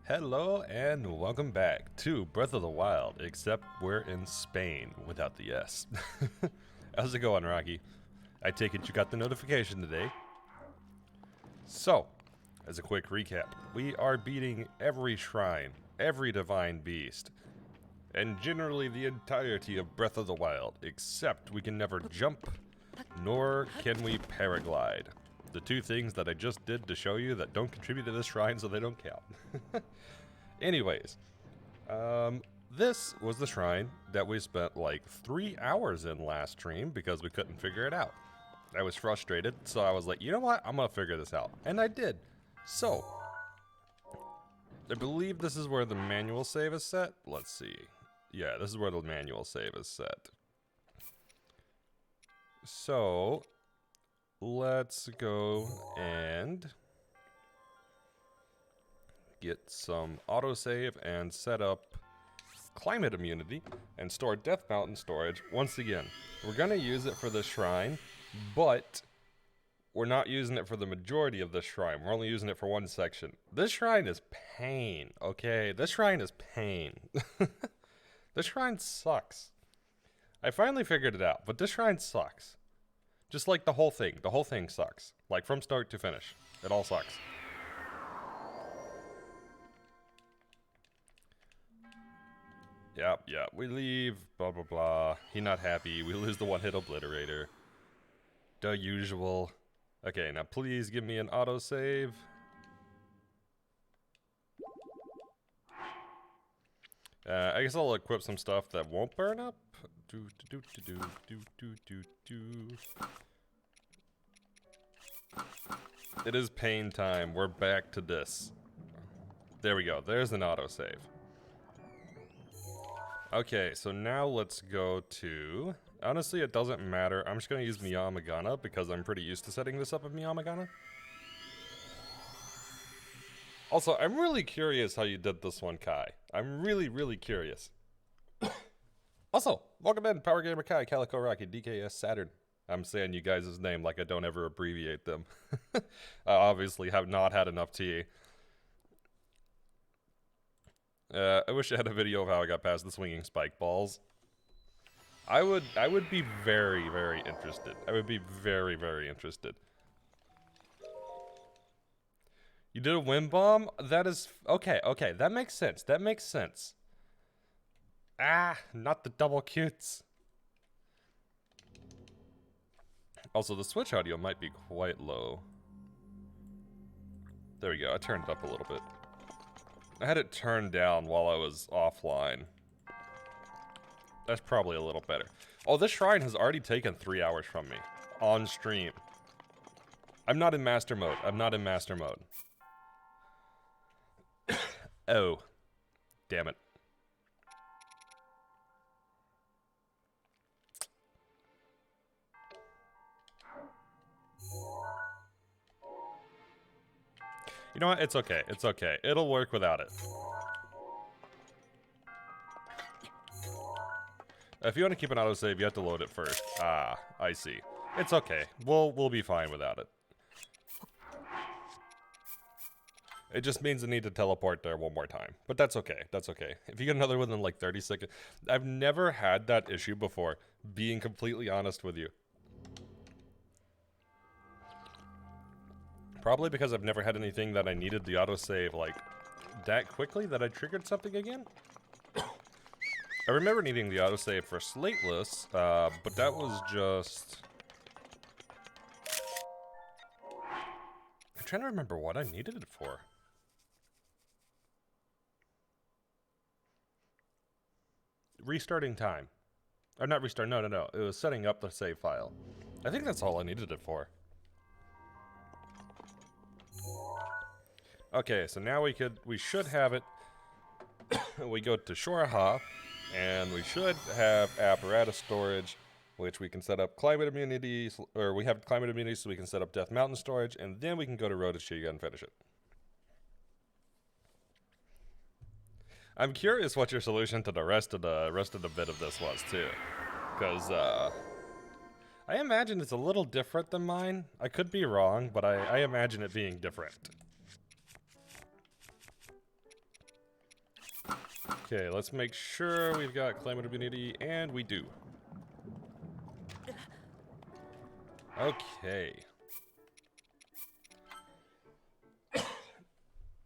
Hello and welcome back to Breath of the Wild, except we're in Spain without the S. How's it going, Rocky? I take it you got the notification today. So, as a quick recap, we are beating every shrine, every divine beast, and generally the entirety of Breath of the Wild, except we can never jump, nor can we paraglide. The two things that I just did to show you that don't contribute to this shrine, so they don't count. Anyways, this was the shrine that we spent like 3 hours in last stream because we couldn't figure it out. I was frustrated, so I was like, you know what? I'm gonna figure this out. And I did. So, I believe this is where the manual save is set. Let's see. Yeah, this is where the manual save is set. So, let's go and get some autosave and set up climate immunity and store Death Mountain storage. Once again, we're going to use it for the shrine, but we're not using it for the majority of the shrine. We're only using it for one section. This shrine is pain, okay? This shrine is pain. This shrine sucks. I finally figured it out, but this shrine sucks. Just like the whole thing. The whole thing sucks. Like from start to finish. It all sucks. Yep, we leave, blah, blah, blah. He not happy. We lose the one-hit obliterator. The usual. Okay, now please give me an autosave. I guess I'll equip some stuff that won't burn up. It is pain time. We're back to this. There we go. There's an autosave. Okay, so now let's go to... Honestly, it doesn't matter. I'm just going to use Miyamagana because I'm pretty used to setting this up with Miyamagana. Also, I'm really curious how you did this one, Kai. I'm really curious. Also, welcome in, Power Gamer Kai, Calico Rocky, DKS Saturn. I'm saying you guys' name like I don't ever abbreviate them. I obviously have not had enough tea. I wish I had a video of how I got past the swinging spike balls. I would be very interested. I would be very interested. You did a wind bomb? That is... Okay, that makes sense. That makes sense. Ah, not the double cutes. Also, the Switch audio might be quite low. There we go, I turned it up a little bit. I had it turned down while I was offline. That's probably a little better. Oh, this shrine has already taken 3 hours from me. On stream. I'm not in master mode. Oh. Damn it. You know what? It's okay. It's okay. It'll work without it. If you want to keep an autosave, you have to load it first. Ah, I see. It's okay. We'll be fine without it. It just means I need to teleport there one more time. But that's okay. That's okay. If you get another within like 30 seconds... I've never had that issue before, being completely honest with you. Probably because I've never had anything that I needed the autosave like that quickly that I triggered something again. I remember needing the autosave for Slateless, but that was just... I'm trying to remember what I needed it for. Restarting time. Or not restart, no. It was setting up the save file. I think that's all I needed it for. Okay, so now we should have it. We go to Shoraha, and we should have apparatus storage, which we can set up climate immunity, or we have climate immunity so we can set up Death Mountain storage, and then we can go to Road to Shiga and finish it. I'm curious what your solution to the rest of the bit of this was too, because I imagine it's a little different than mine. I could be wrong, but I imagine it being different. Okay, let's make sure we've got climate immunity, and we do. Okay.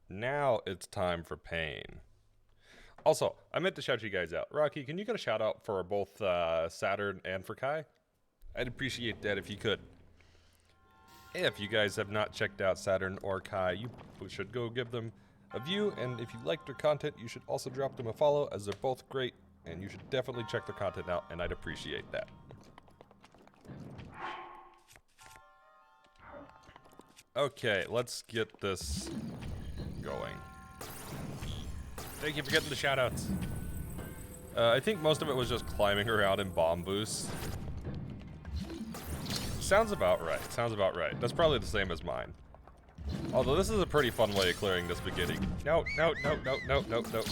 Now it's time for pain. Also, I meant to shout you guys out. Rocky, can you get a shout out for both Saturn and for Kai? I'd appreciate that if you could. If you guys have not checked out Saturn or Kai, you should go give them a view, and if you like their content, you should also drop them a follow, as they're both great, and you should definitely check their content out, and I'd appreciate that. Okay, let's get this going. Thank you for getting the shoutouts. I think most of it was just climbing around in bomb boosts. Sounds about right. Sounds about right. That's probably the same as mine. Although this is a pretty fun way of clearing this beginning. No, no, no, no, no, no, no.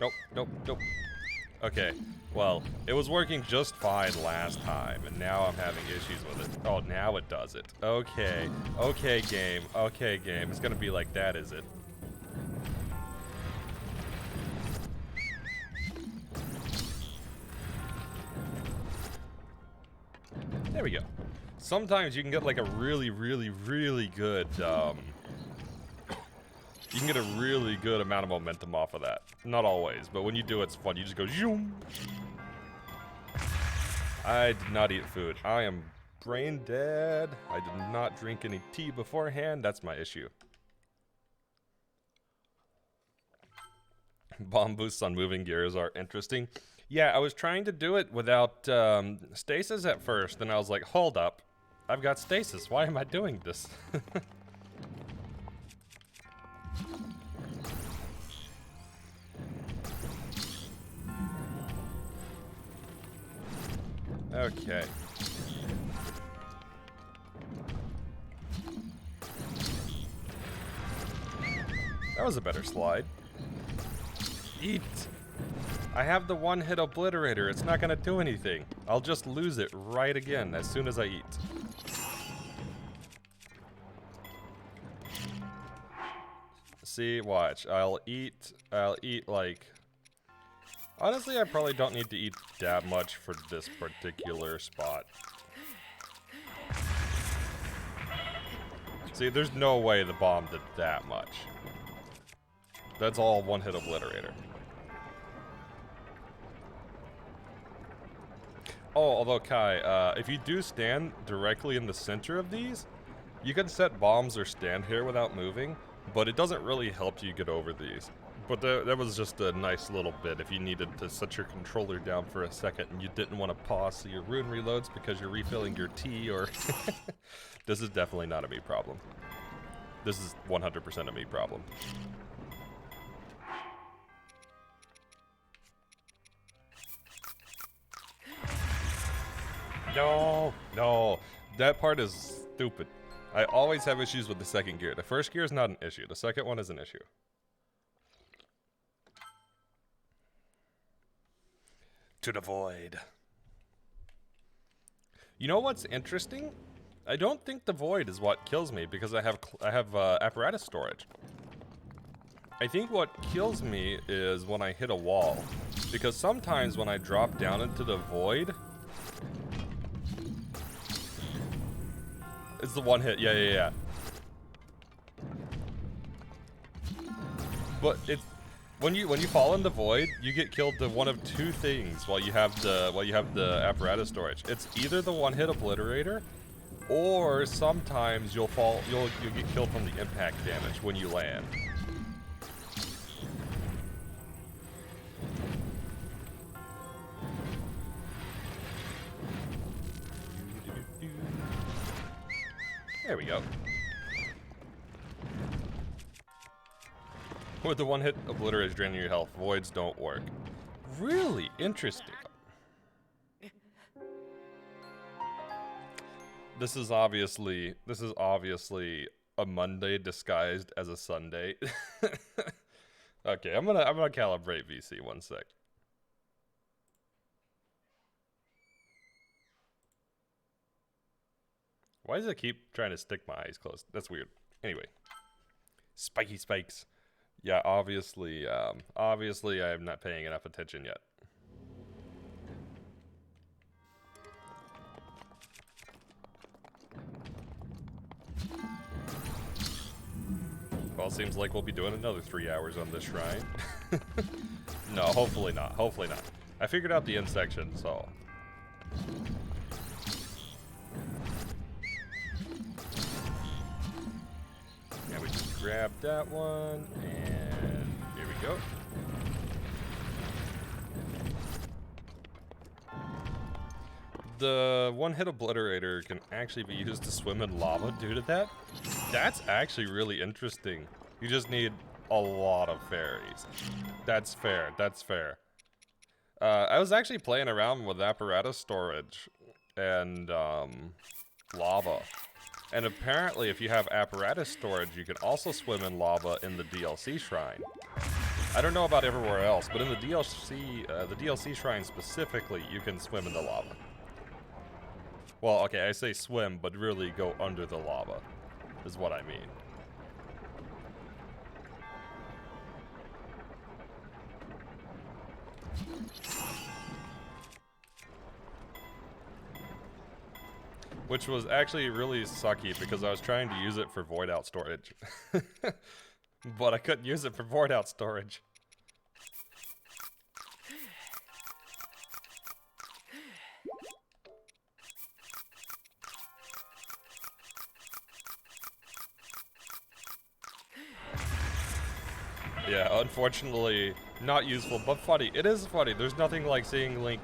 Nope, nope, nope. Okay, well, it was working just fine last time, and now I'm having issues with it. Oh, now it does it. Okay, okay, game. Okay, game. It's gonna be like that, is it? There we go. Sometimes you can get like a really, really, really good, you can get a really good amount of momentum off of that. Not always, but when you do, it's fun. You just go zoom. I did not eat food. I am brain dead. I did not drink any tea beforehand. That's my issue. Bomb boosts on moving gears are interesting. Yeah, I was trying to do it without stasis at first, and I was like, hold up. I've got stasis. Why am I doing this? Okay. That was a better slide. Eat. I have the one-hit obliterator. It's not gonna do anything. I'll just lose it right again as soon as I eat. See, watch. I'll eat like... Honestly, I probably don't need to eat that much for this particular spot. See, there's no way the bomb did that much. That's all one-hit obliterator. Oh, although Kai, if you do stand directly in the center of these, you can set bombs or stand here without moving, but it doesn't really help you get over these. But that was just a nice little bit if you needed to set your controller down for a second and you didn't want to pause so your rune reloads because you're refilling your tea or... This is definitely not a me problem. This is 100% a me problem. No, no, that part is stupid. I always have issues with the second gear. The first gear is not an issue. The second one is an issue. To the void. You know what's interesting? I don't think the void is what kills me because I have apparatus storage. I think what kills me is when I hit a wall, because sometimes when I drop down into the void, it's the one hit. Yeah. But it's when you fall in the void, you get killed to one of two things while you have the apparatus storage. It's either the one hit obliterator, or sometimes you'll get killed from the impact damage when you land. There we go. With the one hit obliterator draining your health, voids don't work. Really interesting. This is obviously a Monday disguised as a Sunday. Okay, I'm gonna calibrate VC 1 sec. Why does it keep trying to stick my eyes closed? That's weird. Anyway. Spiky spikes. Yeah, obviously, obviously I am not paying enough attention yet. Well, seems like we'll be doing another 3 hours on this shrine. No, hopefully not. Hopefully not. I figured out the end section, so. Yeah, we just grabbed that one, and here we go. The one-hit obliterator can actually be used to swim in lava due to that. That's actually really interesting. You just need a lot of fairies. That's fair, that's fair. I was actually playing around with apparatus storage and lava. And apparently if you have apparatus storage, you can also swim in lava in the DLC shrine. I don't know about everywhere else, but in the DLC shrine specifically, you can swim in the lava. Well, okay, I say swim, but really go under the lava, is what I mean. Which was actually really sucky because I was trying to use it for void out storage. But I couldn't use it for void out storage. Yeah, unfortunately, not useful, but funny. It is funny. There's nothing like seeing Link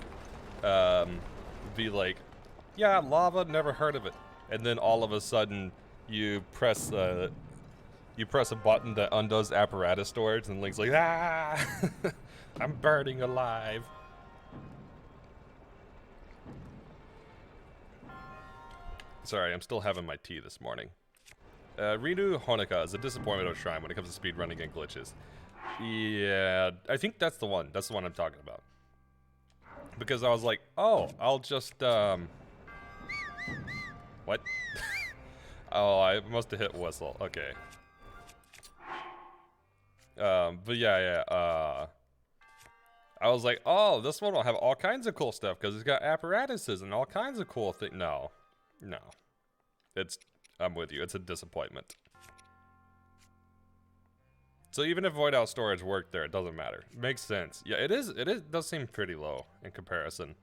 be like, yeah, lava, never heard of it. And then all of a sudden, you press a button that undoes apparatus storage, and Link's like, ah, I'm burning alive. Sorry, I'm still having my tea this morning. Rinu Honoka is a disappointment of Shrine when it comes to speedrunning and glitches. Yeah, I think that's the one. That's the one I'm talking about. Because I was like, oh, I'll just, what? Oh, I must have hit whistle. Okay. But yeah, I was like, oh, this one will have all kinds of cool stuff because it's got apparatuses and all kinds of cool things. No. I'm with you. It's a disappointment. So even if void out storage worked there, it doesn't matter. It makes sense. Yeah, it does seem pretty low in comparison.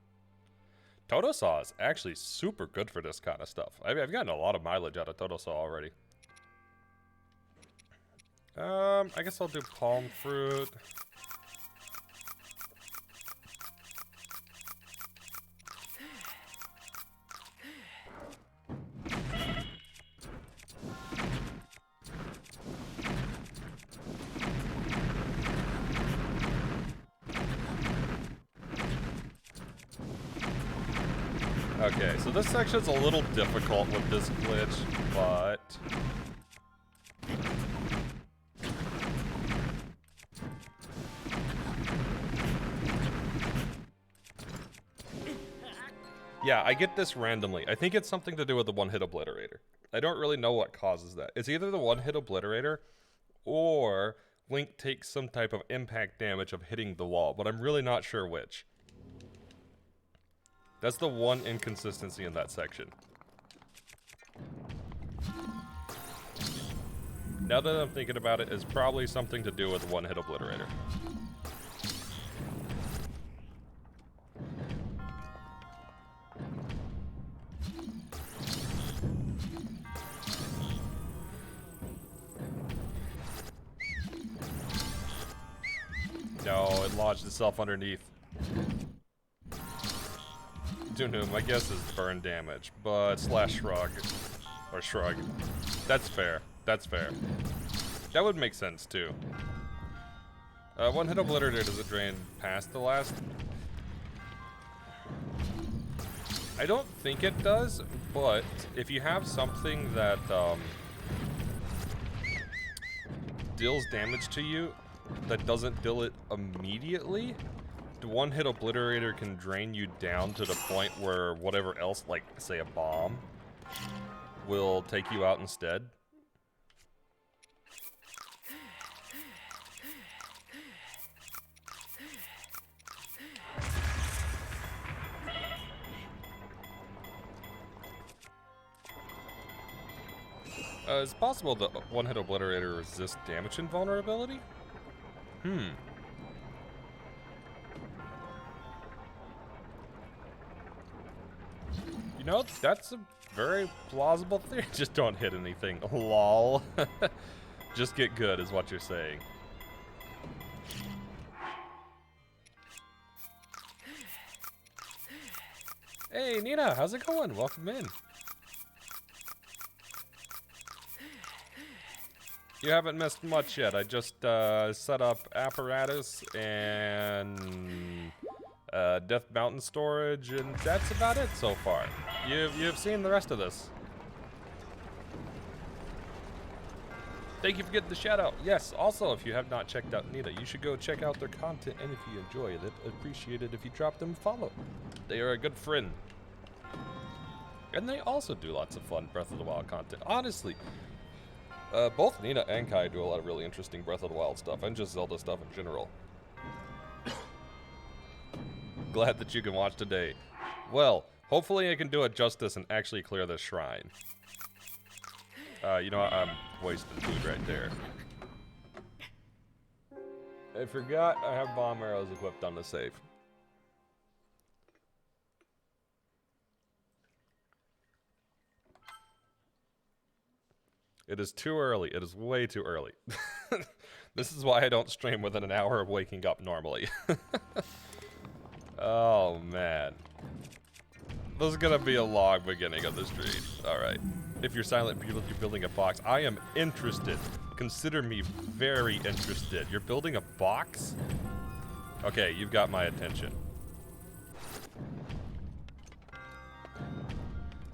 Totosaw is actually super good for this kind of stuff. I've gotten a lot of mileage out of Totosaw already. I guess I'll do palm fruit. Okay, so this section's a little difficult with this glitch, but... yeah, I get this randomly. I think it's something to do with the one-hit obliterator. I don't really know what causes that. It's either the one-hit obliterator, or Link takes some type of impact damage of hitting the wall, but I'm really not sure which. That's the one inconsistency in that section. Now that I'm thinking about it, it's probably something to do with one-hit obliterator. No, it lodged itself underneath. Dunhum, my guess is burn damage, but slash shrug. Or shrug. That's fair. That's fair. That would make sense, too. One-hit obliterator, does it drain past the last? I don't think it does, but if you have something that, deals damage to you, that doesn't deal it immediately, the one-hit obliterator can drain you down to the point where whatever else, like, say a bomb, will take you out instead. It's possible the one-hit obliterator resists damage invulnerability? Hmm. You know, that's a very plausible theory. Just don't hit anything. Lol. Just get good is what you're saying. Hey, Nina, how's it going? Welcome in. You haven't missed much yet. I just set up apparatus and Death Mountain storage, and that's about it so far. You've seen the rest of this. Thank you for getting the shout out. Yes, also, if you have not checked out Nita, you should go check out their content, and if you enjoy it, I'd appreciate it if you drop them a follow. They are a good friend. And they also do lots of fun Breath of the Wild content. Honestly, both Nina and Kai do a lot of really interesting Breath of the Wild stuff, and just Zelda stuff in general. Glad that you can watch today. Well, hopefully I can do it justice and actually clear this shrine. You know what? I'm wasting food right there. I forgot I have bomb arrows equipped on the safe. It is too early. It is way too early. This is why I don't stream within an hour of waking up normally. Oh, man. This is gonna be a long beginning of the stream. Alright. If you're silent, you're building a box. I am interested. Consider me very interested. You're building a box? Okay, you've got my attention.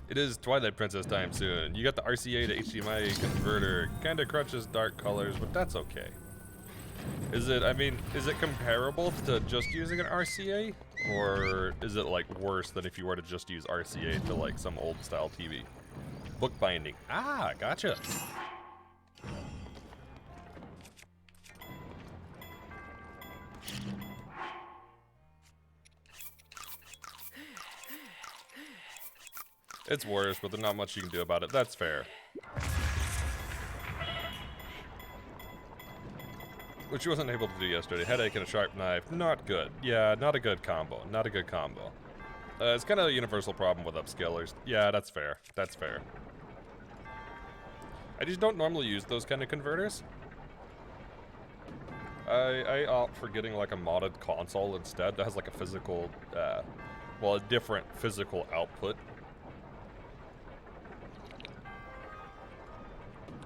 It is Twilight Princess time soon. You got the RCA to HDMI converter. Kinda crutches dark colors, but that's okay. Is it, I mean, is it comparable to just using an RCA? Or is it like worse than if you were to just use RCA to like some old style TV? Bookbinding. Ah, gotcha. It's worse, but there's not much you can do about it. That's fair. Which you wasn't able to do yesterday. Headache and a sharp knife. Not good. Yeah, not a good combo. Not a good combo. It's kind of a universal problem with upscalers. Yeah, that's fair. That's fair. I just don't normally use those kind of converters. I opt for getting like a modded console instead that has like a physical, well, a different physical output.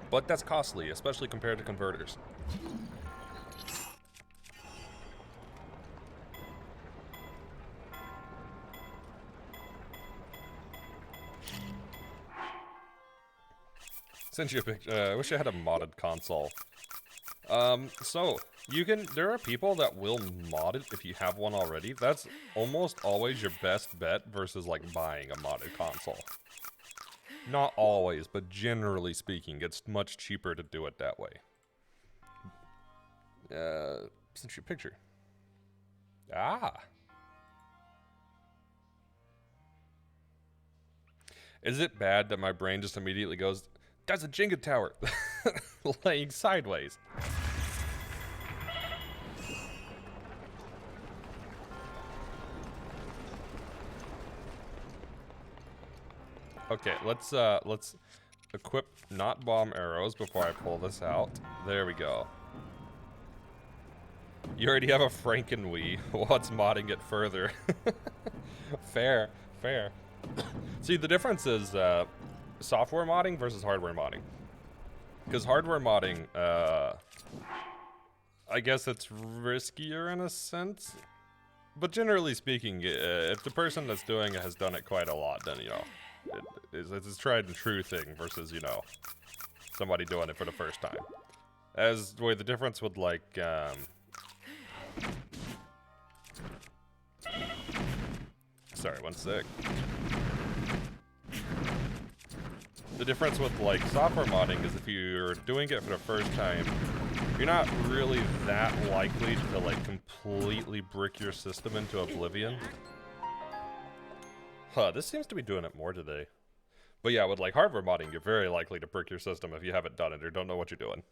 But that's costly, especially compared to converters. Sent you a picture. I wish I had a modded console. So you can. There are people that will mod it if you have one already. That's almost always your best bet versus like buying a modded console. Not always, but generally speaking, it's much cheaper to do it that way. Sent you a picture. Ah. Is it bad that my brain just immediately goes, that's a Jenga tower, laying sideways? Okay, let's equip not bomb arrows before I pull this out. There we go. You already have a Franken-Wii. What's modding it further? Fair, fair. See, the difference is software modding versus hardware modding. Because hardware modding, I guess it's riskier in a sense. But generally speaking, if the person that's doing it has done it quite a lot, then, you know, it's a tried and true thing versus, you know, somebody doing it for the first time. As the way the difference with like, sorry, one sec. The difference with like software modding is if you're doing it for the first time, you're not really that likely to like completely brick your system into oblivion. Huh, this seems to be doing it more today. But yeah, with like hardware modding, you're very likely to brick your system if you haven't done it or don't know what you're doing.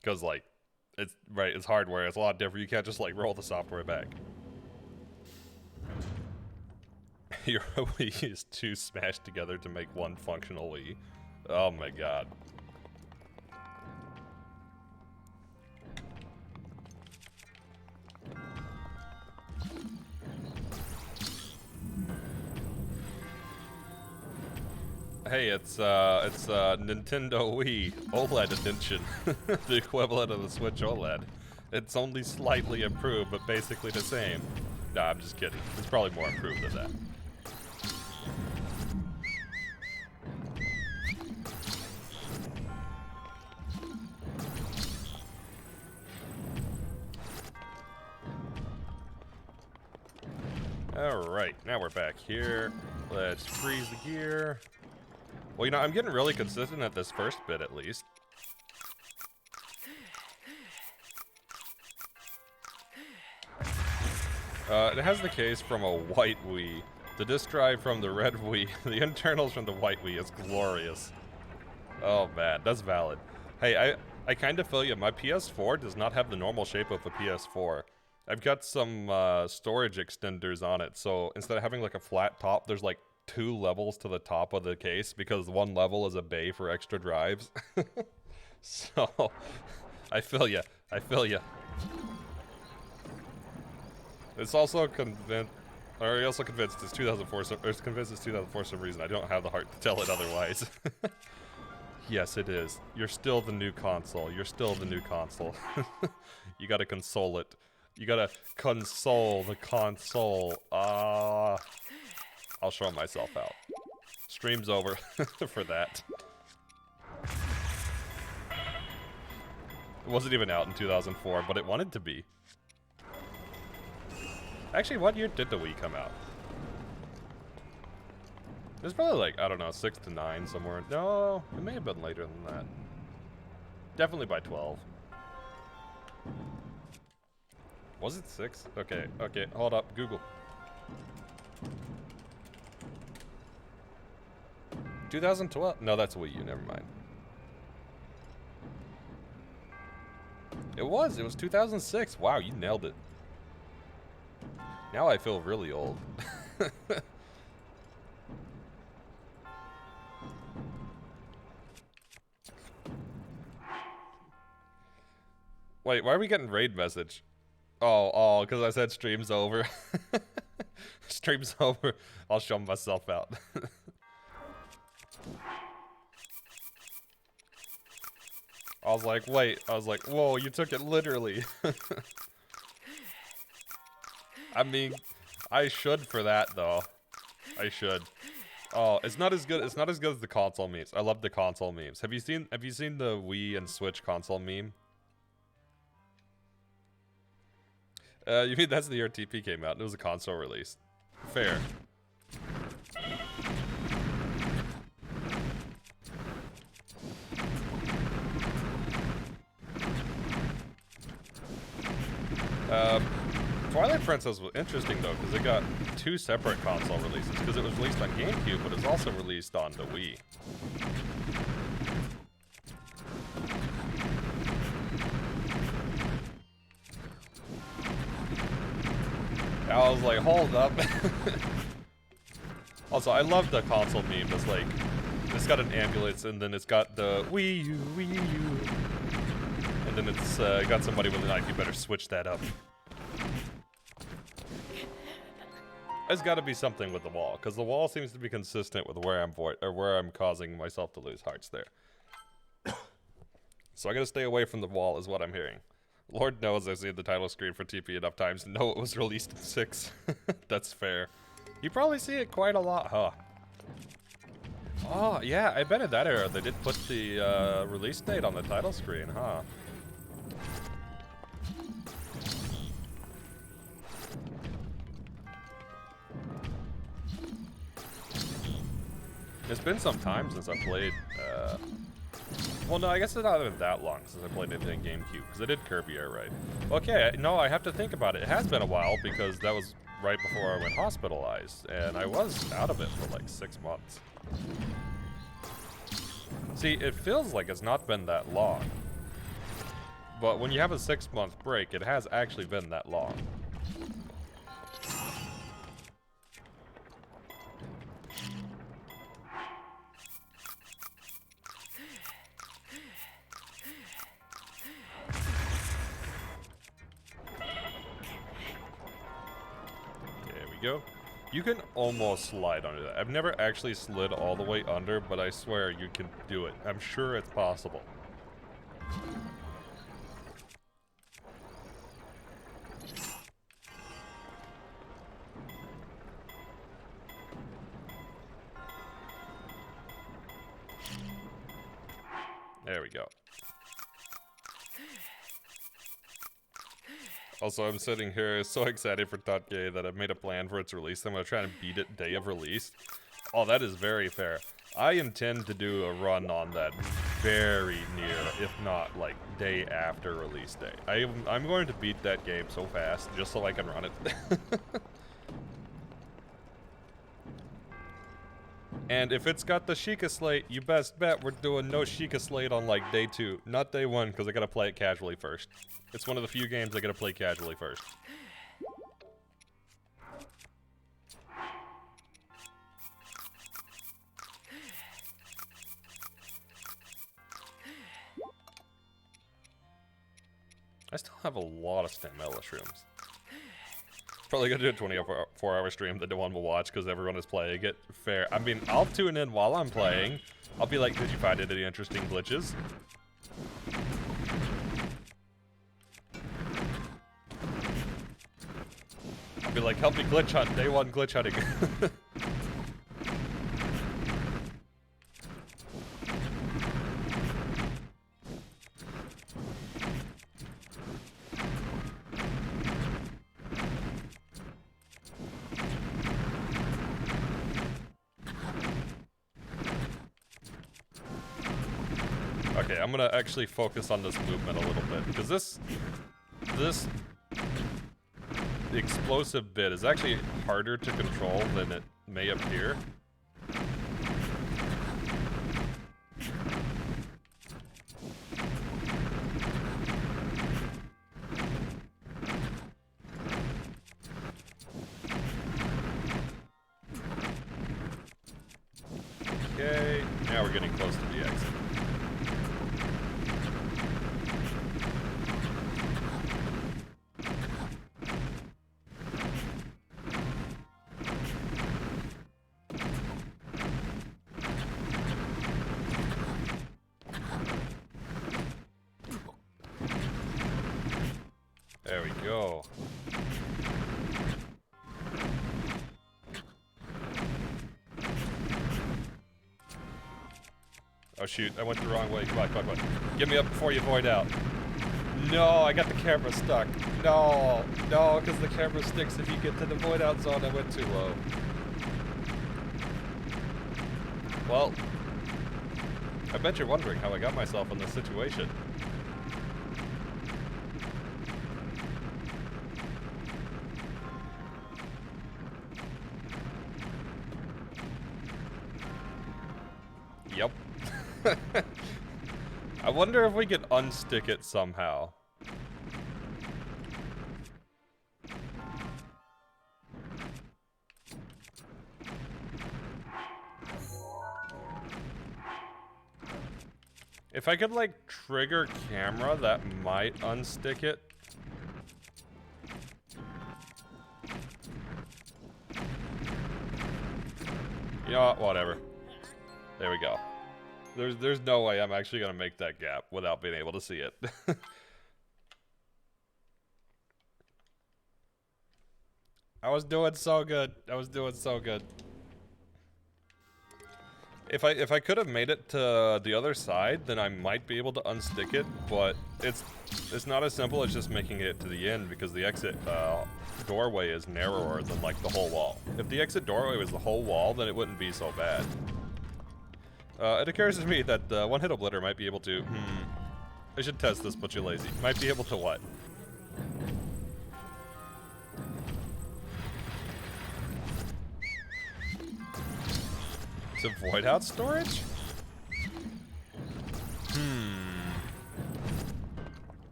Because like, it's hardware. It's a lot different. You can't just like roll the software back. Your Wii is two smashed together to make one functional Wii. Oh my god. Hey, it's Nintendo Wii OLED edition, the equivalent of the Switch OLED. It's only slightly improved, but basically the same. Nah, I'm just kidding. It's probably more improved than that. Alright, now we're back here. Let's freeze the gear. Well, you know, I'm getting really consistent at this first bit, at least. It has the case from a white Wii. The disk drive from the red Wii. The internals from the white Wii is glorious. Oh, man, that's valid. Hey, I kind of feel you. My PS4 does not have the normal shape of a PS4. I've got some storage extenders on it, so instead of having like a flat top, there's like 2 levels to the top of the case because one level is a bay for extra drives. So, I feel ya. I feel ya. It's also convinced it's 2004. It's convinced it's 2004 for some reason. I don't have the heart to tell it otherwise. Yes, it is. You're still the new console. You're still the new console. You gotta console it. You gotta console the console. I'll show myself out. Stream's over for that. It wasn't even out in 2004, but it wanted to be. Actually, what year did the Wii come out? It was probably like, I don't know, 6 to 9 somewhere. No, it may have been later than that. Definitely by 12. Was it 6? Okay, okay, hold up, Google. 2012? No, that's Wii U, never mind. It was 2006. Wow, you nailed it. Now I feel really old. Wait, why are we getting raid message? Oh, because I said stream's over. Stream's over. I'll show myself out. I was like, wait. I was like, whoa, you took it literally. I mean, I should for that though. I should. Oh, it's not as good. It's not as good as the console memes. I love the console memes. Have you seen the Wii and Switch console meme? You mean that's the year TP came out? And it was a console release. Fair. Twilight Princess was interesting though, because it got 2 separate console releases. Because it was released on GameCube, but it was also released on the Wii. I was like, hold up. Also, I love the console meme. It's like, it's got an ambulance, and then it's got the Wii U, Wii U. And then it's got somebody with a knife. You better switch that up. There's got to be something with the wall, because the wall seems to be consistent with where I'm causing myself to lose hearts there. So I gotta stay away from the wall, is what I'm hearing. Lord knows I've seen the title screen for TP enough times to know it was released in 6. That's fair. You probably see it quite a lot, huh? Oh, yeah, I bet in that era they did put the release date on the title screen, huh? It's been some time since I played, well, no, I guess it's not been that long since I played anything GameCube, because I did Kirby Air Ride. Okay, no, I have to think about it. It has been a while, because that was right before I went hospitalized, and I was out of it for like 6 months. See, it feels like it's not been that long. But when you have a 6-month break, it has actually been that long. There we go. You can almost slide under that. I've never actually slid all the way under, but I swear you can do it. I'm sure it's possible. There we go. Also, I'm sitting here so excited for .K that I've made a plan for its release. I'm going to try and beat it day of release. Oh, that is very fair. I intend to do a run on that very near, if not like day after release day. I'm going to beat that game so fast just so I can run it. And if it's got the Sheikah Slate, you best bet we're doing no Sheikah Slate on like day 2, not day 1, because I gotta play it casually first. It's one of the few games I gotta play casually first. I still have a lot of stamella shrooms. Probably gonna do a 24-hour stream that no one will watch because everyone is playing it. Fair. I mean, I'll tune in while I'm playing. I'll be like, did you find any interesting glitches? I'll be like, help me glitch hunt. Day 1 glitch hunting. Okay, I'm gonna actually focus on this movement a little bit, because this explosive bit is actually harder to control than it may appear. Okay, now we're getting close to the exit. There we go. Oh shoot, I went the wrong way. Come on, come on, come on. Get me up before you void out. No, I got the camera stuck. No, no, because the camera sticks if you get to the void out zone. I went too low. Well, I bet you're wondering how I got myself in this situation. Yep. I wonder if we can unstick it somehow. If I could, like, trigger camera, that might unstick it. You know what? Whatever. There we go. There's no way I'm actually gonna make that gap without being able to see it. I was doing so good. I was doing so good. If I could have made it to the other side, then I might be able to unstick it, but it's not as simple as just making it to the end, because the exit doorway is narrower than like the whole wall. If the exit doorway was the whole wall, then it wouldn't be so bad. It occurs to me that one-hit obliter might be able to... I should test this, but you're lazy. Might be able to what? To void out storage?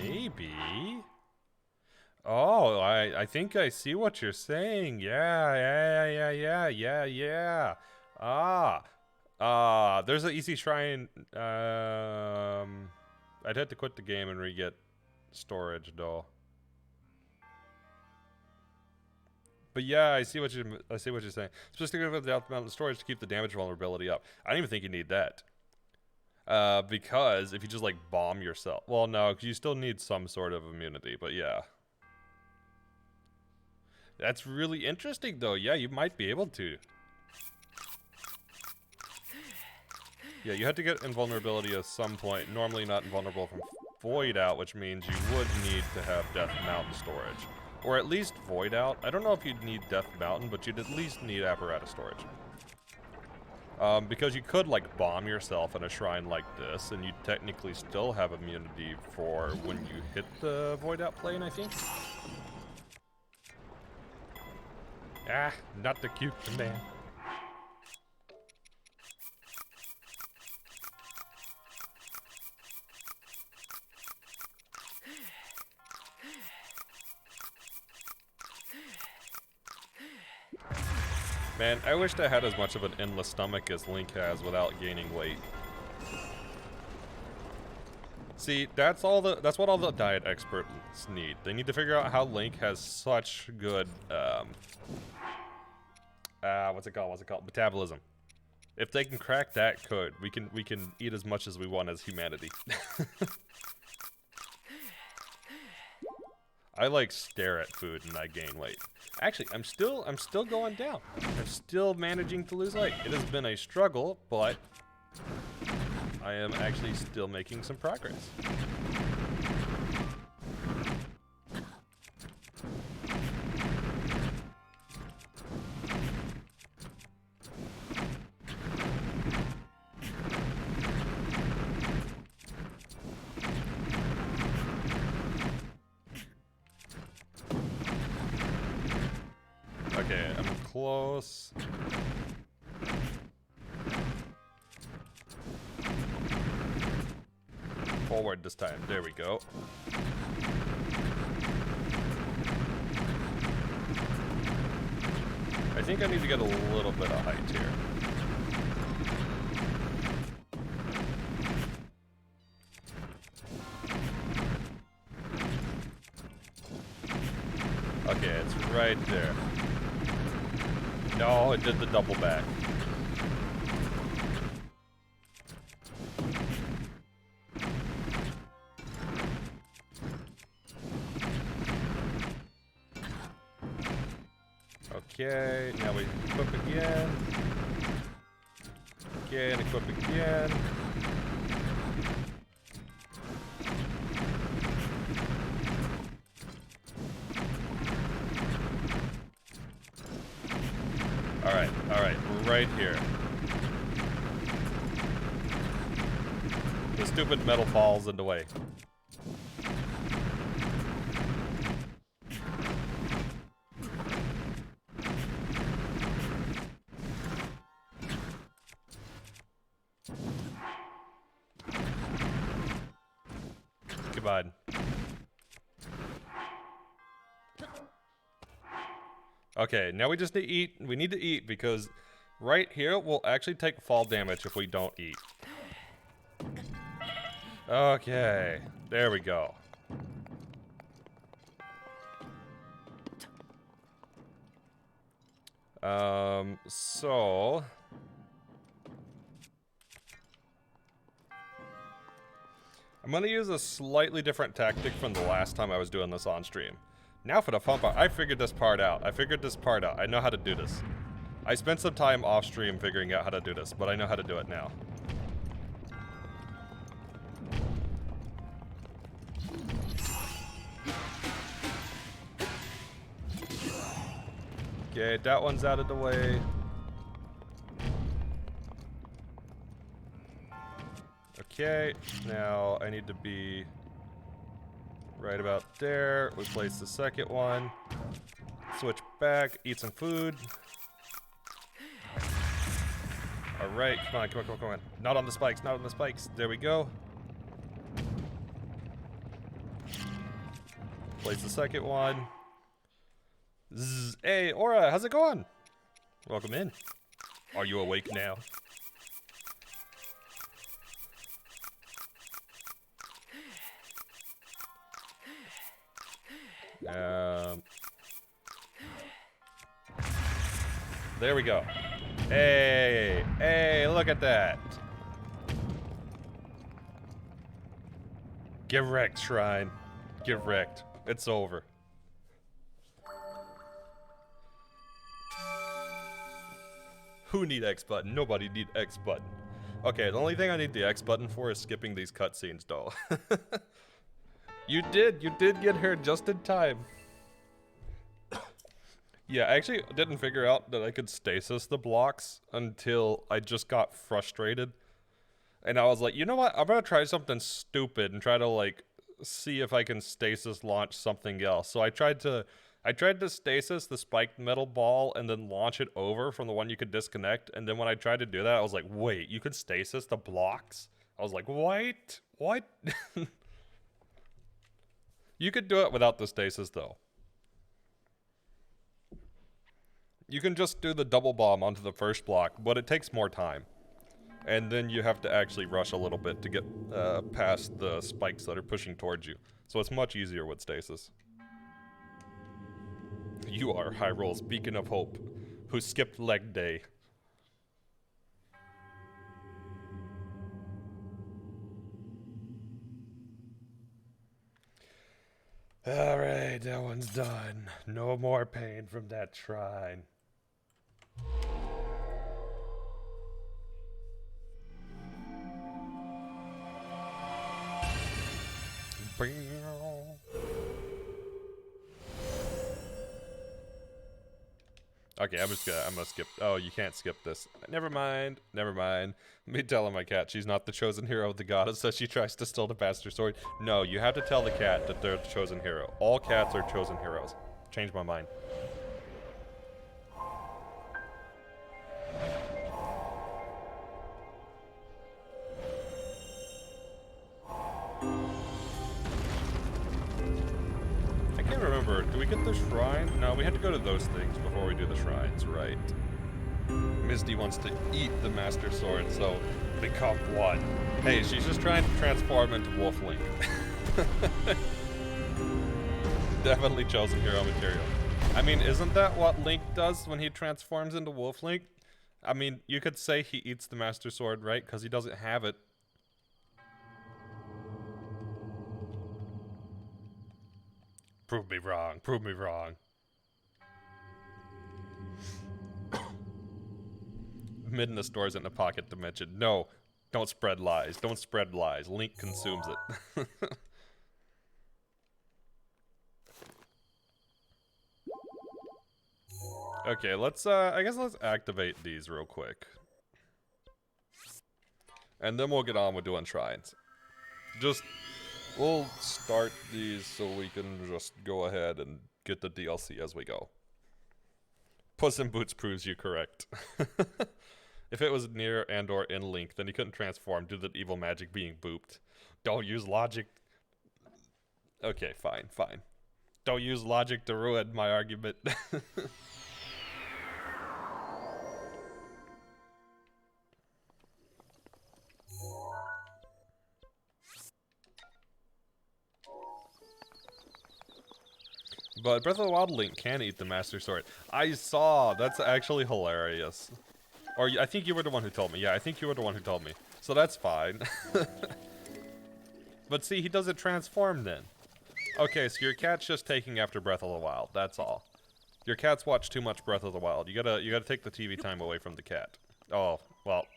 Maybe. Oh, I think I see what you're saying. Yeah. There's an easy shrine. I'd have to quit the game and re-get storage though. But yeah, I see what you're saying. Specifically with the Death Mountain storage to keep the damage vulnerability up. I don't even think you need that. Because if you just like bomb yourself, well, no, because you still need some sort of immunity. But yeah, that's really interesting though. Yeah, you might be able to. Yeah, you have to get invulnerability at some point. Normally not invulnerable from void out, which means you would need to have Death Mountain storage. Or at least void out. I don't know if you'd need Death Mountain, but you'd at least need apparatus storage. Because you could like bomb yourself in a shrine like this, and you'd technically still have immunity for when you hit the void out plane, I think. Ah, not the cute command. Man, I wished I had as much of an endless stomach as Link has without gaining weight. See, that's what all the diet experts need. They need to figure out how Link has such good what's it called? Metabolism. If they can crack that code, we can eat as much as we want as humanity. I like stare at food and I gain weight. Actually, I'm still going down. I'm still managing to lose weight. It has been a struggle, but I am actually still making some progress. Okay, I'm close. Forward this time. There we go. I think I need to get a little bit of height here. Okay, it's right there. No, it did the double back. Okay, now we equip again. Okay, and equip again. Alright, we're right here. The stupid metal falls in the way. Goodbye. Okay, now we just need to eat. We need to eat because right here we'll actually take fall damage if we don't eat. Okay, there we go. So I'm gonna use a slightly different tactic from the last time I was doing this on stream. Now for the fun part. I figured this part out. I know how to do this. I spent some time off stream figuring out how to do this, but I know how to do it now. Okay, that one's out of the way. Okay, now I need to be Right about there. We place the second one. Switch back. Eat some food. Alright, come on, come on, come on, come on. Not on the spikes, not on the spikes. There we go. Place the second one. Zzz. Hey, Aura, how's it going? Welcome in. Are you awake now? There we go. Hey, hey, look at that. Get wrecked, Shrine. Get wrecked. It's over. Who need X button? Nobody need X button. Okay, the only thing I need the X button for is skipping these cutscenes, though. You did get here just in time. Yeah, I actually didn't figure out that I could stasis the blocks until I just got frustrated. And I was like, you know what? I'm gonna try something stupid and try to, like, see if I can stasis launch something else. So I tried to stasis the spiked metal ball and then launch it over from the one you could disconnect. And then when I tried to do that, I was like, wait, you could stasis the blocks? I was like, wait, what? You could do it without the stasis, though. You can just do the double bomb onto the first block, but it takes more time. And then you have to actually rush a little bit to get past the spikes that are pushing towards you. So it's much easier with stasis. You are Hyrule's beacon of hope, who skipped leg day. Alright, that one's done. No more pain from that shrine. Okay, I'm gonna skip. Oh, you can't skip this. Never mind. Me telling my cat she's not the chosen hero of the goddess as she tries to steal the Master Sword. No, you have to tell the cat that they're the chosen hero. All cats are chosen heroes. Changed my mind. I can't remember. Do we get the shrine? No, we have to go to those things before we do the shrines, right? Misty wants to eat the Master Sword, so become one. Hey, she's just trying to transform into Wolf Link. Definitely chosen hero material. I mean, isn't that what Link does when he transforms into Wolf Link? I mean, you could say he eats the Master Sword, right? Because he doesn't have it. Prove me wrong. Prove me wrong. Midna stores it in a pocket dimension. No, don't spread lies. Don't spread lies. Link consumes it. Okay, let's, I guess let's activate these real quick. And then we'll get on with doing shrines. We'll start these so we can just go ahead and get the DLC as we go. Puss in Boots proves you correct. If it was near and or in Link, then he couldn't transform due to the evil magic being booped. Don't use logic. Okay, fine. Don't use logic to ruin my argument. But Breath of the Wild Link can eat the Master Sword. I saw. That's actually hilarious. Or I think you were the one who told me. Yeah, I think you were the one who told me. So that's fine. But see, he doesn't transform then. Okay, so your cat's just taking after Breath of the Wild. That's all. Your cat's watched too much Breath of the Wild. You gotta take the TV time away from the cat. Oh, well.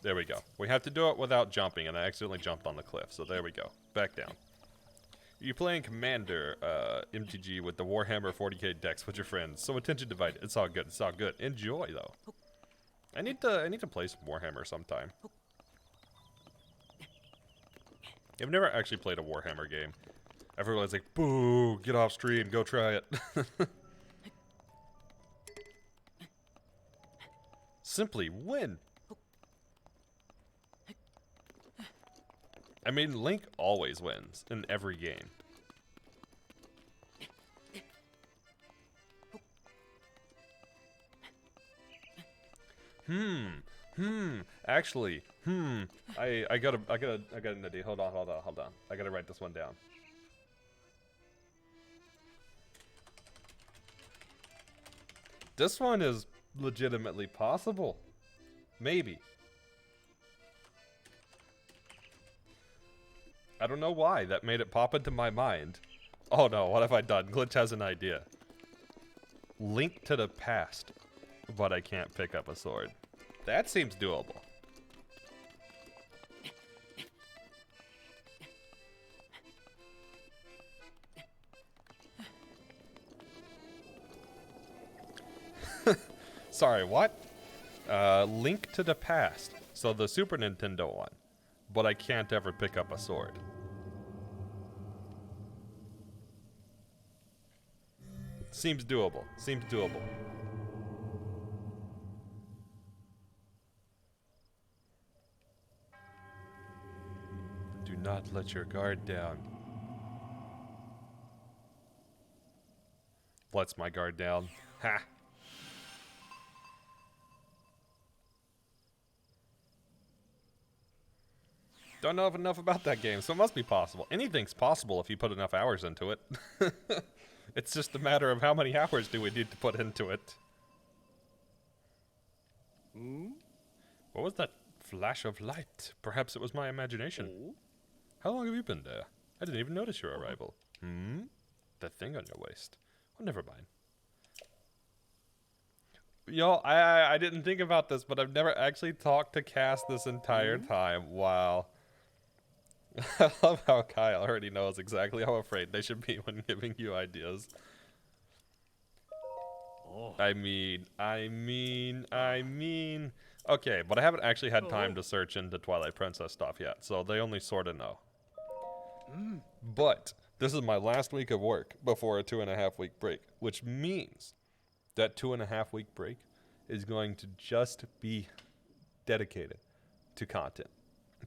There we go. We have to do it without jumping, and I accidentally jumped on the cliff. So there we go. Back down. You're playing Commander MTG with the Warhammer 40k decks with your friends. So attention divided. It's all good. It's all good. Enjoy though. I need to play some Warhammer sometime. I've never actually played a Warhammer game. Everyone's like, boo, get off stream, go try it. Simply win. I mean, Link always wins in every game. Actually, I got an idea. Hold on. I gotta write this one down. This one is legitimately possible. Maybe. I don't know why that made it pop into my mind. Oh no, what have I done? Glitch has an idea. Link to the past, but I can't pick up a sword. That seems doable. Sorry, what? Link to the past. So the Super Nintendo one. But I can't ever pick up a sword. Seems doable. Seems doable. Do not let your guard down. Lets my guard down. Ha! Don't know enough about that game, so it must be possible. Anything's possible if you put enough hours into it. It's just a matter of how many hours do we need to put into it. What was that flash of light? Perhaps it was my imagination. How long have you been there? I didn't even notice your arrival. That thing on your waist. Oh, never mind. Yo, I didn't think about this, but I've never actually talked to Cass this entire time. Wow. I love how Kyle already knows exactly how afraid they should be when giving you ideas. I mean. Okay, but I haven't actually had time to search into Twilight Princess stuff yet, so they only sort of know. But this is my last week of work before a 2.5-week break, which means that 2.5-week break is going to just be dedicated to content,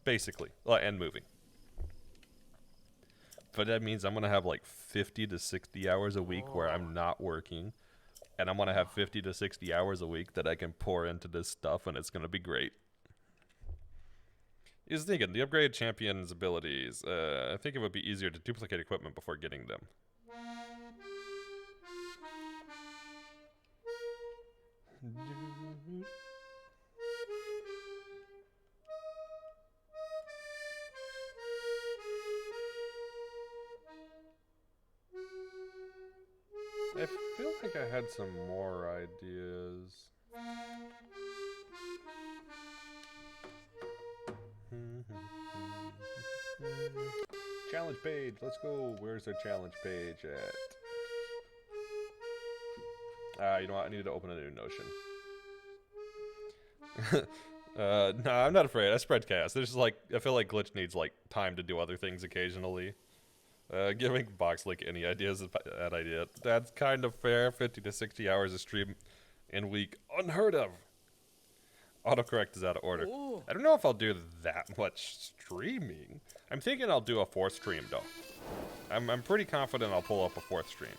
basically, and moving. But that means I'm going to have like 50 to 60 hours a week where I'm not working. And I'm going to have 50 to 60 hours a week that I can pour into this stuff, and it's going to be great. He's thinking, the upgraded champion's abilities. I think it would be easier to duplicate equipment before getting them. I feel like I had some more ideas. Challenge page, let's go. Where's the challenge page at? You know what? I need to open a new Notion. No, I'm not afraid. I spread chaos. There's like, I feel like Glitch needs like time to do other things occasionally. Giving Boxlink any ideas is a bad idea. That's kind of fair. 50 to 60 hours of stream in week. Unheard of. Autocorrect is out of order. Ooh. I don't know if I'll do that much streaming. I'm thinking I'll do a 4th stream, though. I'm pretty confident I'll pull up a 4th stream.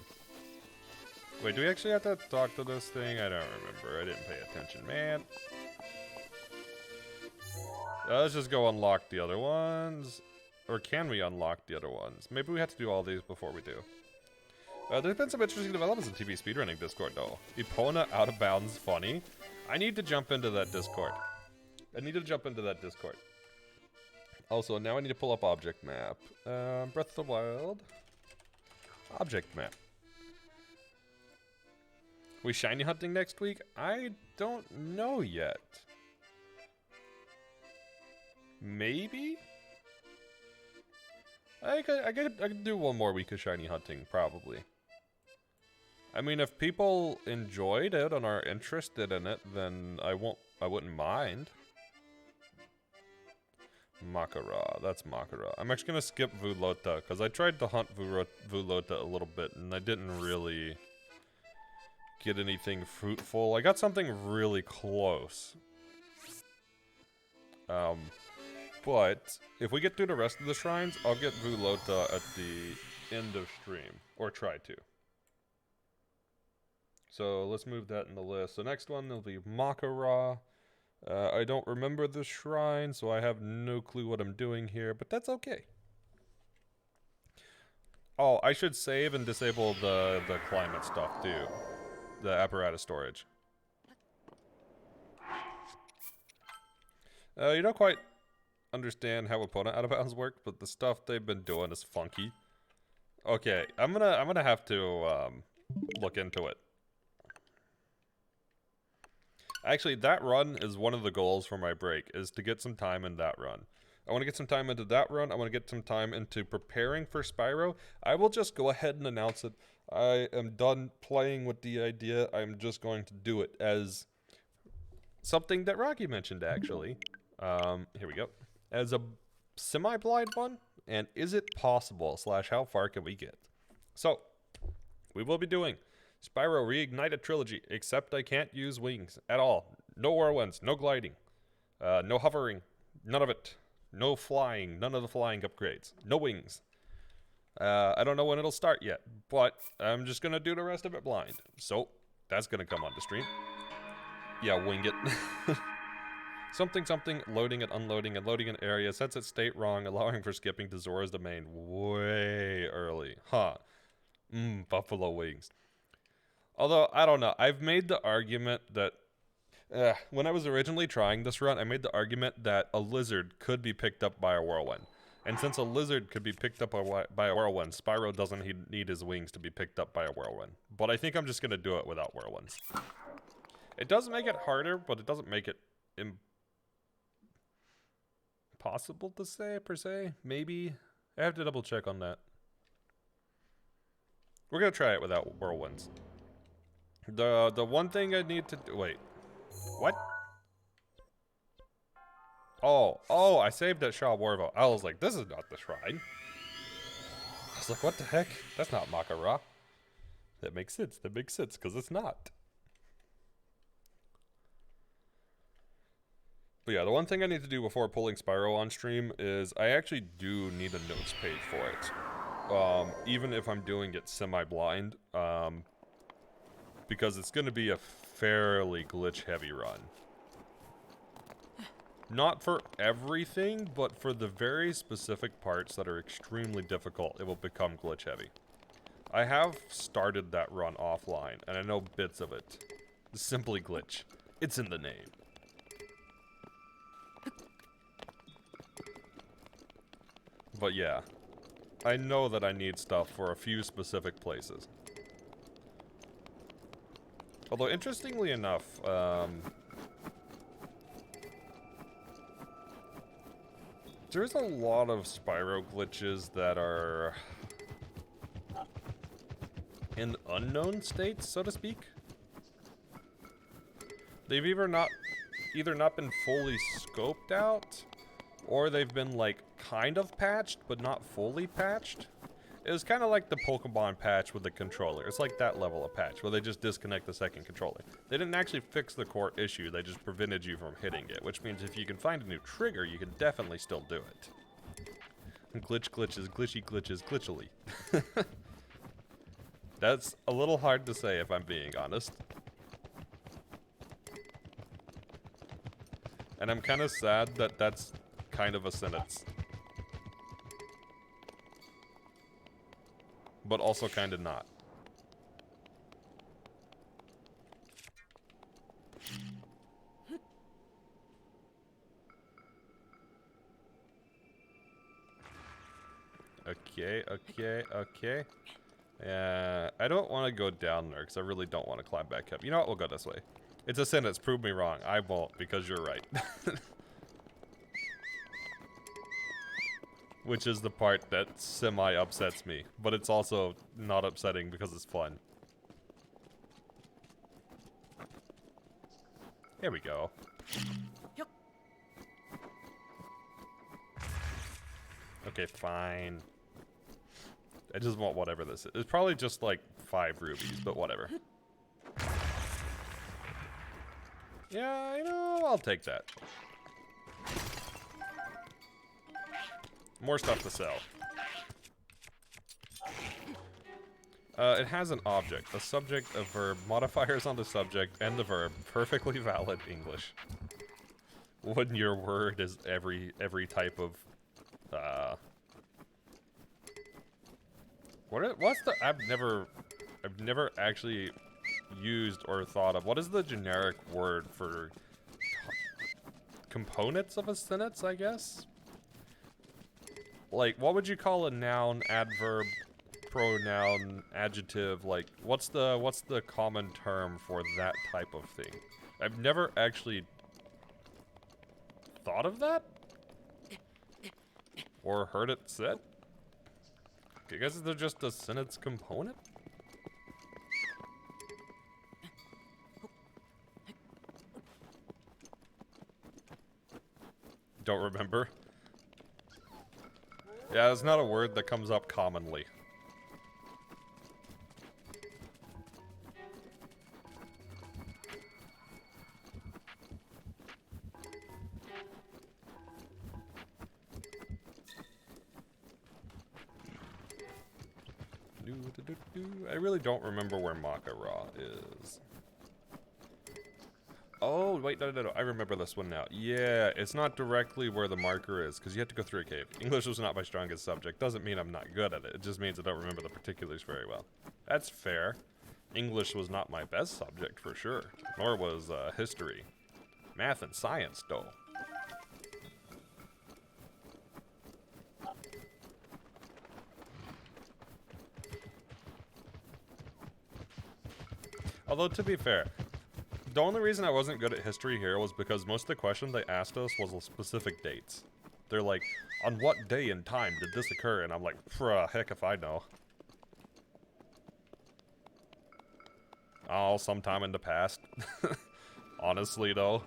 Wait, do we actually have to talk to this thing? I don't remember. I didn't pay attention, man. Let's just go unlock the other ones. Or can we unlock the other ones? Maybe we have to do all these before we do. There's been some interesting developments in TV speedrunning Discord, though. Epona out of bounds funny. I need to jump into that Discord. Also, now I need to pull up object map. Breath of the Wild. Object map. We shiny hunting next week? I don't know yet. Maybe? I could do one more week of shiny hunting, probably. I mean, if people enjoyed it and are interested in it, then I wouldn't mind. Makara. That's Makara. I'm actually gonna skip Vulota because I tried to hunt Vulota a little bit and I didn't really get anything fruitful. I got something really close. But if we get through the rest of the shrines, I'll get Vulota at the end of stream, or try to. So let's move that in the list. The next one will be Makara. I don't remember the shrine, so I have no clue what I'm doing here, but that's okay. Oh, I should save and disable the climate stuff too. The apparatus storage. You don't quite understand how opponent out of bounds work, but the stuff they've been doing is funky. Okay, I'm gonna have to look into it. Actually, that run is one of the goals for my break, is to get some time in that run. I want to get some time into that run. I want to get some time into preparing for Spyro. I will just go ahead and announce it. I am done playing with the idea. I'm just going to do it as something that Rocky mentioned, actually. Here we go. As a semi-blind one, and is it possible, / how far can we get? So, we will be doing Spyro Reignited Trilogy, except I can't use wings at all. No whirlwinds, no gliding, no hovering, none of it. No flying, none of the flying upgrades. No wings. I don't know when it'll start yet, but I'm just gonna do the rest of it blind. So, that's gonna come on the stream. Yeah, wing it. Something, loading and unloading and loading an area, sets its state wrong, allowing for skipping to Zora's domain way early. Huh. Buffalo wings. Although, I don't know. I've made the argument that when I was originally trying this run, I made the argument that a lizard could be picked up by a whirlwind. And since a lizard could be picked up by a whirlwind, Spyro doesn't need his wings to be picked up by a whirlwind. But I think I'm just going to do it without whirlwinds. It does make it harder, but it doesn't make it impossible to say, per se. Maybe. I have to double check on that. We're going to try it without whirlwinds. The one thing I need to do... Wait. What? Oh, I saved at Shah Warvo. I was like, this is not the shrine. I was like, what the heck? That's not Makara. That makes sense, because it's not. But yeah, the one thing I need to do before pulling Spyro on stream is I actually do need a notes page for it. Even if I'm doing it semi-blind. Because it's going to be a fairly glitch-heavy run. Not for everything, but for the very specific parts that are extremely difficult, it will become glitch-heavy. I have started that run offline, and I know bits of it. Simply glitch. It's in the name. But yeah, I know that I need stuff for a few specific places. Although, interestingly enough, there's a lot of Spyro glitches that are in unknown states, so to speak. They've either not been fully scoped out, or they've been, like, kind of patched, but not fully patched. It was kind of like the Pokemon patch with the controller. It's like that level of patch, where they just disconnect the second controller. They didn't actually fix the core issue, they just prevented you from hitting it, which means if you can find a new trigger, you can definitely still do it. Glitch glitches, glitchy glitches, glitchily. That's a little hard to say if I'm being honest. And I'm kind of sad that that's kind of a sentence. But also kind of not. Okay. I don't want to go down there because I really don't want to climb back up. You know what? We'll go this way. It's a sentence. Prove me wrong. I won't because you're right. Which is the part that semi-upsets me. But it's also not upsetting because it's fun. Here we go. Okay, fine. I just want whatever this is. It's probably just like 5 rubies, but whatever. Yeah, you know, I'll take that. More stuff to sell. It has an object, a subject, a verb, modifiers on the subject, and the verb. Perfectly valid English. When your word is every type of, what's the, I've never actually used or thought of, what is the generic word for components of a sentence, I guess? Like, what would you call a noun, adverb, pronoun, adjective? Like, what's the common term for that type of thing? I've never actually thought of that? Or heard it said? I guess they're just a sentence component? Don't remember. Yeah, it's not a word that comes up commonly. I really don't remember where Makara is. Oh, wait, no. I remember this one now. Yeah, it's not directly where the marker is, because you have to go through a cave. English was not my strongest subject. Doesn't mean I'm not good at it. It just means I don't remember the particulars very well. That's fair. English was not my best subject, for sure. Nor was history. Math and science, though. Although, to be fair, the only reason I wasn't good at history here was because most of the questions they asked us was specific dates. They're like, on what day and time did this occur? And I'm like, heck if I know. Oh, sometime in the past. Honestly, though.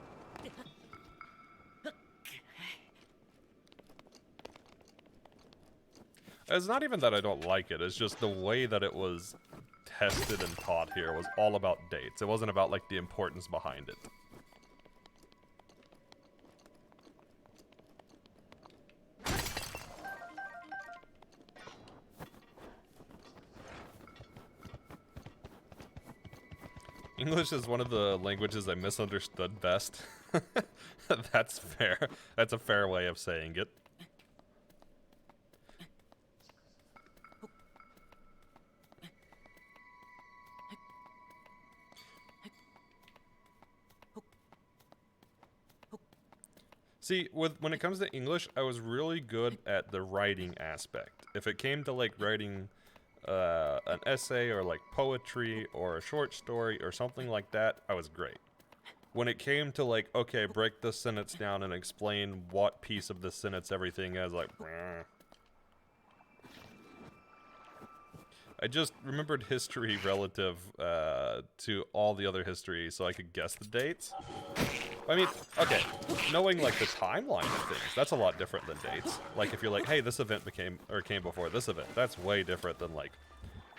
It's not even that I don't like it, it's just the way that it was tested and taught here was all about dates. It wasn't about, like, the importance behind it. English is one of the languages I misunderstood best. That's fair. That's a fair way of saying it. See, when it comes to English, I was really good at the writing aspect. If it came to, like, writing an essay or, like, poetry or a short story or something like that, I was great. When it came to, like, okay, break this sentence down and explain what piece of the sentence everything is, like, I just remembered history relative to all the other history so I could guess the dates. I mean, okay, knowing, like, the timeline of things, that's a lot different than dates. Like, if you're like, hey, this event came before this event, that's way different than, like,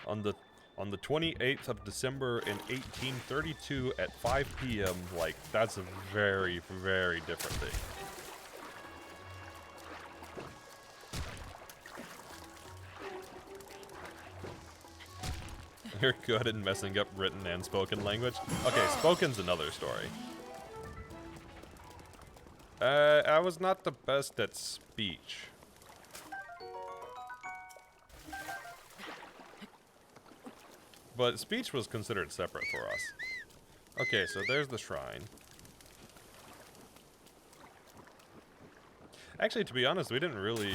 on the 28th of December in 1832 at 5 p.m., like, that's a very, very different thing. You're good at messing up written and spoken language? Okay, spoken's another story. I was not the best at speech. But speech was considered separate for us. Okay, so there's the shrine. Actually, to be honest, we didn't really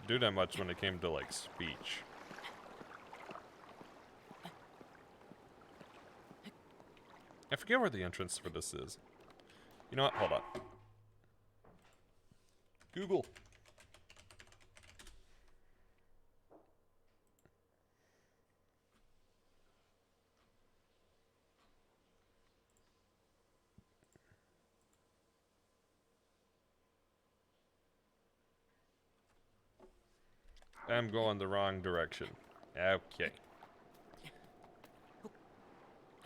do that much when it came to, like, speech. I forget where the entrance for this is. You know what? Hold on. Google. I'm going the wrong direction. Okay.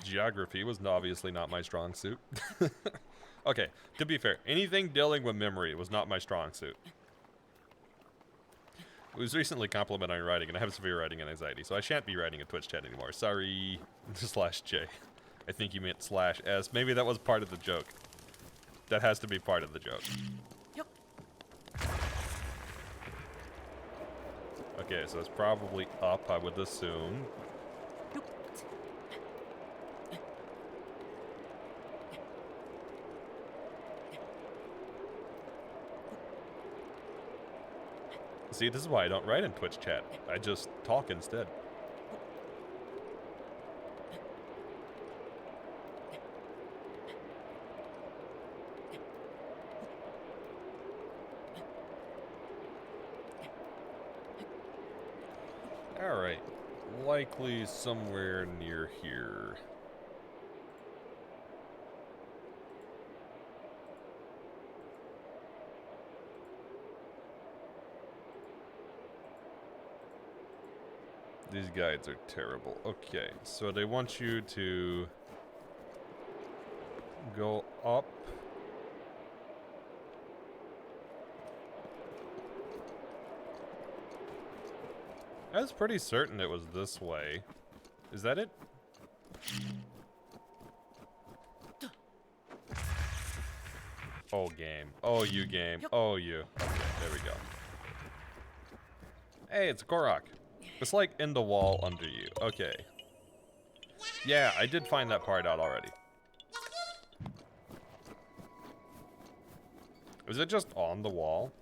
Geography was obviously not my strong suit. Okay, to be fair, anything dealing with memory was not my strong suit. It was recently complimenting writing, and I have severe writing anxiety, so I shan't be writing a Twitch chat anymore. Sorry, /J. I think you meant /S. Maybe that was part of the joke. That has to be part of the joke. Okay, so it's probably up, I would assume. See, this is why I don't write in Twitch chat. I just talk instead. Alright. Likely somewhere near here. These guides are terrible. Okay, so they want you to go up. I was pretty certain it was this way. Is that it? Oh, game. Oh, you game. Oh, you. Okay, there we go. Hey, it's a Korok. It's like in the wall under you. Okay. Yeah, I did find that part out already. Is it just on the wall?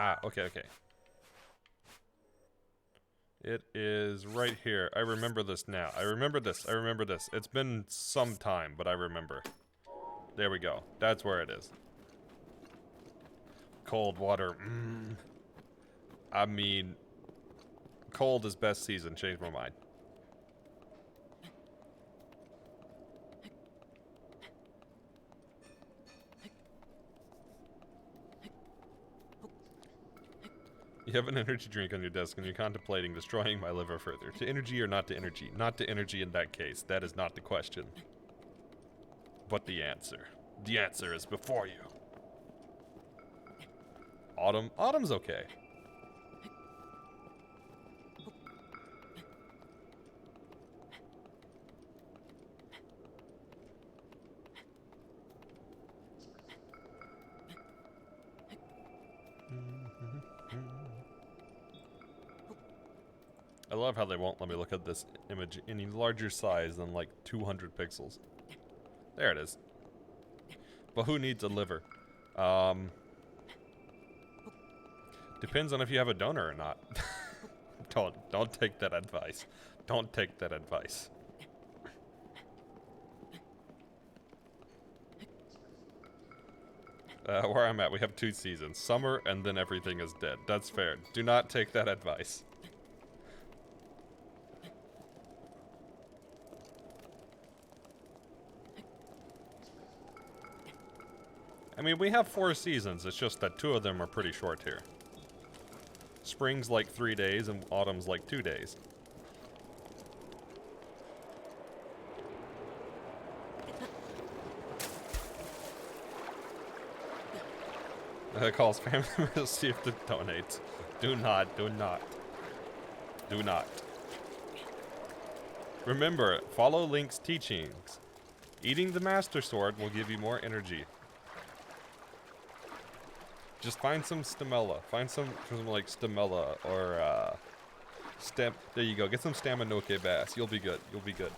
Ah, okay, okay. It is right here. I remember this now. I remember this. I remember this. It's been some time, but I remember. There we go. That's where it is. Cold water. I mean, cold is best season. Changed my mind. You have an energy drink on your desk and you're contemplating destroying my liver further. To energy or not to energy? Not to energy in that case. That is not the question. But the answer. The answer is before you. Autumn. Autumn's okay. I love how they won't let me look at this image any larger size than like 200 pixels. There it is. But who needs a liver? Depends on if you have a donor or not. Don't take that advice. Don't take that advice. Where I'm at, we have 2 seasons. Summer and then everything is dead. That's fair. Do not take that advice. I mean, we have 4 seasons, it's just that 2 of them are pretty short here. Spring's like 3 days and autumn's like 2 days. Calls family members see if to donate. Do not, do not. Do not. Remember, follow Link's teachings. Eating the Master Sword will give you more energy. Just find some stamella. Find some like stamella or there you go. Get some staminoke bass. You'll be good. You'll be good.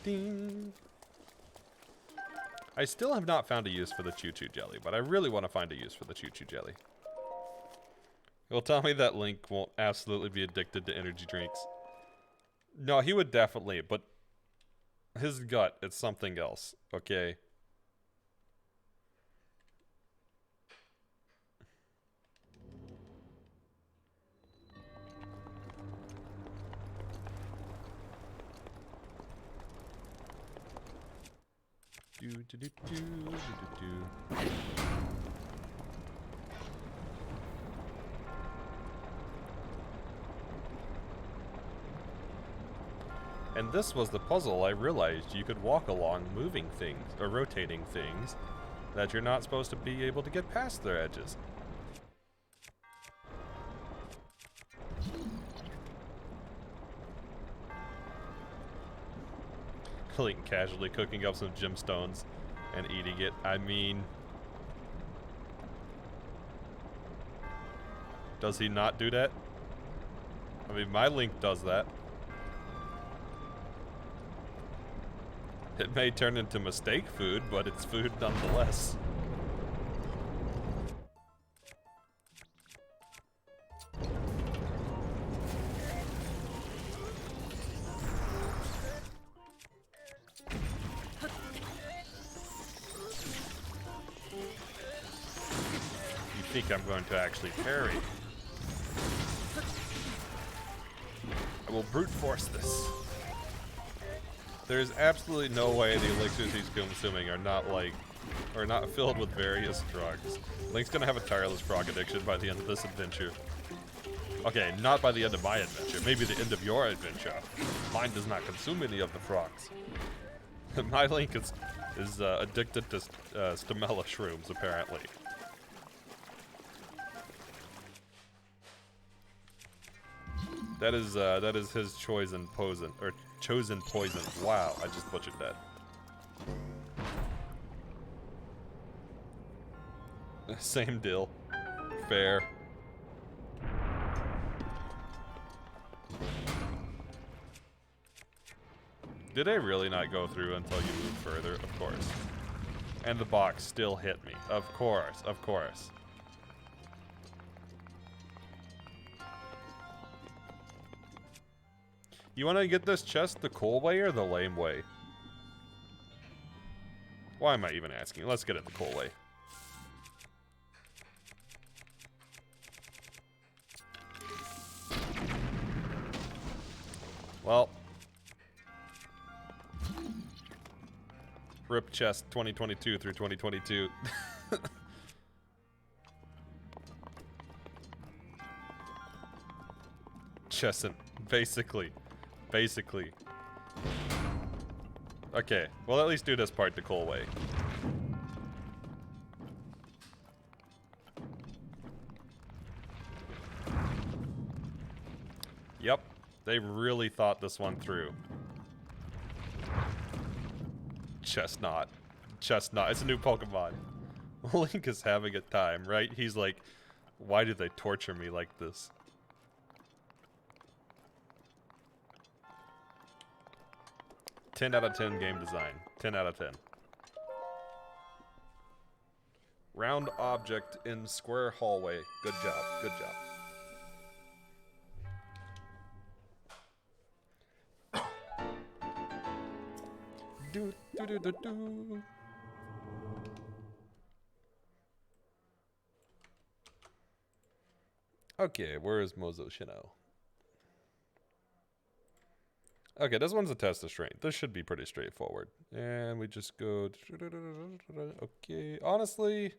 Ding. I still have not found a use for the choo-choo jelly, but I really want to find a use for the choo-choo jelly. Well, tell me that Link won't absolutely be addicted to energy drinks. No, he would definitely, but his gut, it's something else, okay? Do, do, do, do, do, do, do. And this was the puzzle I realized you could walk along moving things, or rotating things, that you're not supposed to be able to get past their edges. Link casually cooking up some gemstones and eating it. I mean, does he not do that? I mean, my Link does that. It may turn into mistake food, but it's food nonetheless. You think I'm going to actually parry? I will brute force this. There's absolutely no way the elixirs he's consuming are not filled with various drugs. Link's gonna have a tireless frog addiction by the end of this adventure. Okay, not by the end of my adventure. Maybe the end of your adventure. Mine does not consume any of the frogs. My Link is addicted to stamella shrooms, apparently. That is his chosen poison, or chosen poison. Wow, I just butchered that. Same deal. Fair. Did I really not go through until you moved further? Of course. And the box still hit me. Of course, of course. You want to get this chest the cool way or the lame way? Why am I even asking? Let's get it the cool way. Well. Rip chest 2022 through 2022. Chesson, basically. Basically. Okay, we'll at least do this part the cool way. Yep, they really thought this one through. Chestnut. Chestnut, it's a new Pokemon. Link is having a time, right? He's like, why do they torture me like this? Ten out of 10 game design. 10 out of 10. Round object in square hallway. Good job. Good job. Do, do, do, do, do. Okay, where is Mozo Shino? Okay, this one's a test of strength. This should be pretty straightforward. And we just go... Okay, honestly...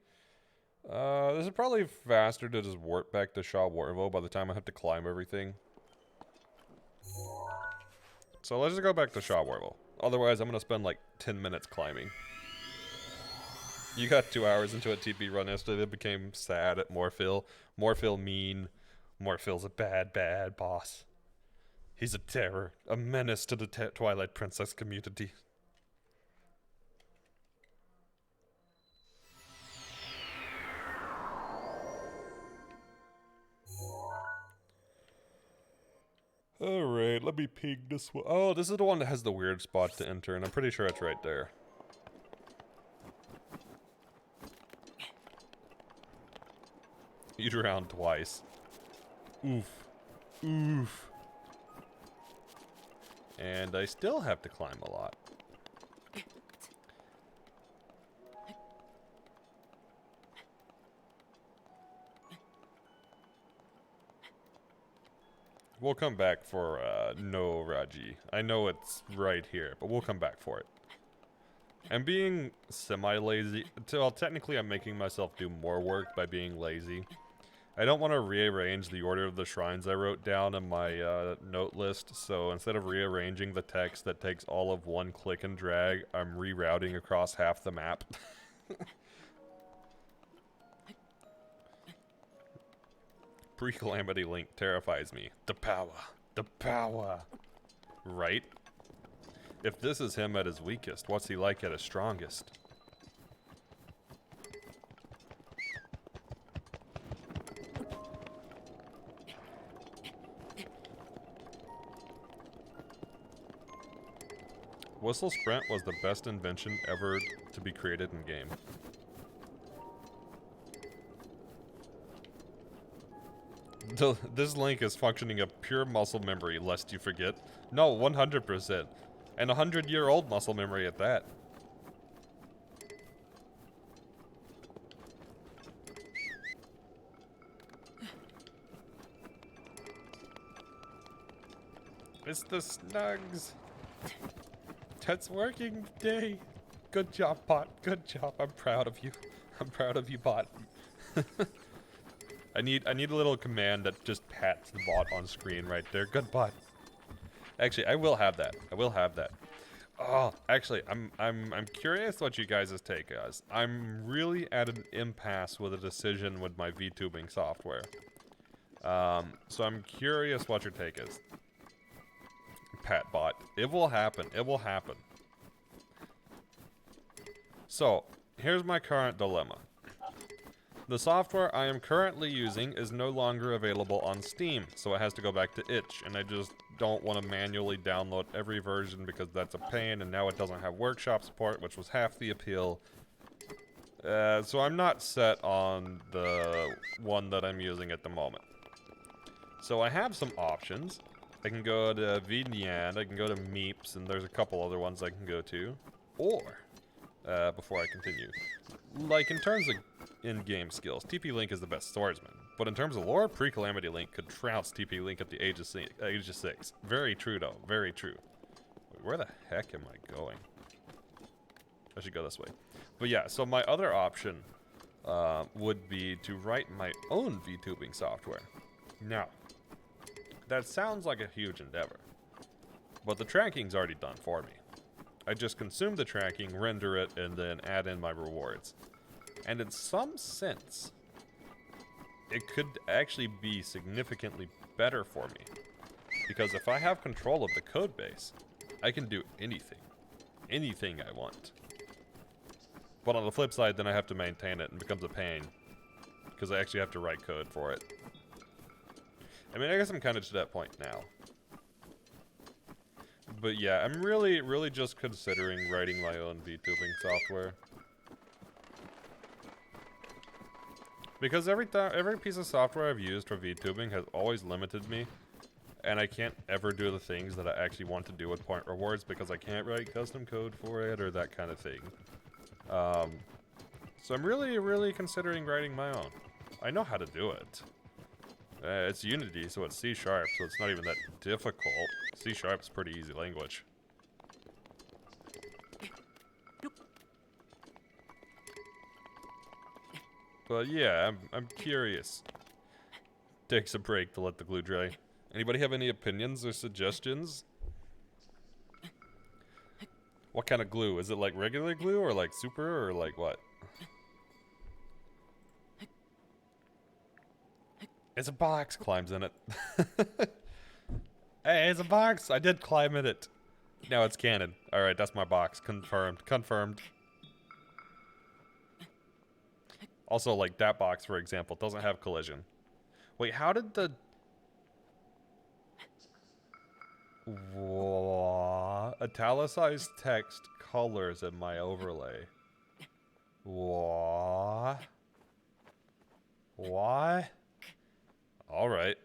this is probably faster to just warp back to Shaw Warvo by the time I have to climb everything. So let's just go back to Shaw Warvo. Otherwise, I'm going to spend like 10 minutes climbing. You got 2 hours into a TP run yesterday that became sad at Morphil. Morphil mean. Morphil's a bad, bad boss. He's a terror, a menace to the Twilight Princess community. Alright, let me ping this one. Oh, this is the one that has the weird spot to enter, and I'm pretty sure it's right there. You drowned twice. Oof. Oof. And I still have to climb a lot. We'll come back for No Raji. I know it's right here, but we'll come back for it. I'm being semi-lazy. Well, technically I'm making myself do more work by being lazy. I don't want to rearrange the order of the shrines I wrote down in my note list, so instead of rearranging the text that takes all of one click and drag, I'm rerouting across half the map. Pre-calamity Link terrifies me. The power. The power. Right? If this is him at his weakest, what's he like at his strongest? Whistle Sprint was the best invention ever to be created in game. This link is functioning of pure muscle memory, lest you forget. No, 100%. And 100-year-old muscle memory at that. It's the snugs. That's working today. Good job, bot. Good job. I'm proud of you. I'm proud of you, bot. I need a little command that just pats the bot on screen right there. Good bot. Actually, I will have that. I will have that. Oh, actually, I'm curious what you guys' take is. I'm really at an impasse with a decision with my VTubing software. So I'm curious what your take is. Pat bot. It will happen. It will happen. So, here's my current dilemma. The software I am currently using is no longer available on Steam, so it has to go back to itch, and I just don't want to manually download every version because that's a pain, and now it doesn't have workshop support, which was half the appeal. So I'm not set on the one that I'm using at the moment. So I have some options. I can go to VNyan, I can go to Meeps, and there's a couple other ones I can go to. Or, before I continue, like in terms of in-game skills, TP-Link is the best swordsman. But in terms of lore, Pre-Calamity Link could trounce TP-Link at the age of 6. Very true, though. Very true. Wait, where the heck am I going? I should go this way. But yeah, so my other option would be to write my own VTubing software. Now, that sounds like a huge endeavor, but the tracking's already done for me. I just consume the tracking, render it, and then add in my rewards. And in some sense, it could actually be significantly better for me. Because if I have control of the code base, I can do anything. Anything I want. But on the flip side, then I have to maintain it and it becomes a pain. Because I actually have to write code for it. I mean, I guess I'm kind of to that point now. But yeah, I'm really just considering writing my own VTubing software. Because every piece of software I've used for VTubing has always limited me. And I can't ever do the things that I actually want to do with point rewards because I can't write custom code for it or that kind of thing. So I'm really considering writing my own. I know how to do it. It's Unity, so it's C#, so it's not even that difficult. C# is pretty easy language. But yeah, I'm curious. Takes a break to let the glue dry. Anybody have any opinions or suggestions? What kind of glue? Is it like regular glue or like super or like what? It's a box. Climbs in it. Hey, it's a box. I did climb in it. Now it's canon. Alright, that's my box. Confirmed. Confirmed. Also, like that box, for example, doesn't have collision. Wait, how did the... What? Italicized text colors in my overlay. What? What? Alright.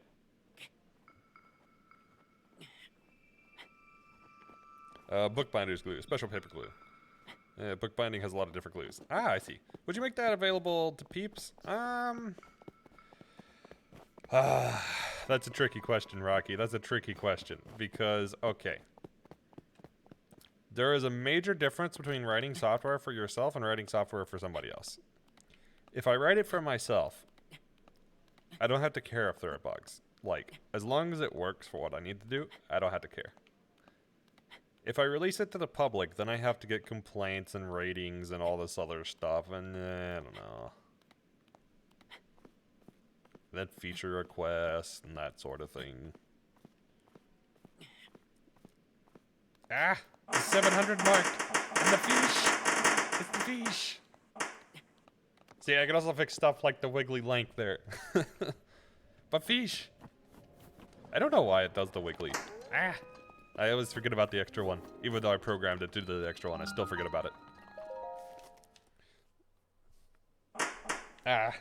Bookbinder's glue. Special paper glue. Bookbinding has a lot of different glues. Ah, I see. Would you make that available to peeps? That's a tricky question, Rocky. That's a tricky question. Because, okay. There is a major difference between writing software for yourself and writing software for somebody else. If I write it for myself, I don't have to care if there are bugs. Like, as long as it works for what I need to do, I don't have to care. If I release it to the public, then I have to get complaints and ratings and all this other stuff, and I don't know. Then feature requests and that sort of thing. Ah! The 700 mark! And the fish! It's the fish! See, I can also fix stuff like the wiggly length there. But fish! I don't know why it does the wiggly. Ah! I always forget about the extra one. Even though I programmed it to do the extra one, I still forget about it. Ah.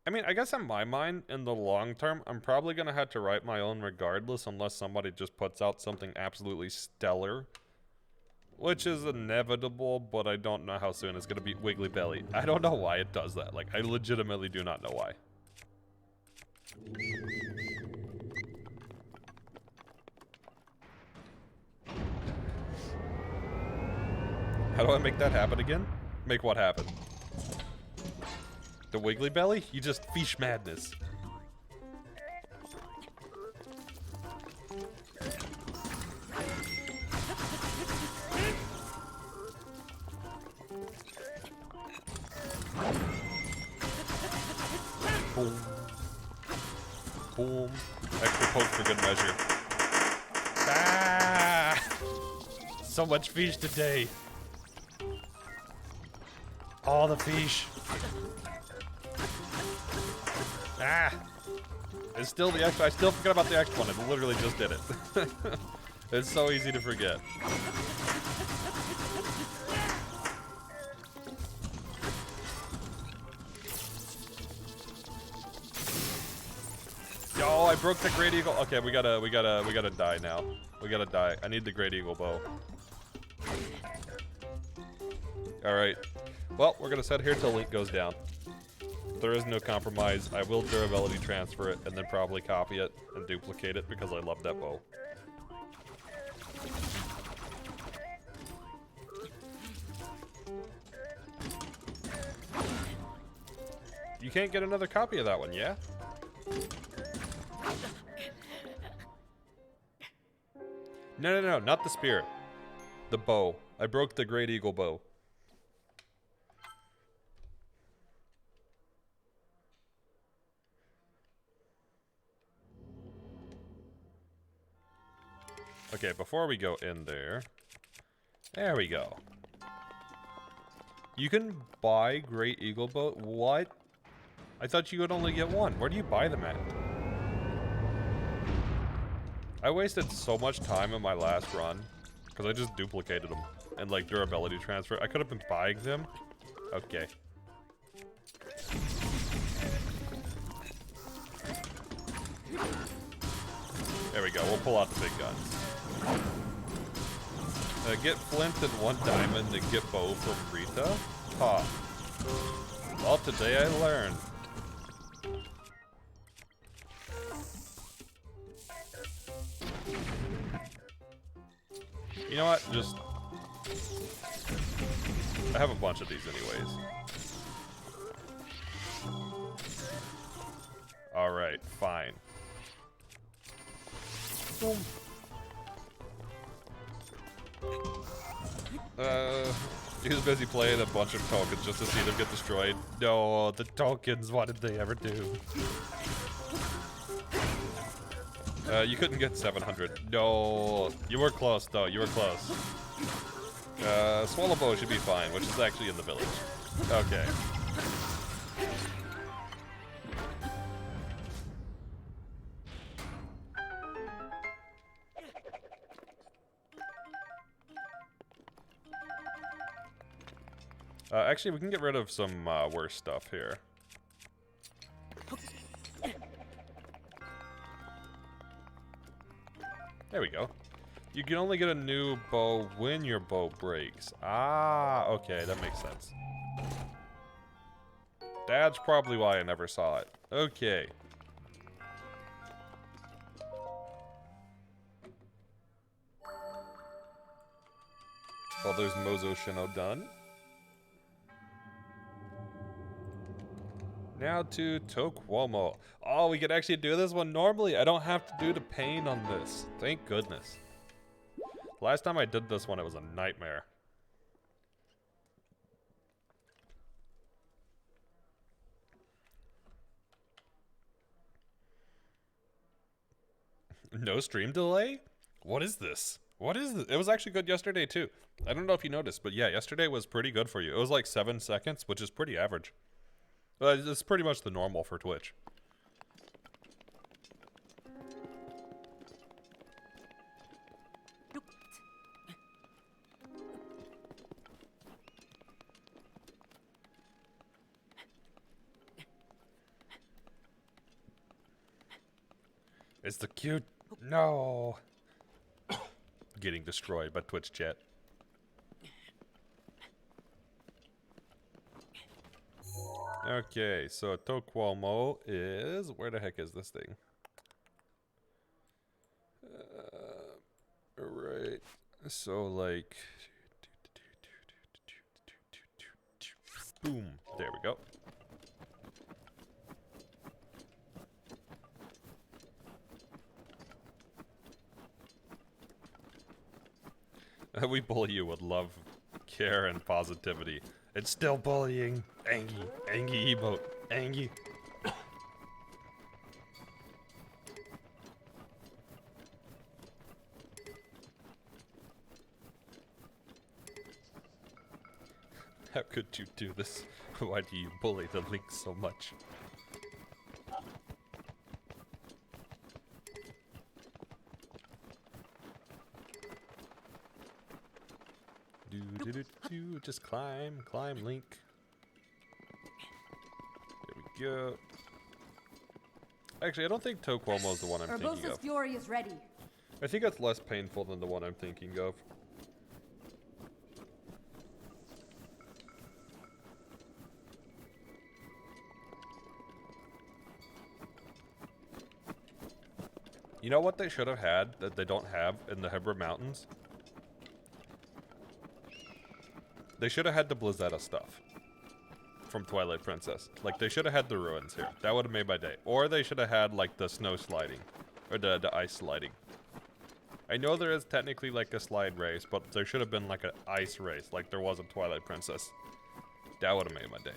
I mean, I guess in my mind, in the long term, I'm probably going to have to write my own regardless unless somebody just puts out something absolutely stellar. Which is inevitable, but I don't know how soon it's going to be Wiggly Belly. I don't know why it does that. Like, I legitimately do not know why. How do I make that happen again? Make what happen? The Wiggly Belly? You just fish madness. Boom. Boom. Extra poke for good measure. Ah! So much fish today. All the fish. Ah! It's still the extra. I still forgot about the extra one. I literally just did it. It's so easy to forget. Yo, I broke the Great Eagle. Okay, we gotta die now. We gotta die. I need the Great Eagle bow. Alright. Well, we're gonna set here till Link goes down. There is no compromise. I will durability transfer it and then probably copy it and duplicate it because I love that bow. You can't get another copy of that one, yeah? No, not the spear. The bow. I broke the Great Eagle bow. Okay, before we go in there... There we go. You can buy Great Eagle bow? What? I thought you would only get one. Where do you buy them at? I wasted so much time in my last run because I just duplicated them and like durability transfer. I could have been buying them. Okay. There we go. We'll pull out the big guns. Get flint and 1 diamond and get bow from Rita? Huh. Well, today I learned. You know what? Just... I have a bunch of these anyways. Alright, fine. Boom. He was busy playing a bunch of tokens just to see them get destroyed. No, the tokens, what did they ever do? You couldn't get 700. No, you were close though, you were close. Swallowbow should be fine, which is actually in the village. Okay. Actually, we can get rid of some worse stuff here. There we go. You can only get a new bow when your bow breaks. Ah, okay, that makes sense. That's probably why I never saw it. Okay. Well, there's Mozo Shino done. Now to Toquomo. Oh, we could actually do this one normally. I don't have to do the pain on this. Thank goodness. Last time I did this one, it was a nightmare. No stream delay? What is this? What is this? It was actually good yesterday, too. I don't know if you noticed, but yeah, yesterday was pretty good for you. It was like 7 seconds, which is pretty average. It's pretty much the normal for Twitch. It's the cute... No. Getting destroyed by Twitch chat. Okay, so Toquomo is... Where the heck is this thing? Right. So, like... Boom. There we go. We bully you with love, care, and positivity. It's still bullying. Angie. Angie emote. Angie. How could you do this? Why do you bully the Link so much? Just climb, Link. There we go. Actually, I don't think Toquomo is the one I'm thinking of. Fury is ready. I think that's less painful than the one I'm thinking of. You know what they should have had that they don't have in the Hebra Mountains? They should have had the Blizzetta stuff from Twilight Princess. Like, they should have had the ruins here. That would have made my day. Or they should have had, like, the snow sliding. Or the ice sliding. I know there is technically, like, a slide race, but there should have been, like, an ice race, like there was in Twilight Princess. That would have made my day.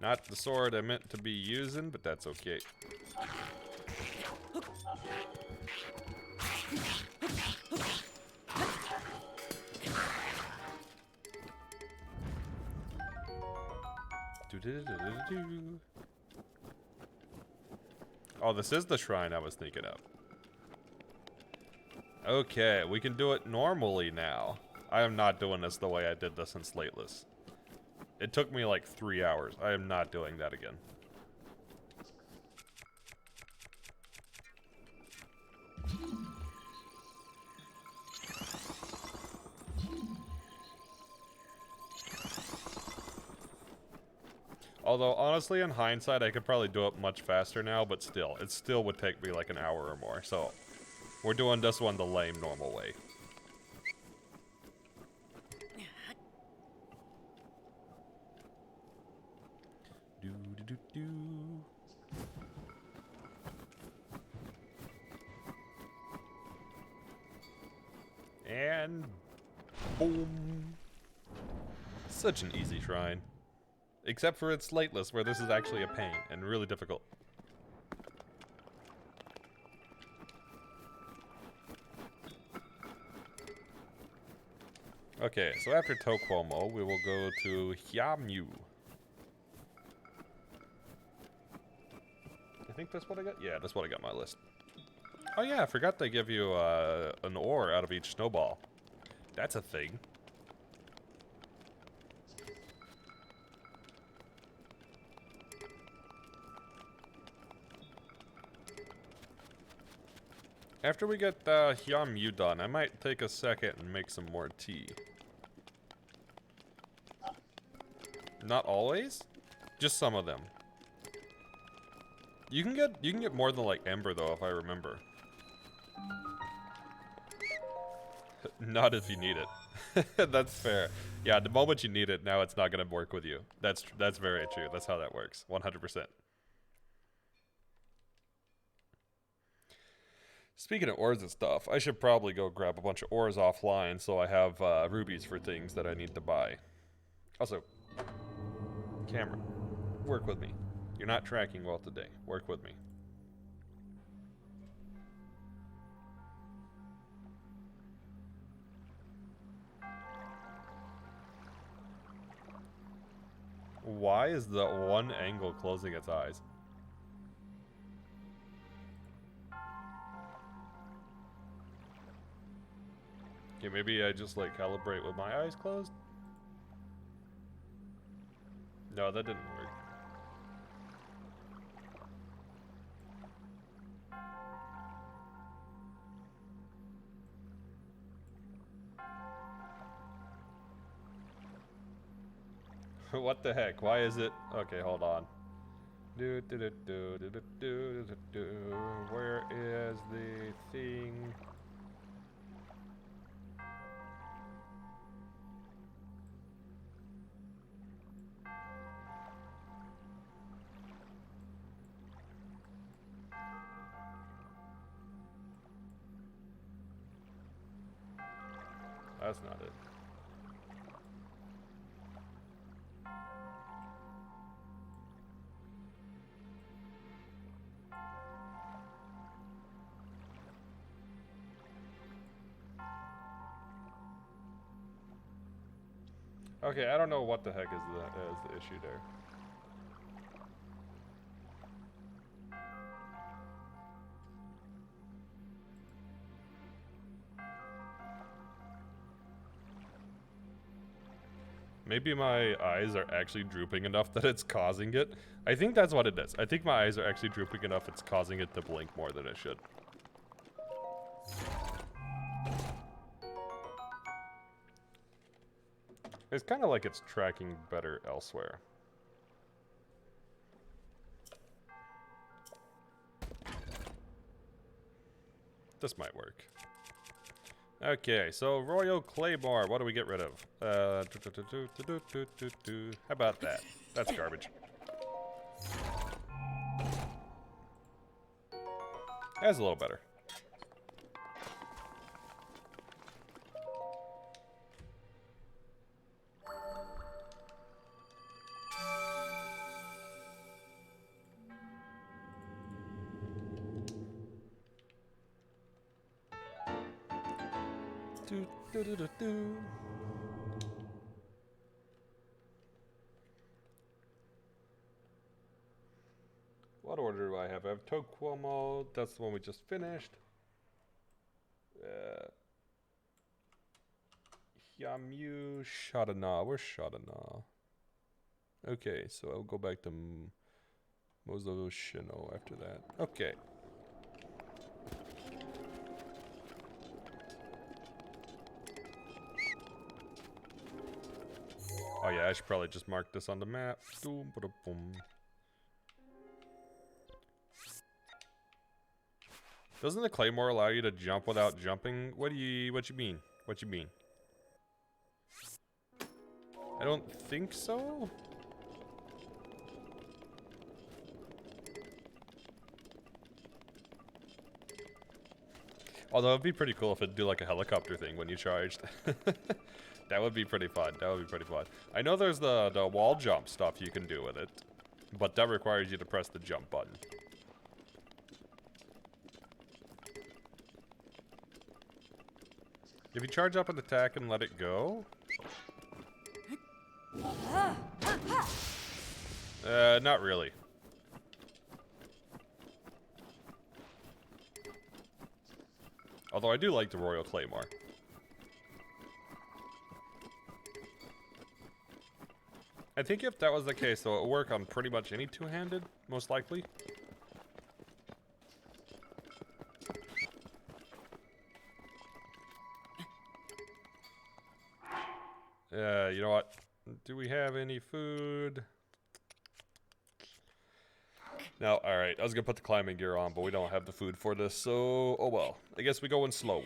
Not the sword I meant to be using, but that's okay. Oh, this is the shrine I was thinking of. Okay, we can do it normally now. I am not doing this the way I did this in Slateless. It took me like 3 hours. I am not doing that again. Although, honestly, in hindsight, I could probably do it much faster now, but still, it still would take me like an hour or more. So, we're doing this one the lame, normal way. And boom. Such an easy shrine. Except for it's Slateless, where this is actually a pain and really difficult. Okay, so after Toquomo, we will go to Hyamyu. I think that's what I got? Yeah, that's what I got on my list. Oh yeah, I forgot they give you an ore out of each snowball. That's a thing. After we get Hyam Yu done, I might take a second and make some more tea. Not always, just some of them. You can get more than like Ember though, if I remember. Not if you need it. That's fair. Yeah, the moment you need it, now it's not gonna work with you. That's very true. That's how that works. 100%. Speaking of ores and stuff, I should probably go grab a bunch of ores offline so I have rubies for things that I need to buy. Also, camera, work with me. You're not tracking well today. Work with me. Why is the one angle closing its eyes? Okay, maybe I just like calibrate with my eyes closed? No, that didn't work. What the heck? Why is it? Okay, hold on. Where is the thing? That's not it. Okay, I don't know what the heck is the issue there. Maybe my eyes are actually drooping enough that it's causing it. I think that's what it is. I think my eyes are actually drooping enough it's causing it to blink more than it should. It's kind of like it's tracking better elsewhere. This might work. Okay, so Royal Claymore, what do we get rid of? How about that? That's garbage. That's a little better. What order do I have? I have Toquomo, that's the one we just finished. Hyamyu, Shadana, where's Shadana? Okay, so I'll go back to Mozo Shino after that. Okay. Oh yeah, I should probably just mark this on the map. Doesn't the Claymore allow you to jump without jumping? What you mean? What you mean? I don't think so. Although it'd be pretty cool if it'd do like a helicopter thing when you charged. That would be pretty fun. That would be pretty fun. I know there's the wall jump stuff you can do with it, but that requires you to press the jump button. If you charge up an attack and let it go? Not really. Although I do like the Royal Claymore. I think if that was the case, though, it would work on pretty much any two-handed, most likely. You know what? Do we have any food? No, alright. I was gonna put the climbing gear on, but we don't have the food for this, so... Oh well. I guess we go in slow.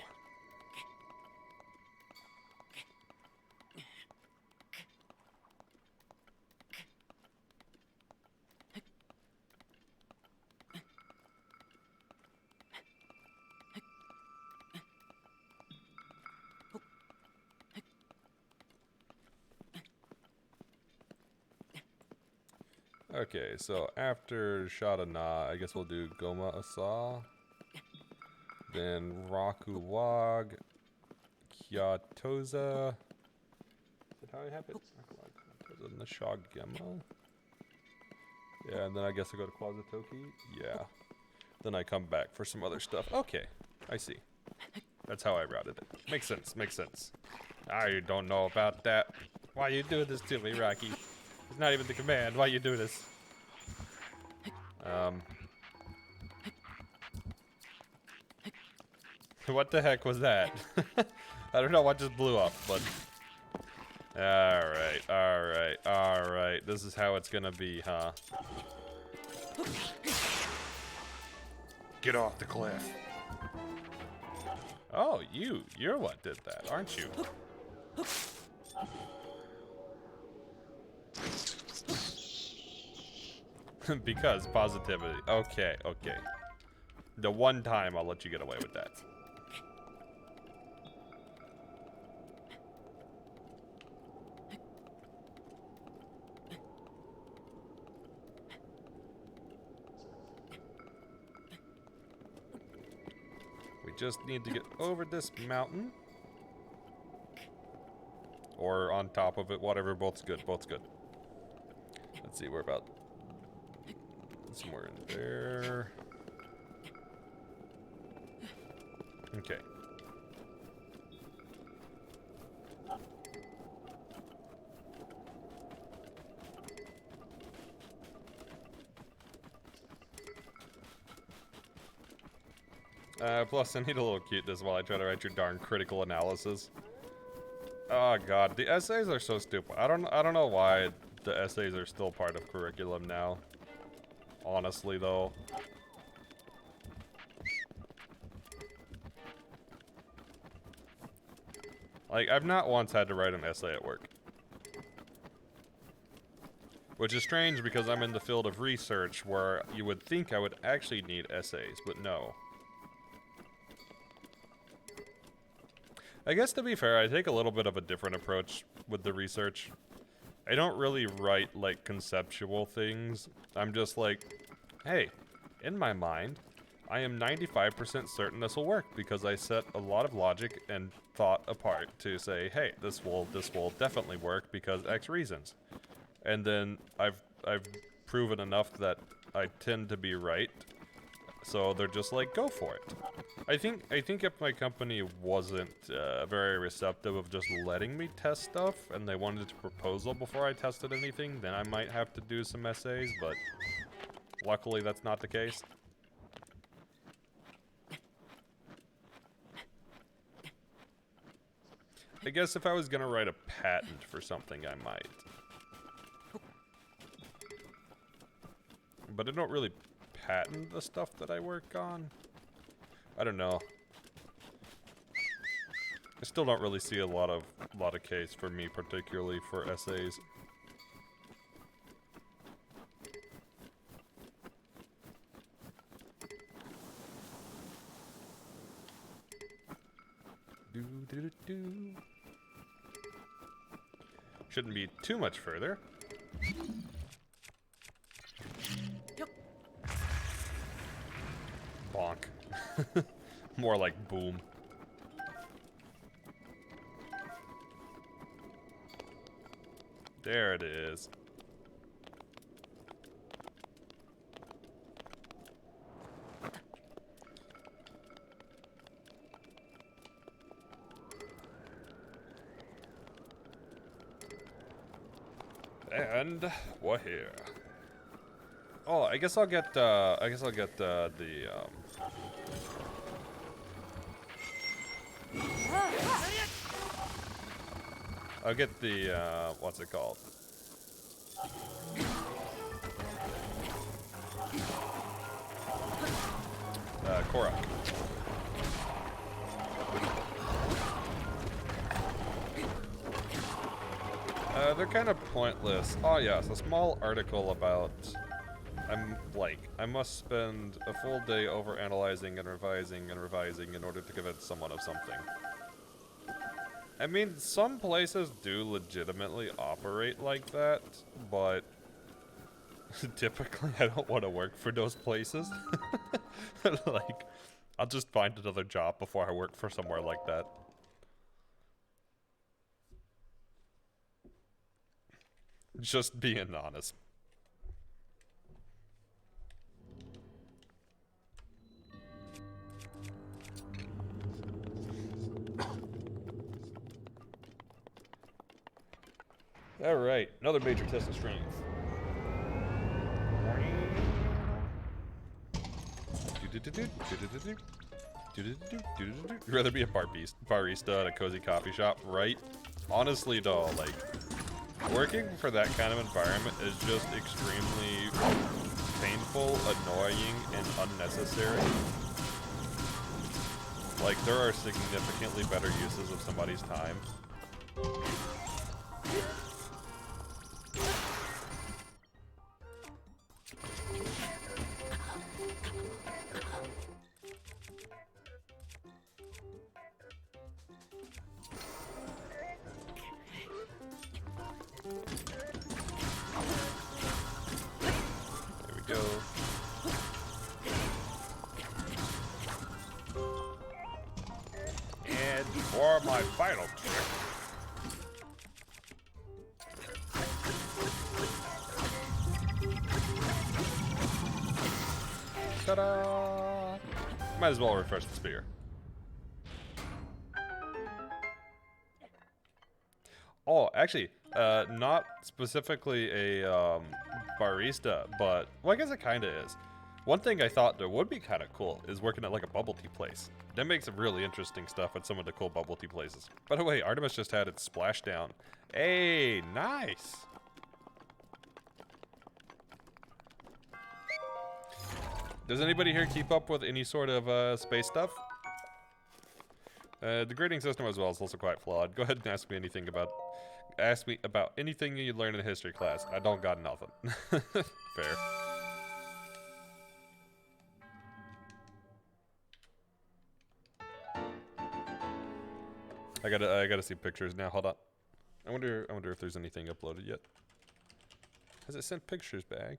Okay, so after Shadana, I guess we'll do Goma Asa, then Raku Wag, Kyatoza. Is that how I have it? Kyatoza, Nashagema. Yeah, and then I guess I go to Kwazatoki. Yeah. Then I come back for some other stuff. Okay, I see. That's how I routed it. Makes sense, makes sense. I don't know about that. Why you do this to me, Rocky? It's not even the command. Why you do this? What the heck was that? I don't know what just blew up, but... Alright, alright, alright. This is how it's gonna be, huh? Get off the cliff. Oh, you're what did that, aren't you? Because positivity. Okay, okay. The one time I'll let you get away with that. We just need to get over this mountain. Or on top of it, whatever, both's good, both's good. Let's see, we're about somewhere in there. Okay. Plus I need a little cuteness while I try to write your darn critical analysis. Oh god, the essays are so stupid. I don't know why the essays are still part of curriculum now. Honestly though. Like, I've not once had to write an essay at work. Which is strange because I'm in the field of research where you would think I would actually need essays, but no. I guess to be fair, I take a little bit of a different approach with the research. I don't really write, like, conceptual things. I'm just like, hey, in my mind, I am 95% certain this will work because I set a lot of logic and thought apart to say, hey, this will definitely work because X reasons. And then I've proven enough that I tend to be right. So they're just like, go for it. I think if my company wasn't very receptive of just letting me test stuff and they wanted a proposal before I tested anything, then I might have to do some essays, but luckily that's not the case. I guess if I was gonna write a patent for something, I might. But I don't really patent the stuff that I work on. I don't know. I still don't really see a lot of case for me, particularly for essays. Shouldn't be too much further. Yep. Bonk. More like boom. There it is. And we're here. Oh, I guess I'll get the I'll get the, what's it called? Korok. They're kind of pointless. Oh yes, a small article about... I must spend a full day over analyzing and revising in order to convince someone of something. I mean, some places do legitimately operate like that, but typically I don't want to work for those places. Like, I'll just find another job before I work for somewhere like that. Just being honest. Alright, another major test of strength. You'd rather be a barista at a cozy coffee shop, right? Honestly though, like, working for that kind of environment is just extremely painful, annoying, and unnecessary. Like, there are significantly better uses of somebody's time. For my final trick. Ta-da! Might as well refresh the spear. Oh, actually, not specifically a barista, but well, I guess it kind of is. One thing I thought that would be kind of cool is working at like a bubble tea place. That makes some really interesting stuff at some of the cool bubble tea places. By the way, Artemis just had its splashdown. Hey, nice! Does anybody here keep up with any sort of space stuff? The grading system as well is also quite flawed. Go ahead and ask me about anything you learned in history class. I don't got nothing. Fair. I gotta see pictures now. Hold on. I wonder if there's anything uploaded yet. Has it sent pictures back?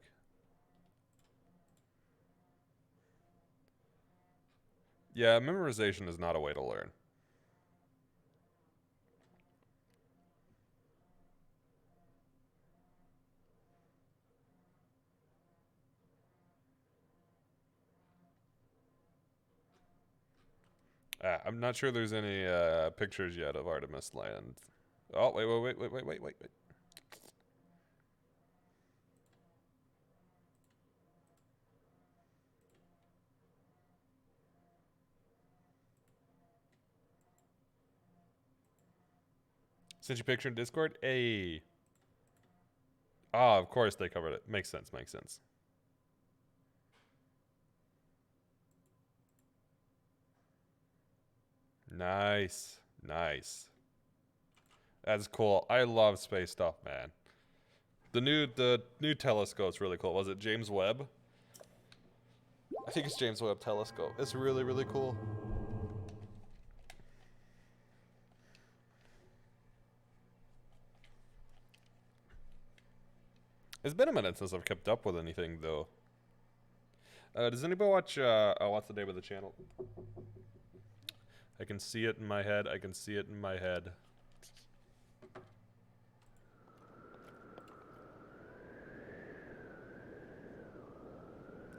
Yeah, memorization is not a way to learn. I'm not sure there's any pictures yet of Artemis Land. Oh, wait. Sent you a picture in Discord? Hey. Ah, of course they covered it. Makes sense, makes sense. Nice. Nice. That's cool. I love space stuff, man. The new telescope's really cool. Was it James Webb? I think it's James Webb Telescope. It's really, really cool. It's been a minute since I've kept up with anything, though. Does anybody watch, what's the name of the channel? I can see it in my head. I can see it in my head.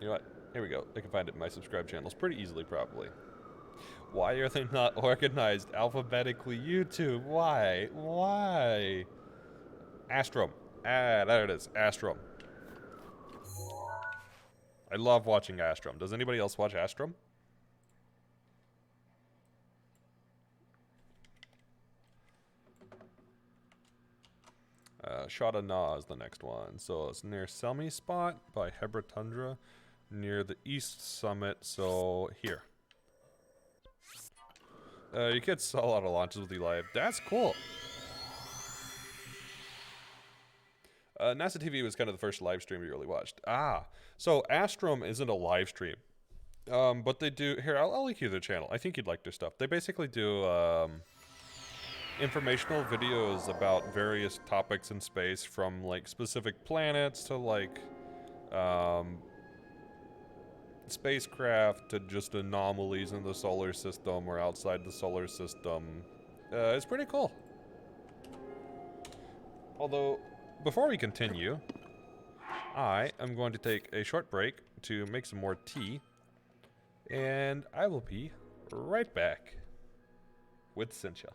You know what? Here we go. I can find it in my subscribe channels pretty easily, probably. Why are they not organized alphabetically? YouTube, why? Why? Astrum. Ah, there it is. Astrum. I love watching Astrum. Does anybody else watch Astrum? Shot of Na is the next one. So it's near Selmy Spot by Hebra Tundra, near the East Summit. So here. You get a lot of launches with Eli. That's cool. NASA TV was kind of the first live stream we really watched. So Astrum isn't a live stream. But they do... Here, I'll link you their channel. I think you'd like their stuff. They basically do informational videos about various topics in space, from, like, specific planets to, like, spacecraft to just anomalies in the solar system or outside the solar system. It's pretty cool. Although, before we continue, I am going to take a short break to make some more tea, and I will be right back with Cynthia.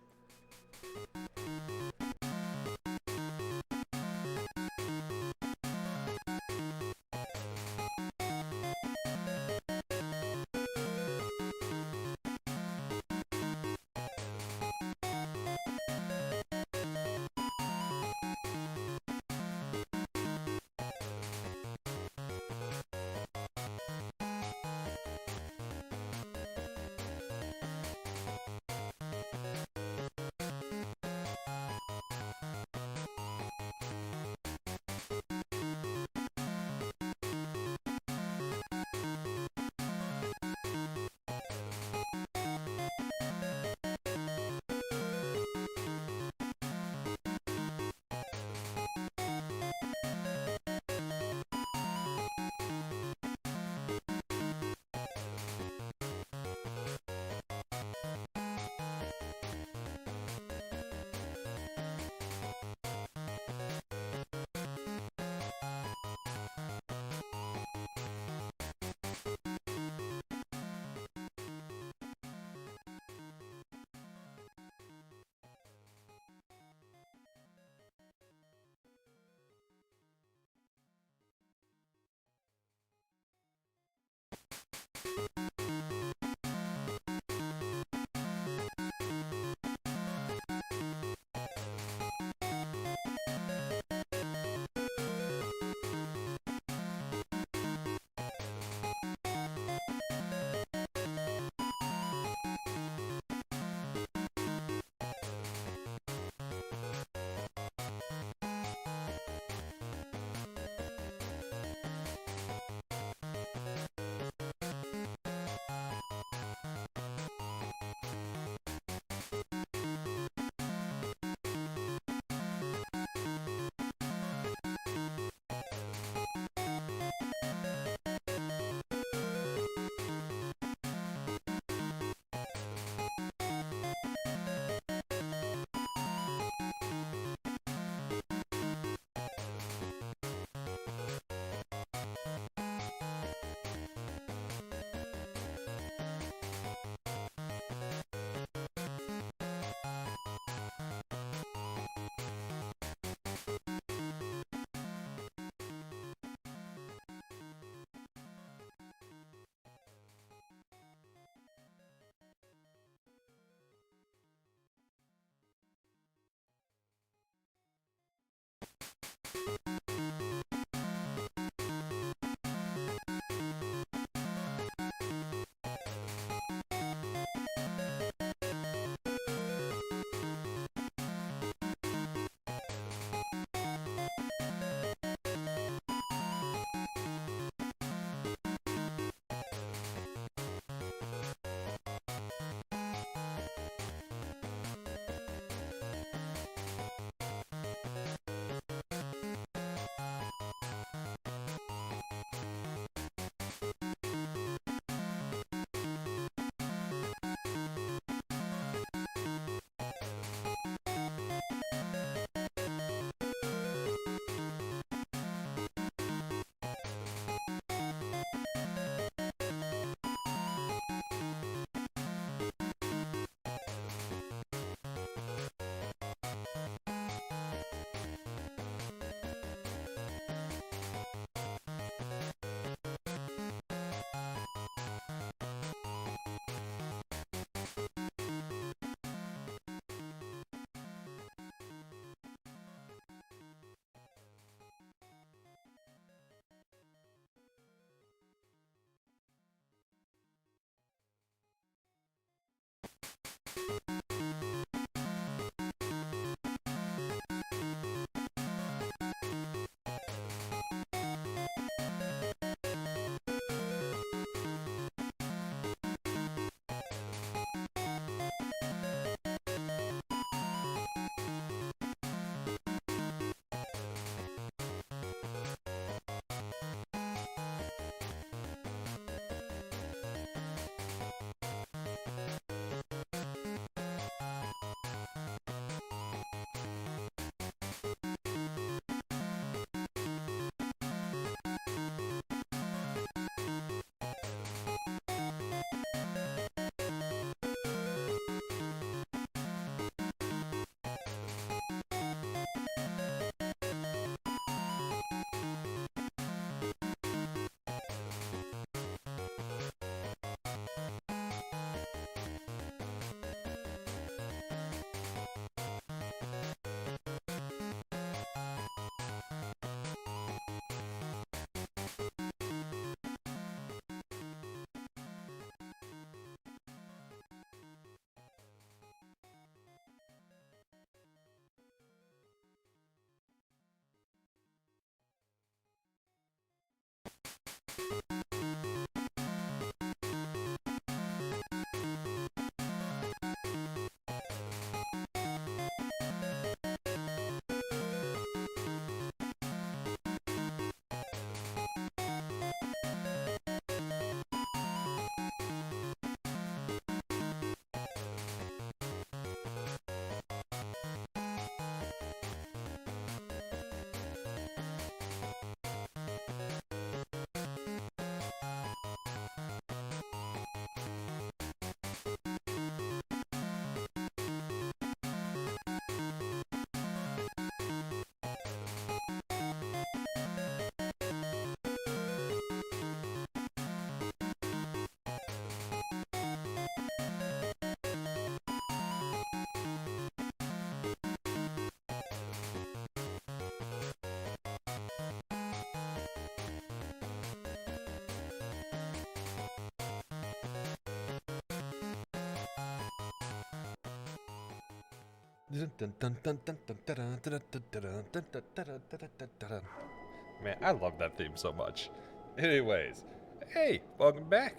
Man, I love that theme so much. Anyways, hey, welcome back.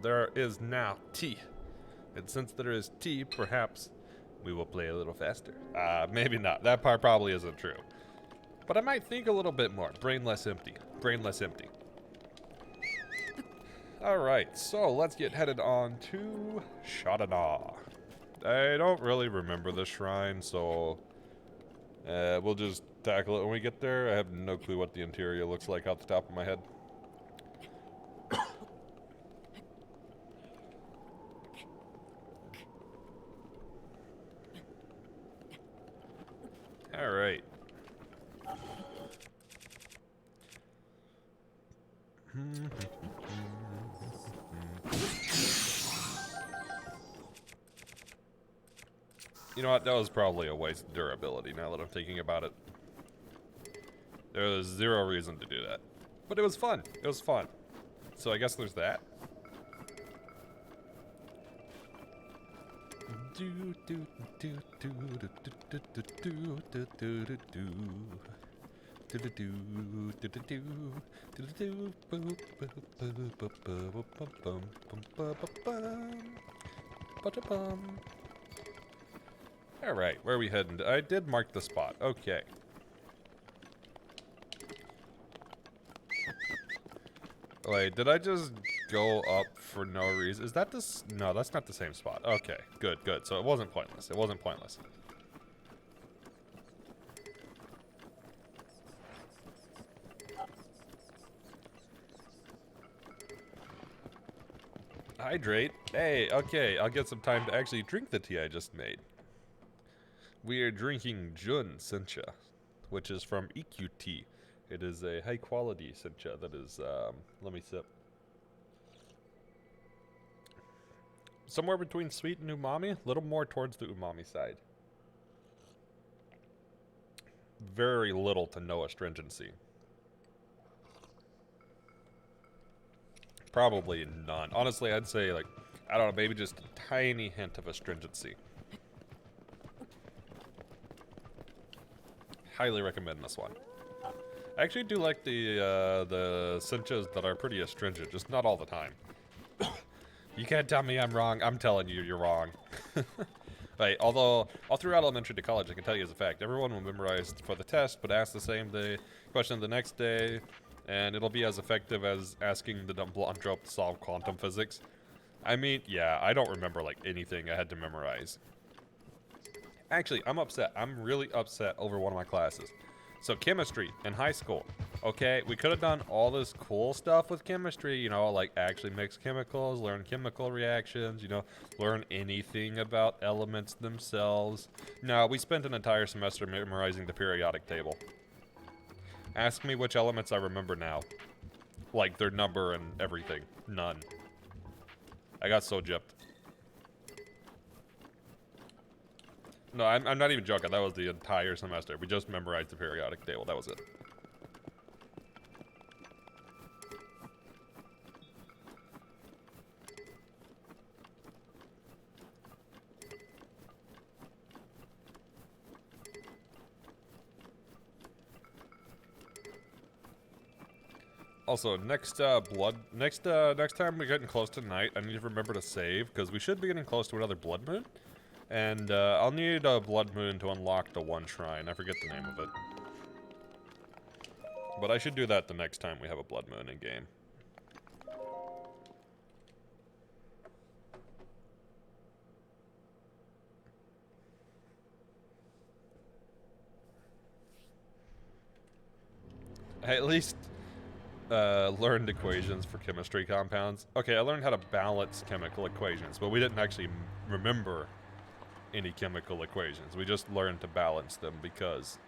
There is now tea. And since there is tea, perhaps we will play a little faster. Maybe not. That part probably isn't true. But I might think a little bit more. Brain less empty. Brain less empty. Alright, so let's get headed on to Shadana. I don't really remember the shrine, so we'll just tackle it when we get there. I have no clue what the interior looks like off the top of my head. Alright. You know what? That was probably a waste of durability now that I'm thinking about it. There was zero reason to do that. But it was fun. It was fun. So I guess there's that. Alright, where are we heading? I did mark the spot. Okay. Wait, did I just go up for no reason? Is that this? No, that's not the same spot. Okay, good, good. So it wasn't pointless. It wasn't pointless. Hydrate. Hey, okay, I'll get some time to actually drink the tea I just made. We are drinking Jun Sencha, which is from EQT. It is a high quality sencha that is, let me sip. Somewhere between sweet and umami, a little more towards the umami side. Very little to no astringency. Probably none. Honestly, I'd say, like, I don't know, maybe just a tiny hint of astringency. Highly recommend this one. I actually do like the senchas that are pretty astringent, just not all the time. You can't tell me I'm wrong. I'm telling you, you're wrong. Right, although all throughout elementary to college, I can tell you as a fact, everyone will memorize for the test, but ask the same question the next day, and it'll be as effective as asking the dumb blonde trope to solve quantum physics. I mean, yeah, I don't remember, like, anything I had to memorize. Actually, I'm upset. I'm really upset over one of my classes. So chemistry in high school, okay, we could have done all this cool stuff with chemistry, you know, like actually mix chemicals, learn chemical reactions, you know, learn anything about elements themselves. No, we spent an entire semester memorizing the periodic table. Ask me which elements I remember now. Like their number and everything. None. I got so gypped. No, I'm not even joking. That was the entire semester. We just memorized the periodic table. That was it. Also, next next time we're getting close to night, I need to remember to save, because we should be getting close to another blood moon. And I'll need a blood moon to unlock the one shrine. I forget the name of it. But I should do that the next time we have a blood moon in game. I at least learned equations for chemistry compounds. Okay, I learned how to balance chemical equations, but we didn't actually remember any chemical equations. We just learned to balance them because,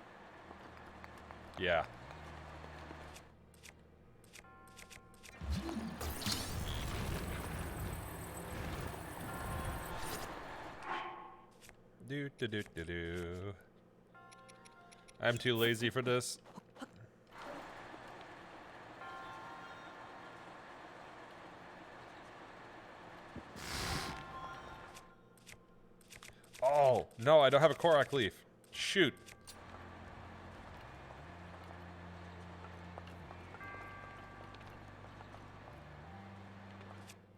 yeah. Do do do do do. I'm too lazy for this. Oh, no, I don't have a Korak leaf. Shoot.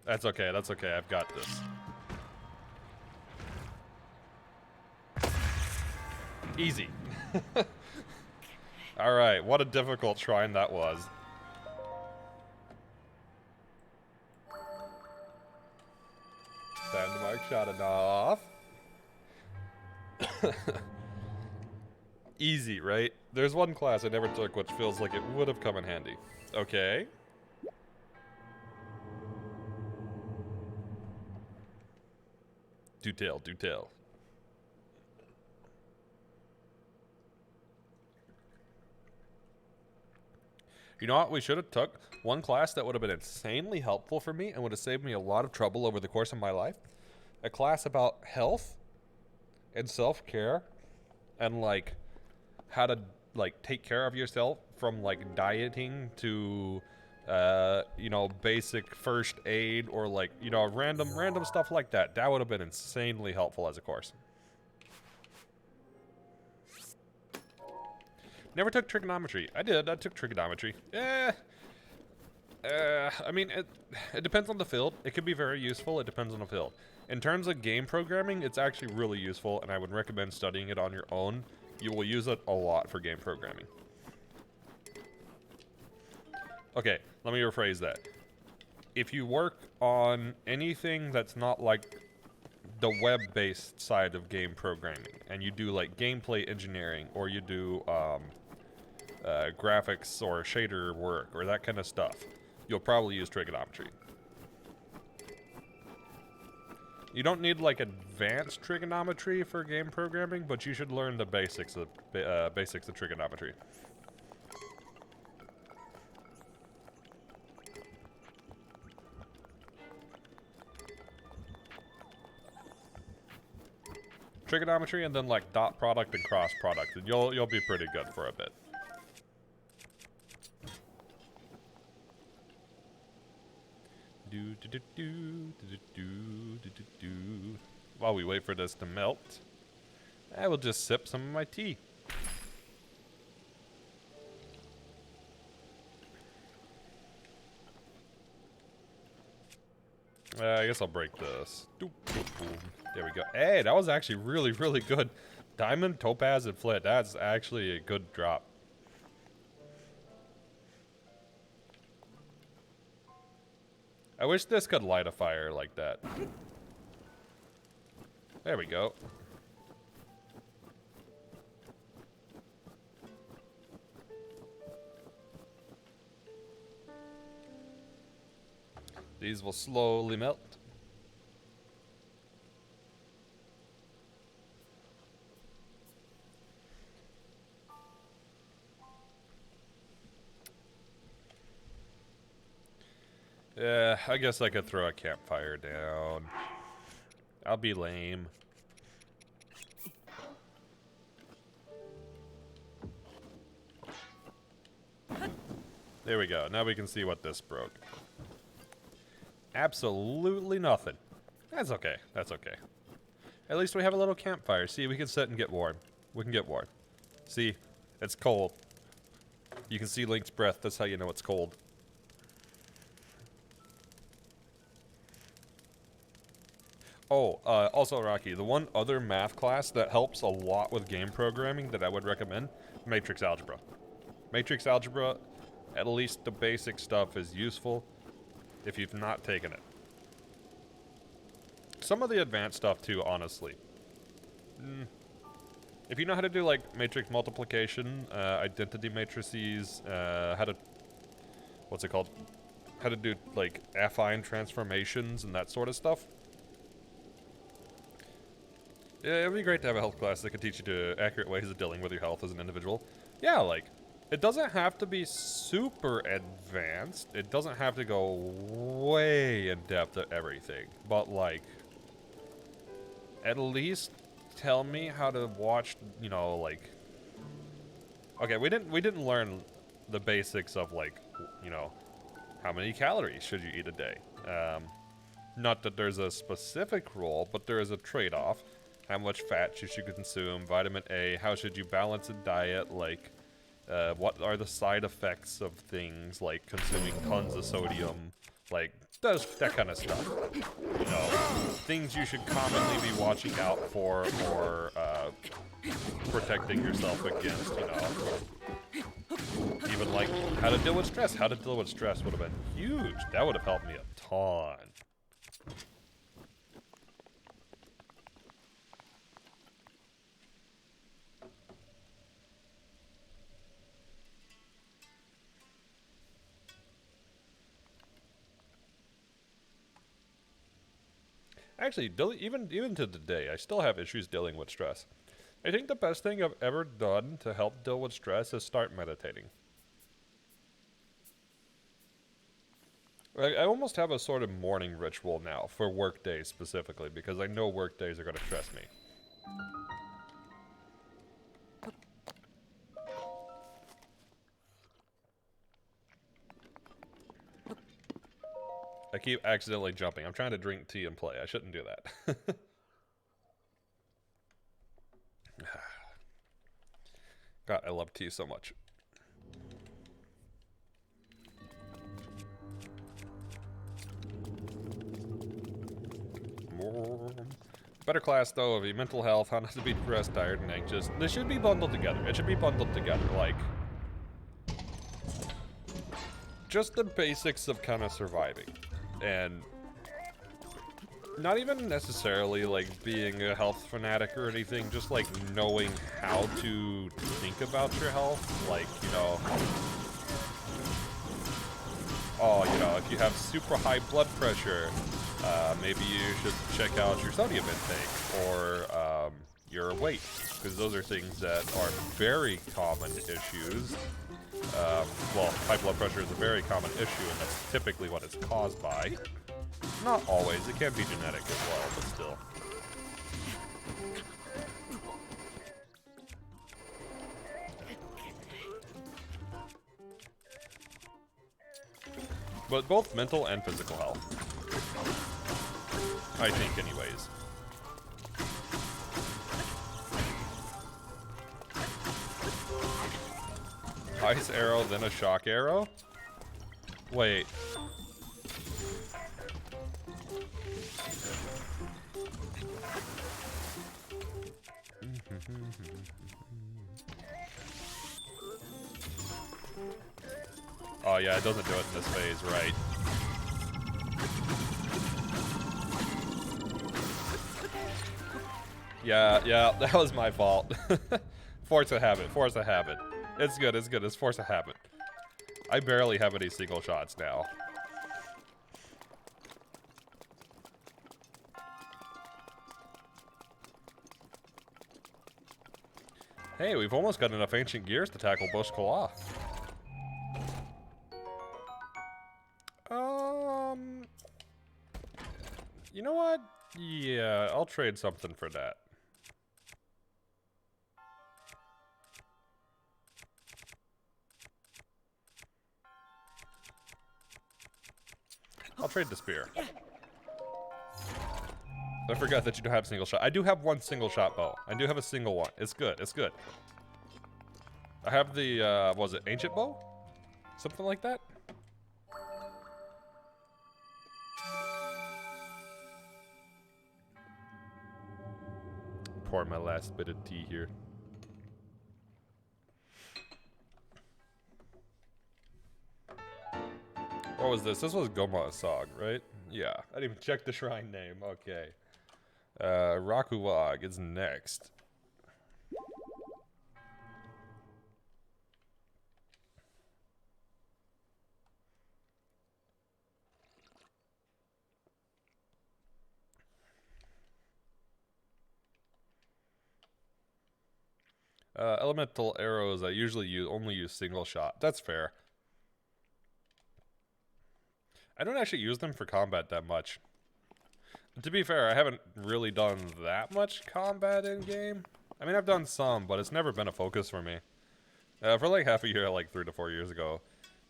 That's okay, I've got this. Easy. Alright, what a difficult shrine that was. Time to mark shot off. Easy, right? There's one class I never took which feels like it would have come in handy. Okay. Do tell, do tell. You know what we should have took? One class that would have been insanely helpful for me and would have saved me a lot of trouble over the course of my life. A class about health and self-care and like how to like take care of yourself from like dieting to you know, basic first aid or like, you know, random stuff like that. That would have been insanely helpful as a course. Never took trigonometry. I took trigonometry. I mean, it depends on the field. It could be very useful. It depends on the field. In terms of game programming, it's actually really useful, and I would recommend studying it on your own. You will use it a lot for game programming. Okay, let me rephrase that. If you work on anything that's not like the web-based side of game programming, and you do like gameplay engineering, or you do graphics or shader work, or that kind of stuff, you'll probably use trigonometry. You don't need like advanced trigonometry for game programming, but you should learn the basics of trigonometry. Trigonometry and then like dot product and cross product, and you'll be pretty good for a bit. While we wait for this to melt, I will just sip some of my tea. I guess I'll break this. There we go. Hey, that was actually really, really good. Diamond, topaz, and flint. That's actually a good drop. I wish this could light a fire like that. There we go. These will slowly melt. Yeah, I guess I could throw a campfire down. I'll be lame. There we go. Now we can see what this broke. Absolutely nothing. That's okay. That's okay. At least we have a little campfire. See, we can sit and get warm. We can get warm. See, it's cold. You can see Link's breath. That's how you know it's cold. Oh, also Rocky, the one other math class that helps a lot with game programming that I would recommend, matrix algebra. Matrix algebra, at least the basic stuff, is useful if you've not taken it. Some of the advanced stuff too, honestly. If you know how to do like matrix multiplication, identity matrices, how to, what's it called? How to do like affine transformations and that sort of stuff. Yeah, it'd be great to have a health class that could teach you to accurate ways of dealing with your health as an individual. Yeah, like, it doesn't have to be super advanced. It doesn't have to go way in depth at everything. But like, at least tell me how to watch, you know, like, okay, we didn't learn the basics of like, you know, how many calories should you eat a day. Not that there's a specific rule, but there is a trade-off. How much fat you should consume, vitamin A, how should you balance a diet, like, what are the side effects of things, like consuming tons of sodium, like, that kind of stuff. You know, things you should commonly be watching out for, or, protecting yourself against, you know. Even, like, how to deal with stress. How to deal with stress would have been huge. That would have helped me a ton. Actually, even to today, I still have issues dealing with stress. I think the best thing I've ever done to help deal with stress is start meditating. I almost have a sort of morning ritual now, for work days specifically, because I know work days are going to stress me. I keep accidentally jumping. I'm trying to drink tea and play. I shouldn't do that. God, I love tea so much. Better class, though, of your mental health, how not to be depressed, tired, and anxious. They should be bundled together. It should be bundled together, like... just the basics of kind of surviving. And... not even necessarily, like, being a health fanatic or anything, just, like, knowing how to think about your health. Like, you know... oh, you know, if you have super high blood pressure, maybe you should check out your sodium intake, or your weight, because those are things that are very common issues. Well, high blood pressure is a very common issue, and that's typically what it's caused by. Not always, it can be genetic as well, but still. But both mental and physical health. I think, anyways. Ice arrow, then a shock arrow? Wait. Oh yeah, it doesn't do it in this phase, right? Yeah, that was my fault. Force a habit, force a habit. It's good, it's force a habit. I barely have any single shots now. Hey, we've almost got enough ancient gears to tackle Bush Kala. You know what? Yeah, I'll trade something for that. I'll trade the spear. I forgot that you don't have single shot. I do have one single shot bow. I do have a single one. It's good, it's good. I have the, what was it, ancient bow? Something like that? Pour my last bit of tea here. What was this? This was Goma Asog, right? Yeah. I didn't even check the shrine name. Okay. Rakuwag is next. Elemental arrows, I usually only use single shot. That's fair. I don't actually use them for combat that much. To be fair, I haven't really done that much combat in game. I mean, I've done some, but it's never been a focus for me. For like half a year, like 3 to 4 years ago,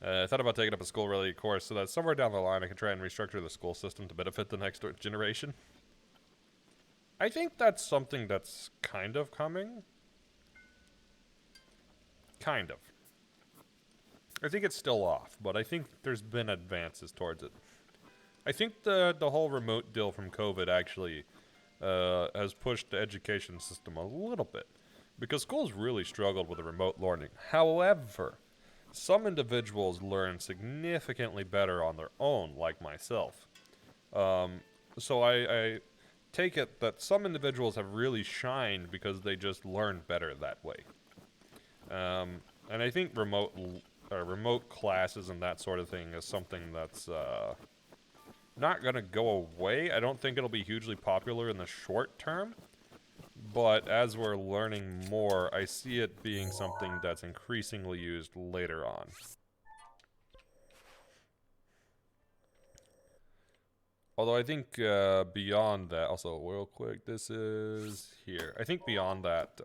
I thought about taking up a school-related course so that somewhere down the line I could try and restructure the school system to benefit the next generation. I think that's something that's kind of coming. Kind of. I think it's still off, but I think there's been advances towards it. I think the whole remote deal from COVID actually has pushed the education system a little bit, because schools really struggled with the remote learning. However, some individuals learn significantly better on their own, like myself. So I take it that some individuals have really shined because they just learned better that way. And I think remote classes and that sort of thing is something that's not going to go away. I don't think it'll be hugely popular in the short term, but as we're learning more, I see it being something that's increasingly used later on. Although I think beyond that, also real quick, this is here. I think beyond that,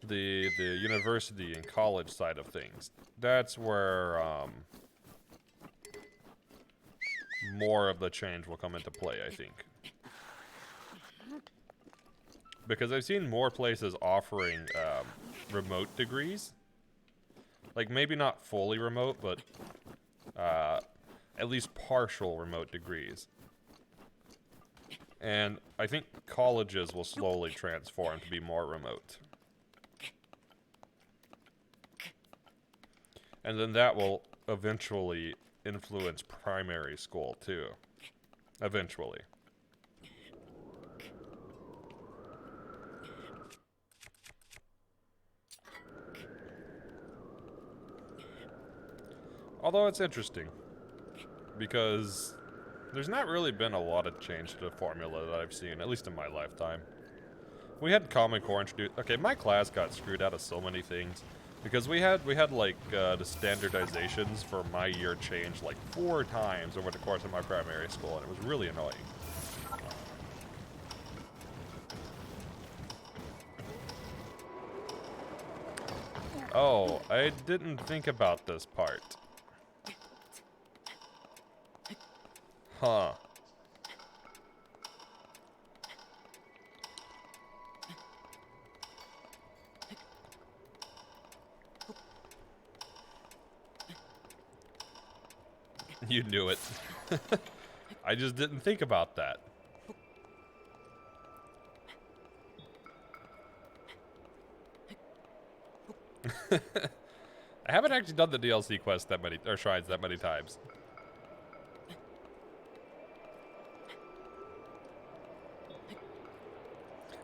the university and college side of things, that's where more of the change will come into play, I think. Because I've seen more places offering remote degrees. Like, maybe not fully remote, but at least partial remote degrees. And I think colleges will slowly transform to be more remote. And then that will eventually influence primary school, too. Eventually. Although it's interesting, because there's not really been a lot of change to the formula that I've seen, at least in my lifetime. We had Common Core introduced. Okay, my class got screwed out of so many things. Because we had like the standardizations for my year changed like 4 times over the course of my primary school, and it was really annoying. Oh, I didn't think about this part. Huh. You knew it. I just didn't think about that. I haven't actually done the DLC quest that many, or shrines that many times.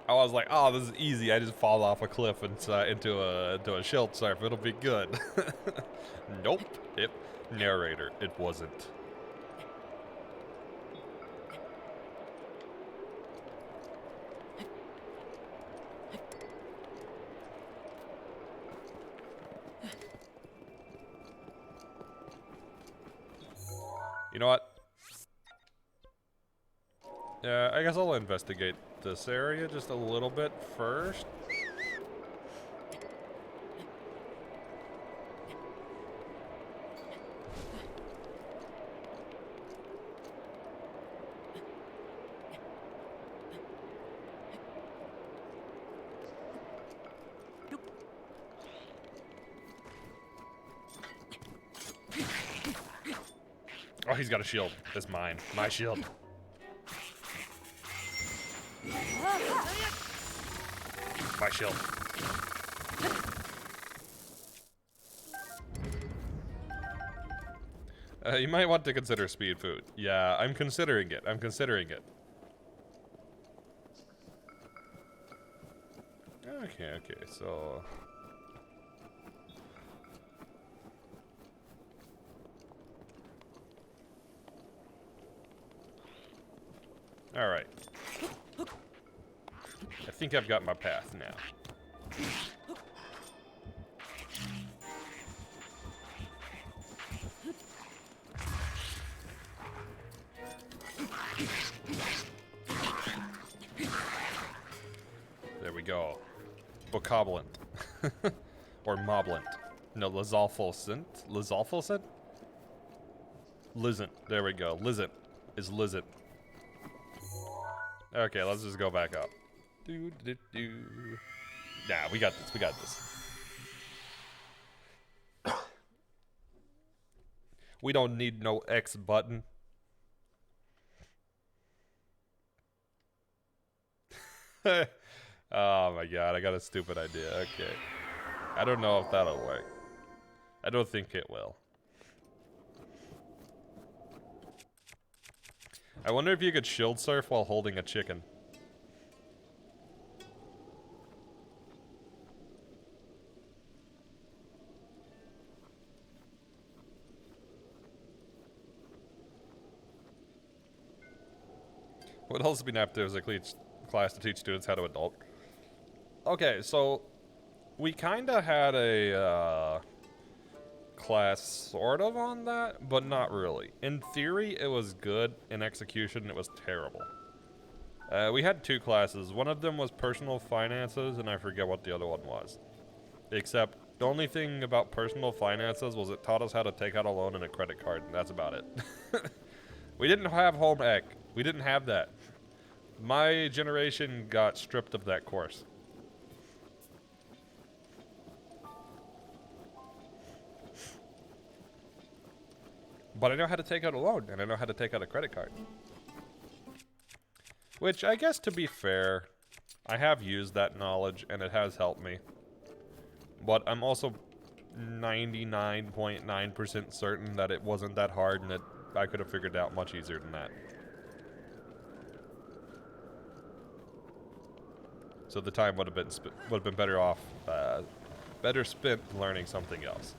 I was like, oh, this is easy. I just fall off a cliff into a shield surf. It'll be good. Nope. Narrator, it wasn't. You know what? Yeah, I guess I'll investigate this area just a little bit first. Oh, he's got a shield. That's mine. My shield. My shield. You might want to consider speed food. Yeah, I'm considering it. I'm considering it. Okay, so... Alright. I think I've got my path now. There we go. Bokoblin. Or Moblin. No, Lizalfulcent? Lizalfulcent? Lizant. There we go. Lizant is Lizant. Okay, let's just go back up. Nah, we got this. We got this. We don't need no X button. Oh my god, I got a stupid idea. Okay. I don't know if that'll work. I don't think it will. I wonder if you could shield surf while holding a chicken. What else would be apt as a class to teach students how to adult? Okay, so we kind of had a class sort of on that, but not really. In theory, it was good. In execution, it was terrible. We had two classes. One of them was personal finances, and I forget what the other one was. Except, the only thing about personal finances was it taught us how to take out a loan and a credit card, and that's about it. We didn't have home ec. We didn't have that. My generation got stripped of that course. But I know how to take out a loan, and I know how to take out a credit card. Which, I guess to be fair, I have used that knowledge, and it has helped me. But I'm also 99.9% certain that it wasn't that hard, and that I could have figured it out much easier than that. So the time would have been better off, better spent learning something else.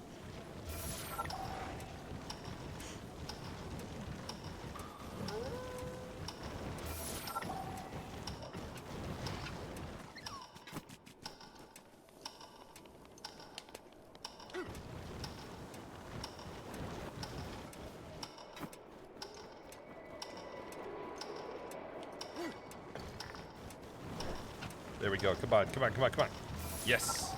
There we go. Come on, come on, come on, come on. Yes.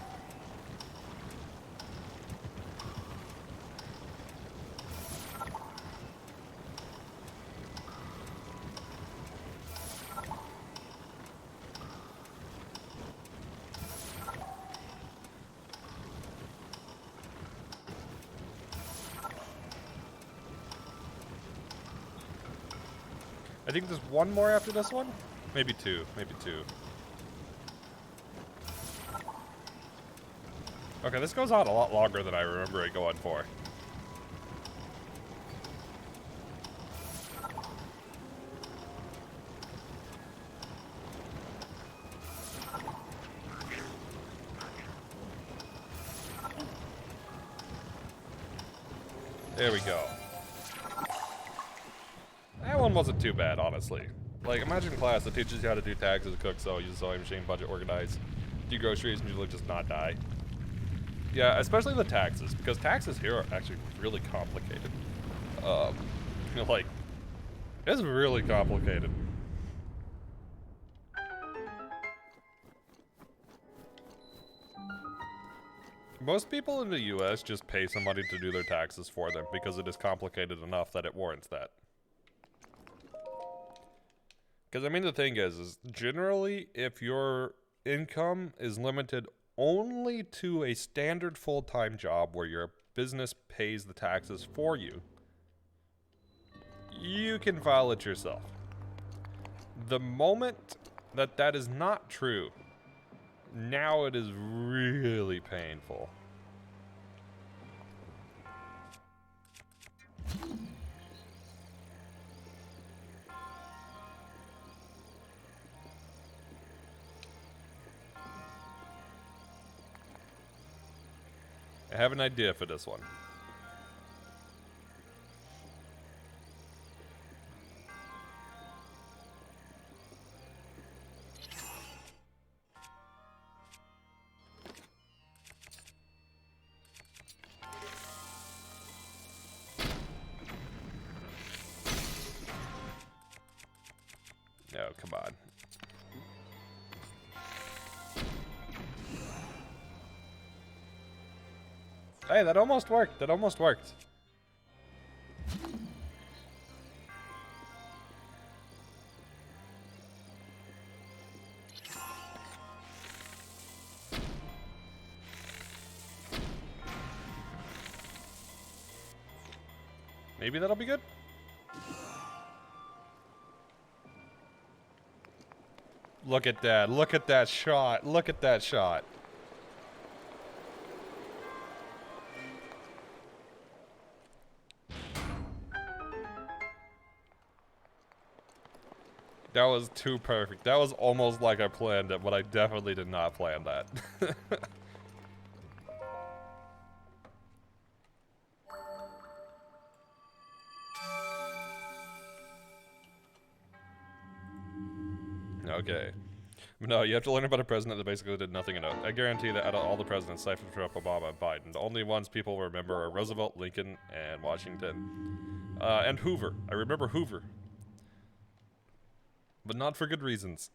I think there's one more after this one. Maybe two. Maybe two. Okay, this goes on a lot longer than I remember it going for. There we go. That one wasn't too bad, honestly. Like, imagine class that teaches you how to do taxes, cook, sew, use a sewing machine, budget, organize, do groceries, and usually just not die. Yeah, especially the taxes, because taxes here are actually really complicated. Like, it's really complicated. Most people in the US just pay somebody to do their taxes for them because it is complicated enough that it warrants that. Because, I mean, the thing is generally, if your income is limited only to a standard full-time job where your business pays the taxes for you, you can file it yourself. The moment that is not true. Now it is really painful. I have an idea for this one. Oh, come on. Hey, that almost worked. That almost worked. Maybe that'll be good. Look at that. Look at that shot. Look at that shot. That was too perfect. That was almost like I planned it, but I definitely did not plan that. Okay. No, you have to learn about a president that basically did nothing enough. I guarantee that out of all the presidents, aside from Trump, Obama, and Biden, the only ones people remember are Roosevelt, Lincoln, and Washington. And Hoover. I remember Hoover. But not for good reasons.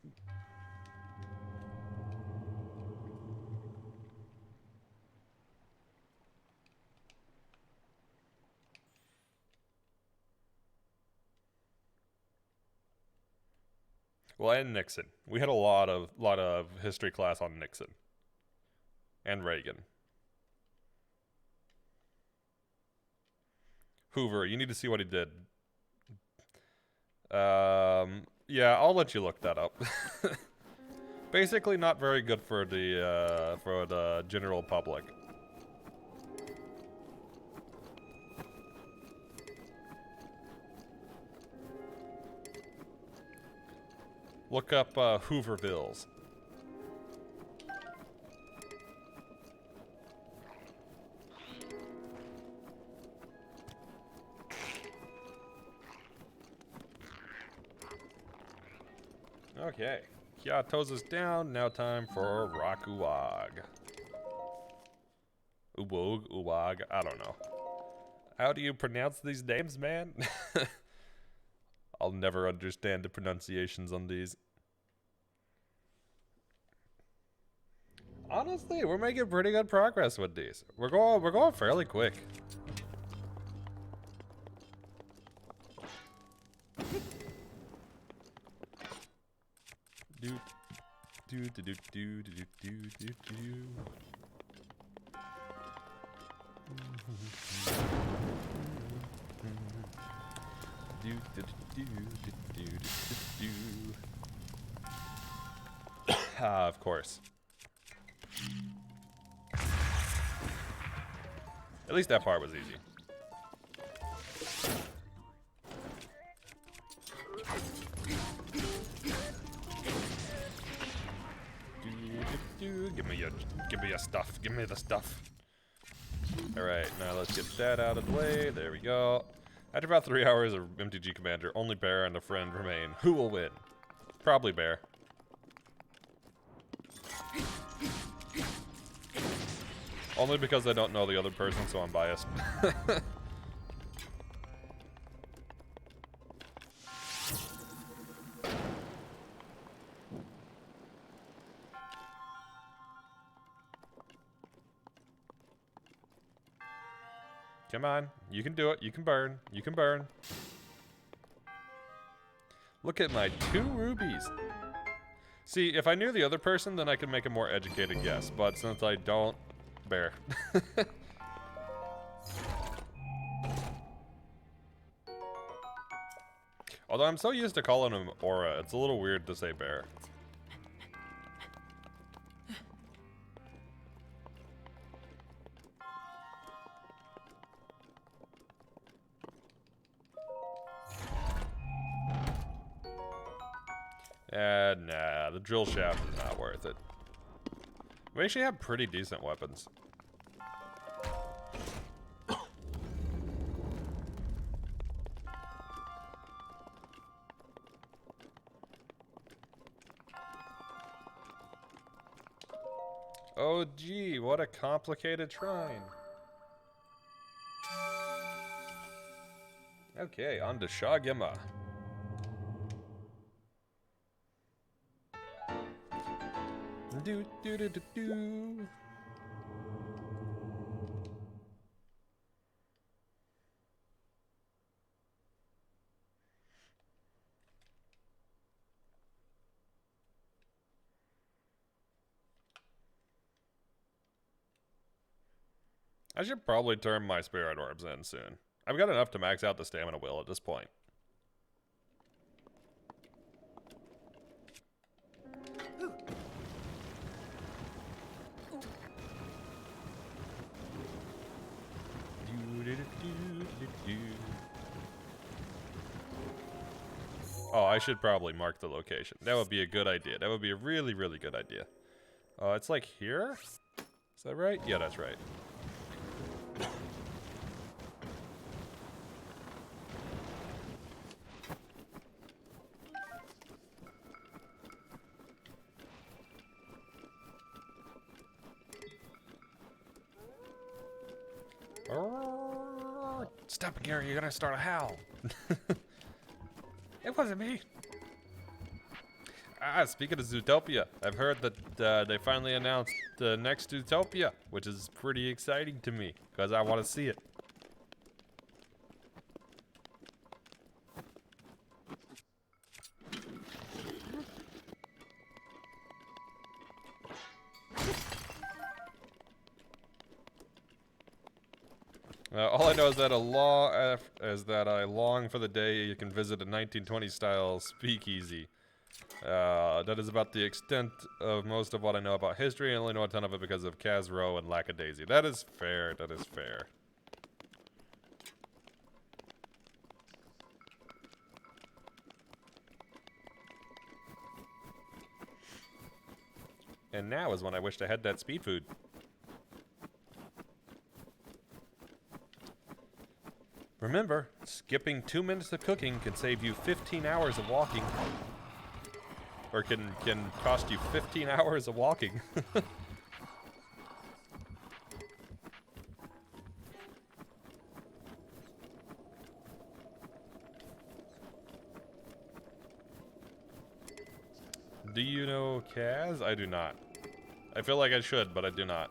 Well, and Nixon. We had a lot of history class on Nixon. And Reagan. Hoover, you need to see what he did. Yeah, I'll let you look that up. Basically not very good for the general public. Look up Hoovervilles. Okay. Kiato's is down. Now time for Rakuwag. Uwog, Uwag, I don't know. How do you pronounce these names, man? I'll never understand the pronunciations on these. Honestly, we're making pretty good progress with these. We're going fairly quick. Do do do do do do do do do. Do do do do do do do. Of course. At least that part was easy. Give me your stuff. Give me the stuff. Alright, now let's get that out of the way. There we go. After about 3 hours of MTG Commander, only Bear and a friend remain. Who will win? Probably Bear. Only because I don't know the other person, so I'm biased. Come on, you can do it. You can burn. You can burn. Look at my 2 rubies. See, if I knew the other person, then I could make a more educated guess. But since I don't, Bear. Although I'm so used to calling him Aura, it's a little weird to say Bear. Nah, the drill shaft is not worth it. We actually have pretty decent weapons. Oh gee, what a complicated shrine. Okay, on to Shagima. Do do do do do. I should probably turn my spirit orbs in soon. I've got enough to max out the stamina wheel at this point. Oh, I should probably mark the location. That would be a good idea. That would be a really, really good idea. It's like here? Is that right? Yeah, that's right. Stop, Gary, you're gonna start a howl. It wasn't me. Speaking of Zootopia, I've heard that they finally announced the next Zootopia, which is pretty exciting to me, because I want to see it. All I know is that I long for the day you can visit a 1920s style speakeasy. That is about the extent of most of what I know about history. I only know a ton of it because of Kaz Row and Lackadaisy. That is fair. That is fair. And now is when I wished I had that speed food. Remember, skipping 2 minutes of cooking can save you 15 hours of walking. Or can cost you 15 hours of walking. Do you know Kaz? I do not. I feel like I should, but I do not.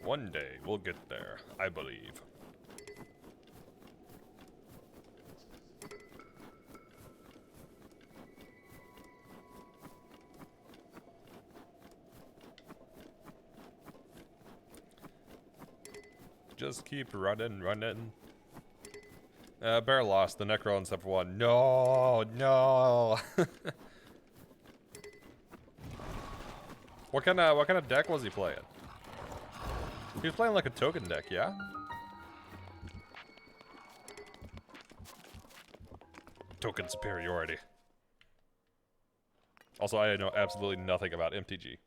One day, we'll get there, I believe. Just keep running. Bear lost, the Necro in step 1. No! What kind of deck was he playing? He was playing like a token deck, yeah? Token superiority. Also, I know absolutely nothing about MTG.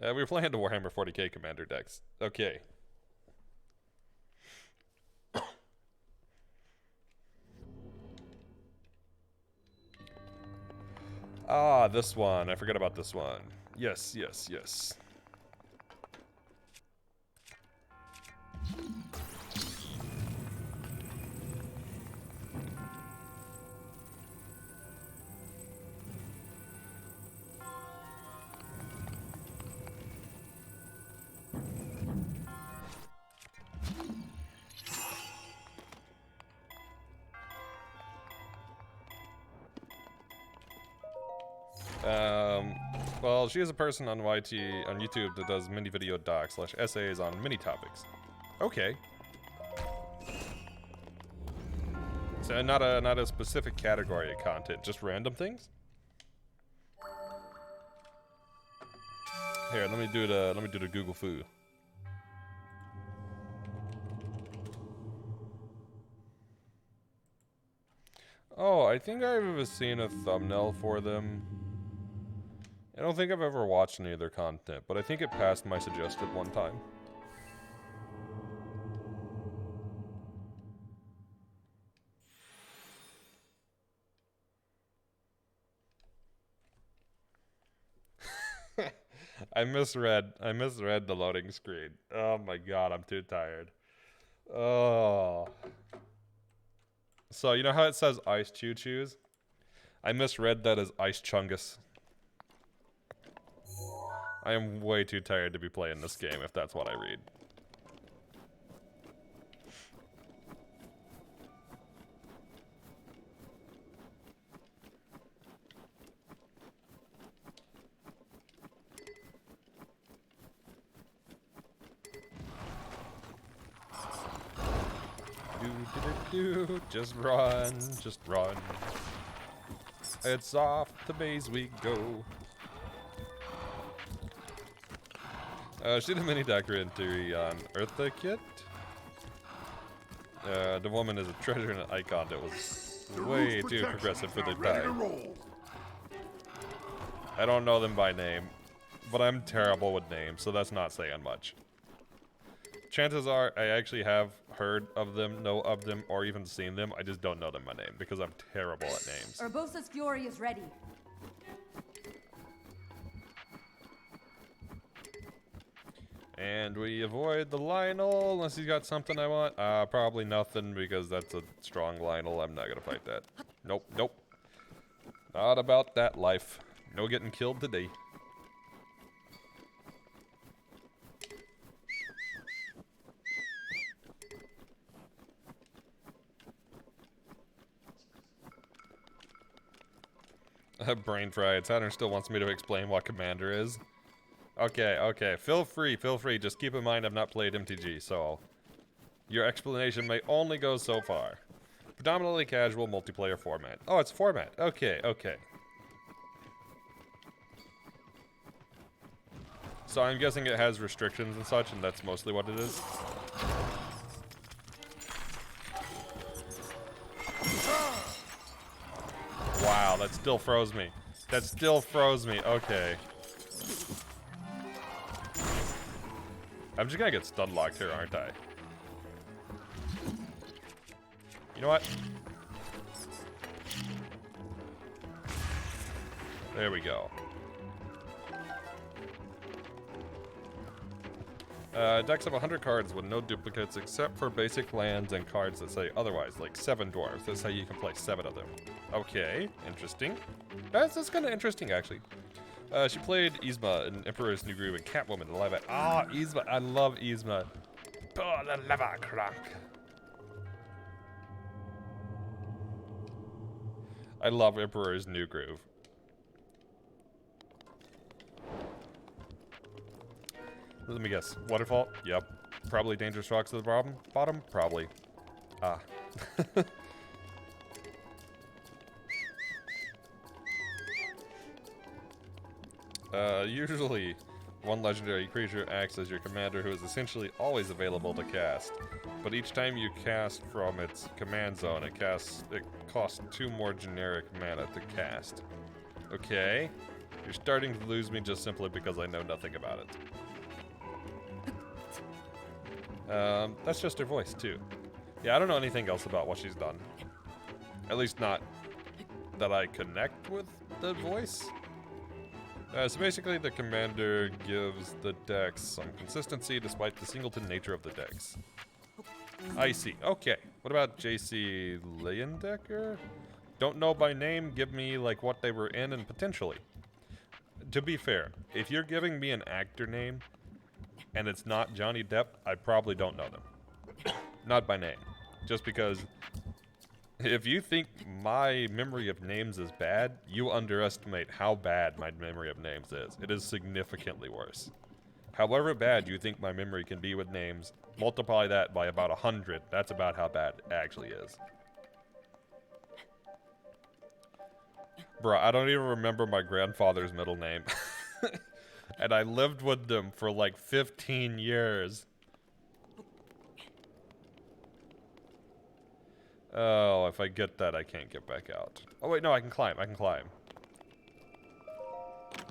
We were playing the Warhammer 40k commander decks. Okay. This one. I forgot about this one. Yes. Well, she is a person on YouTube that does mini video docs / essays on many topics. Okay. So not a specific category of content, just random things. Here, let me do the Google Foo. Oh, I think I've seen a thumbnail for them. I don't think I've ever watched any of their content, but I think it passed my suggested one time. I misread the loading screen. Oh my god, I'm too tired. Oh. So, you know how it says Ice Choo Choos? I misread that as Ice Chungus. I am way too tired to be playing this game if that's what I read. Just run, just run. It's off the base we go. Shoot a mini documentary on Eartha Kit. The woman is a treasure and an icon that was way too progressive for their time. I don't know them by name, but I'm terrible with names, so that's not saying much. Chances are I actually have heard of them, know of them, or even seen them. I just don't know them by name because I'm terrible at names. Urbosa's fury is ready. And we avoid the Lionel unless he's got something I want. Probably nothing because that's a strong Lionel. I'm not gonna fight that. Nope, nope. Not about that life. No getting killed today. Brain fried. Saturn still wants me to explain what Commander is. Okay, okay. Feel free, feel free. Just keep in mind I've not played MTG, so your explanation may only go so far. Predominantly casual multiplayer format. Oh, it's format. Okay, okay. So I'm guessing it has restrictions and such, and that's mostly what it is. Wow, that still froze me. That still froze me. Okay. I'm just gonna get stun locked here, aren't I? You know what? There we go. Decks of 100 cards with no duplicates except for basic lands and cards that say otherwise, like 7 dwarves. That's how you can play 7 of them. Okay, interesting. That's kind of interesting, actually. She played Yzma in Emperor's New Groove and Catwoman in live act. Ah, Yzma. I love Yzma. Oh, the lava crack. I love Emperor's New Groove. Let me guess. Waterfall? Yep. Probably Dangerous Rocks at the bottom? Probably. Ah. Usually, one legendary creature acts as your commander who is essentially always available to cast. But each time you cast from its command zone, it costs 2 more generic mana to cast. Okay. You're starting to lose me just simply because I know nothing about it. That's just her voice, too. Yeah, I don't know anything else about what she's done. At least not that I connect with the voice. So basically, the commander gives the decks some consistency despite the singleton nature of the decks. I see. Okay. What about JC Leyendecker? Don't know by name. Give me, like, what they were in and potentially. To be fair, if you're giving me an actor name and it's not Johnny Depp, I probably don't know them. Not by name. Just because if you think my memory of names is bad, you underestimate how bad my memory of names is. It is significantly worse. However bad you think my memory can be with names, multiply that by about 100. That's about how bad it actually is. Bruh, I don't even remember my grandfather's middle name. And I lived with them for like 15 years. Oh, if I get that, I can't get back out. Oh wait, no, I can climb. I can climb.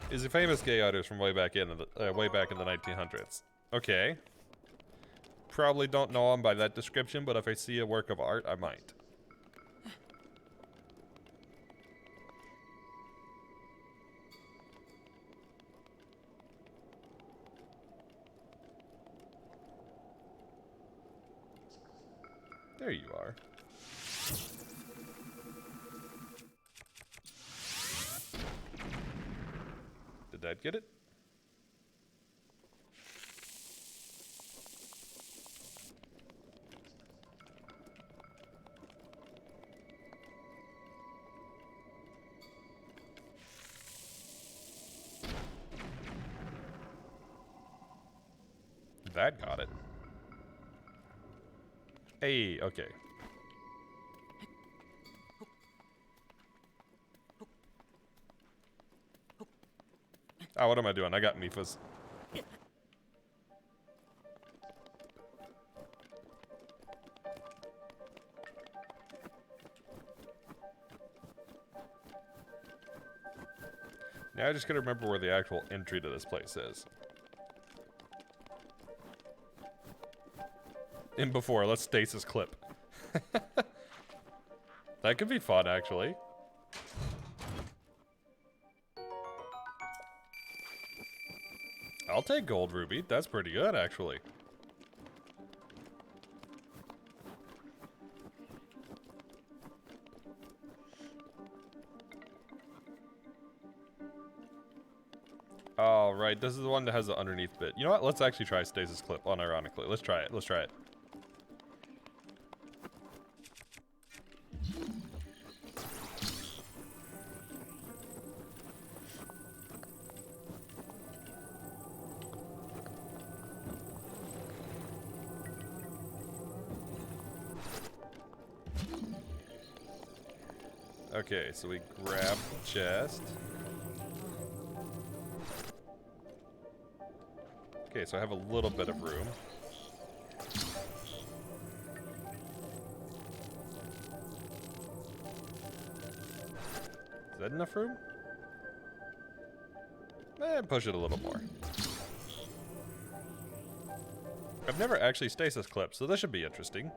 He's a famous gay artist from way back in the 1900s. Okay. Probably don't know him by that description, but if I see a work of art, I might. There you are. Did that get it? That got it. Hey, okay. Oh, what am I doing? I got Mifas. Now I just gotta remember where the actual entry to this place is. In before, let's stasis clip. That could be fun, actually. I'll take gold ruby. That's pretty good, actually. Oh, right. This is the one that has the underneath bit. You know what? Let's actually try stasis clip, unironically. Let's try it. Let's try it. Okay, so we grab the chest. Okay, so I have a little bit of room. Is that enough room? Push it a little more. I've never actually stasis clipped, so this should be interesting.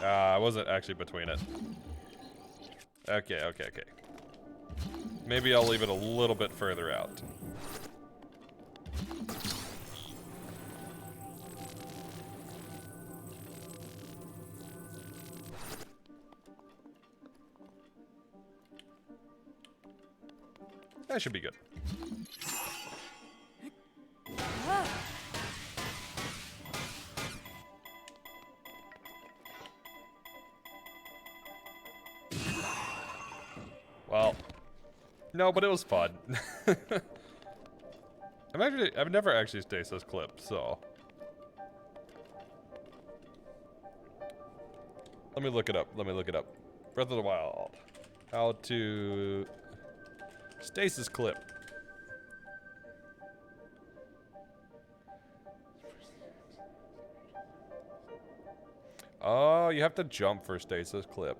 I wasn't actually between it. Okay. Maybe I'll leave it a little bit further out. That should be good. Well, no, but it was fun. I've never actually stasis clipped, so. Let me look it up. Breath of the Wild. How to stasis clip. Oh, you have to jump for stasis clip.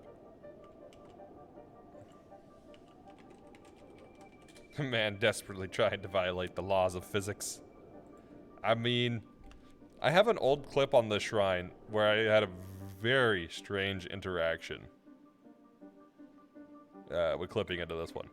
Man desperately trying to violate the laws of physics. I mean, I have an old clip on the shrine where I had a very strange interaction with clipping into this one.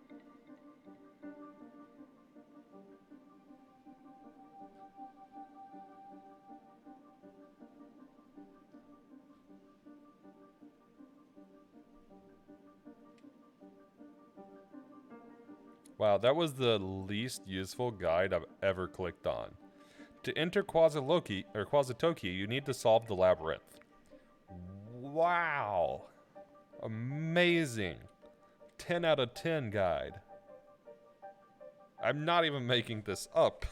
Wow, that was the least useful guide I've ever clicked on. To enter Quasitoki, you need to solve the labyrinth. Wow. Amazing. 10 out of 10 guide. I'm not even making this up.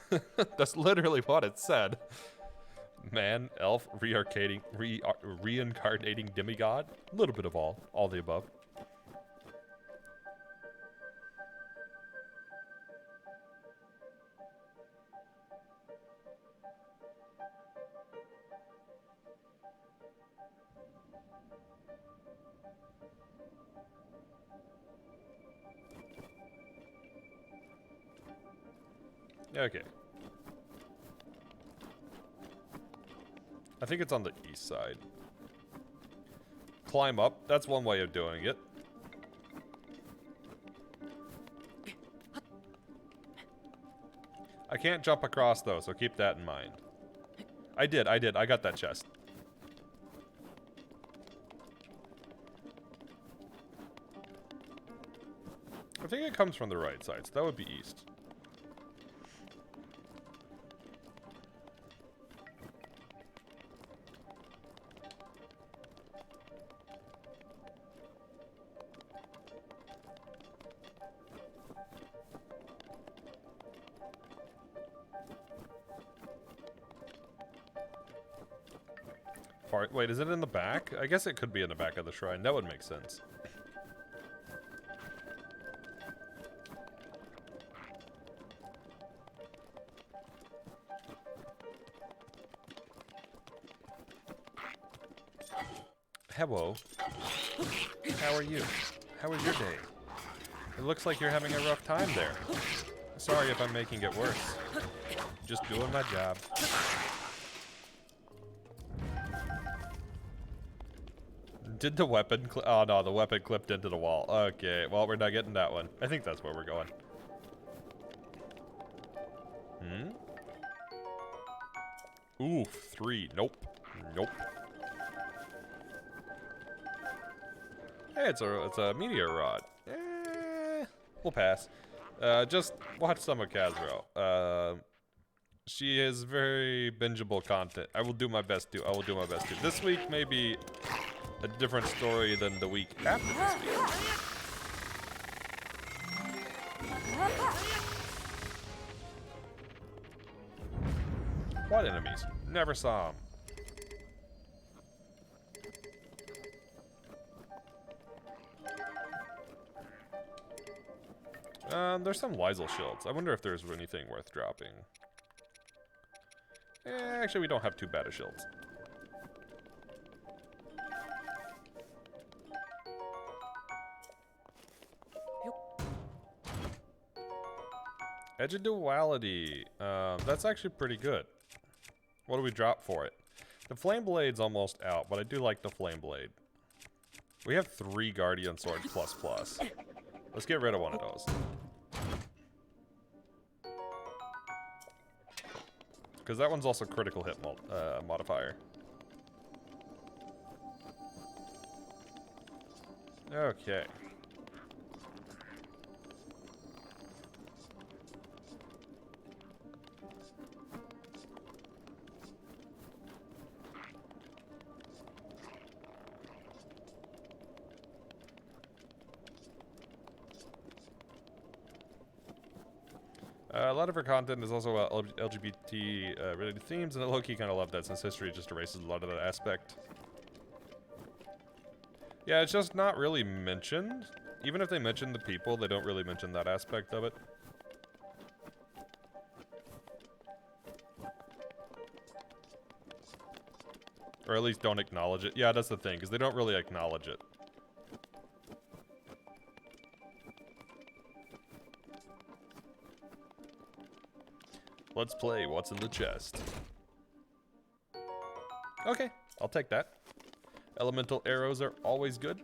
That's literally what it said. Man, elf, reincarnating demigod. A little bit of all the above. Okay. I think it's on the east side. Climb up. That's one way of doing it. I can't jump across though, so keep that in mind. I did. I got that chest. I think it comes from the right side, so that would be east. Wait, is it in the back? I guess it could be in the back of the shrine. That would make sense. Hello. How are you? How was your day? It looks like you're having a rough time there. Sorry if I'm making it worse. Just doing my job. Did the weapon oh no, the weapon clipped into the wall. Okay, well, we're not getting that one. I think that's where we're going. Ooh, 3. Nope. Nope. Hey, it's a meteor rod. We'll pass. Just watch some of Kazro. She is very bingeable content. I will do my best to. This week, maybe a different story than the week after this week. What enemies? Never saw them. There's some Weisel shields. I wonder if there's anything worth dropping. Actually, we don't have too bad of shields. Edge of Duality. That's actually pretty good. What do we drop for it? The Flame Blade's almost out, but I do like the Flame Blade. We have 3 Guardian Swords ++. Let's get rid of one of those. Because that one's also critical hit modifier. Okay. A lot of her content is also LGBT related themes, and I low-key kind of love that since history just erases a lot of that aspect. Yeah, it's just not really mentioned. Even if they mention the people, they don't really mention that aspect of it. Or at least don't acknowledge it. Yeah, that's the thing, because they don't really acknowledge it. Let's play what's in the chest. Okay, I'll take that. Elemental arrows are always good.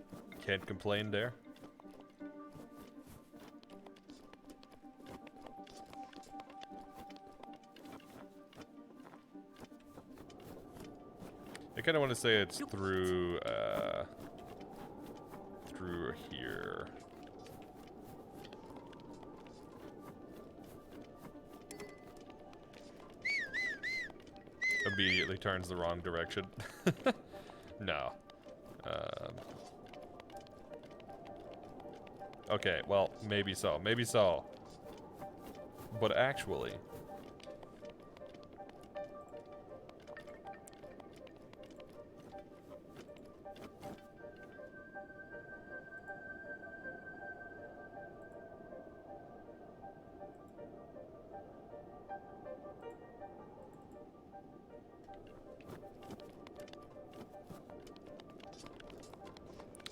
Can't complain there. I kind of want to say it's through here. Immediately turns the wrong direction. No. Okay, well, maybe so. Maybe so. but actually.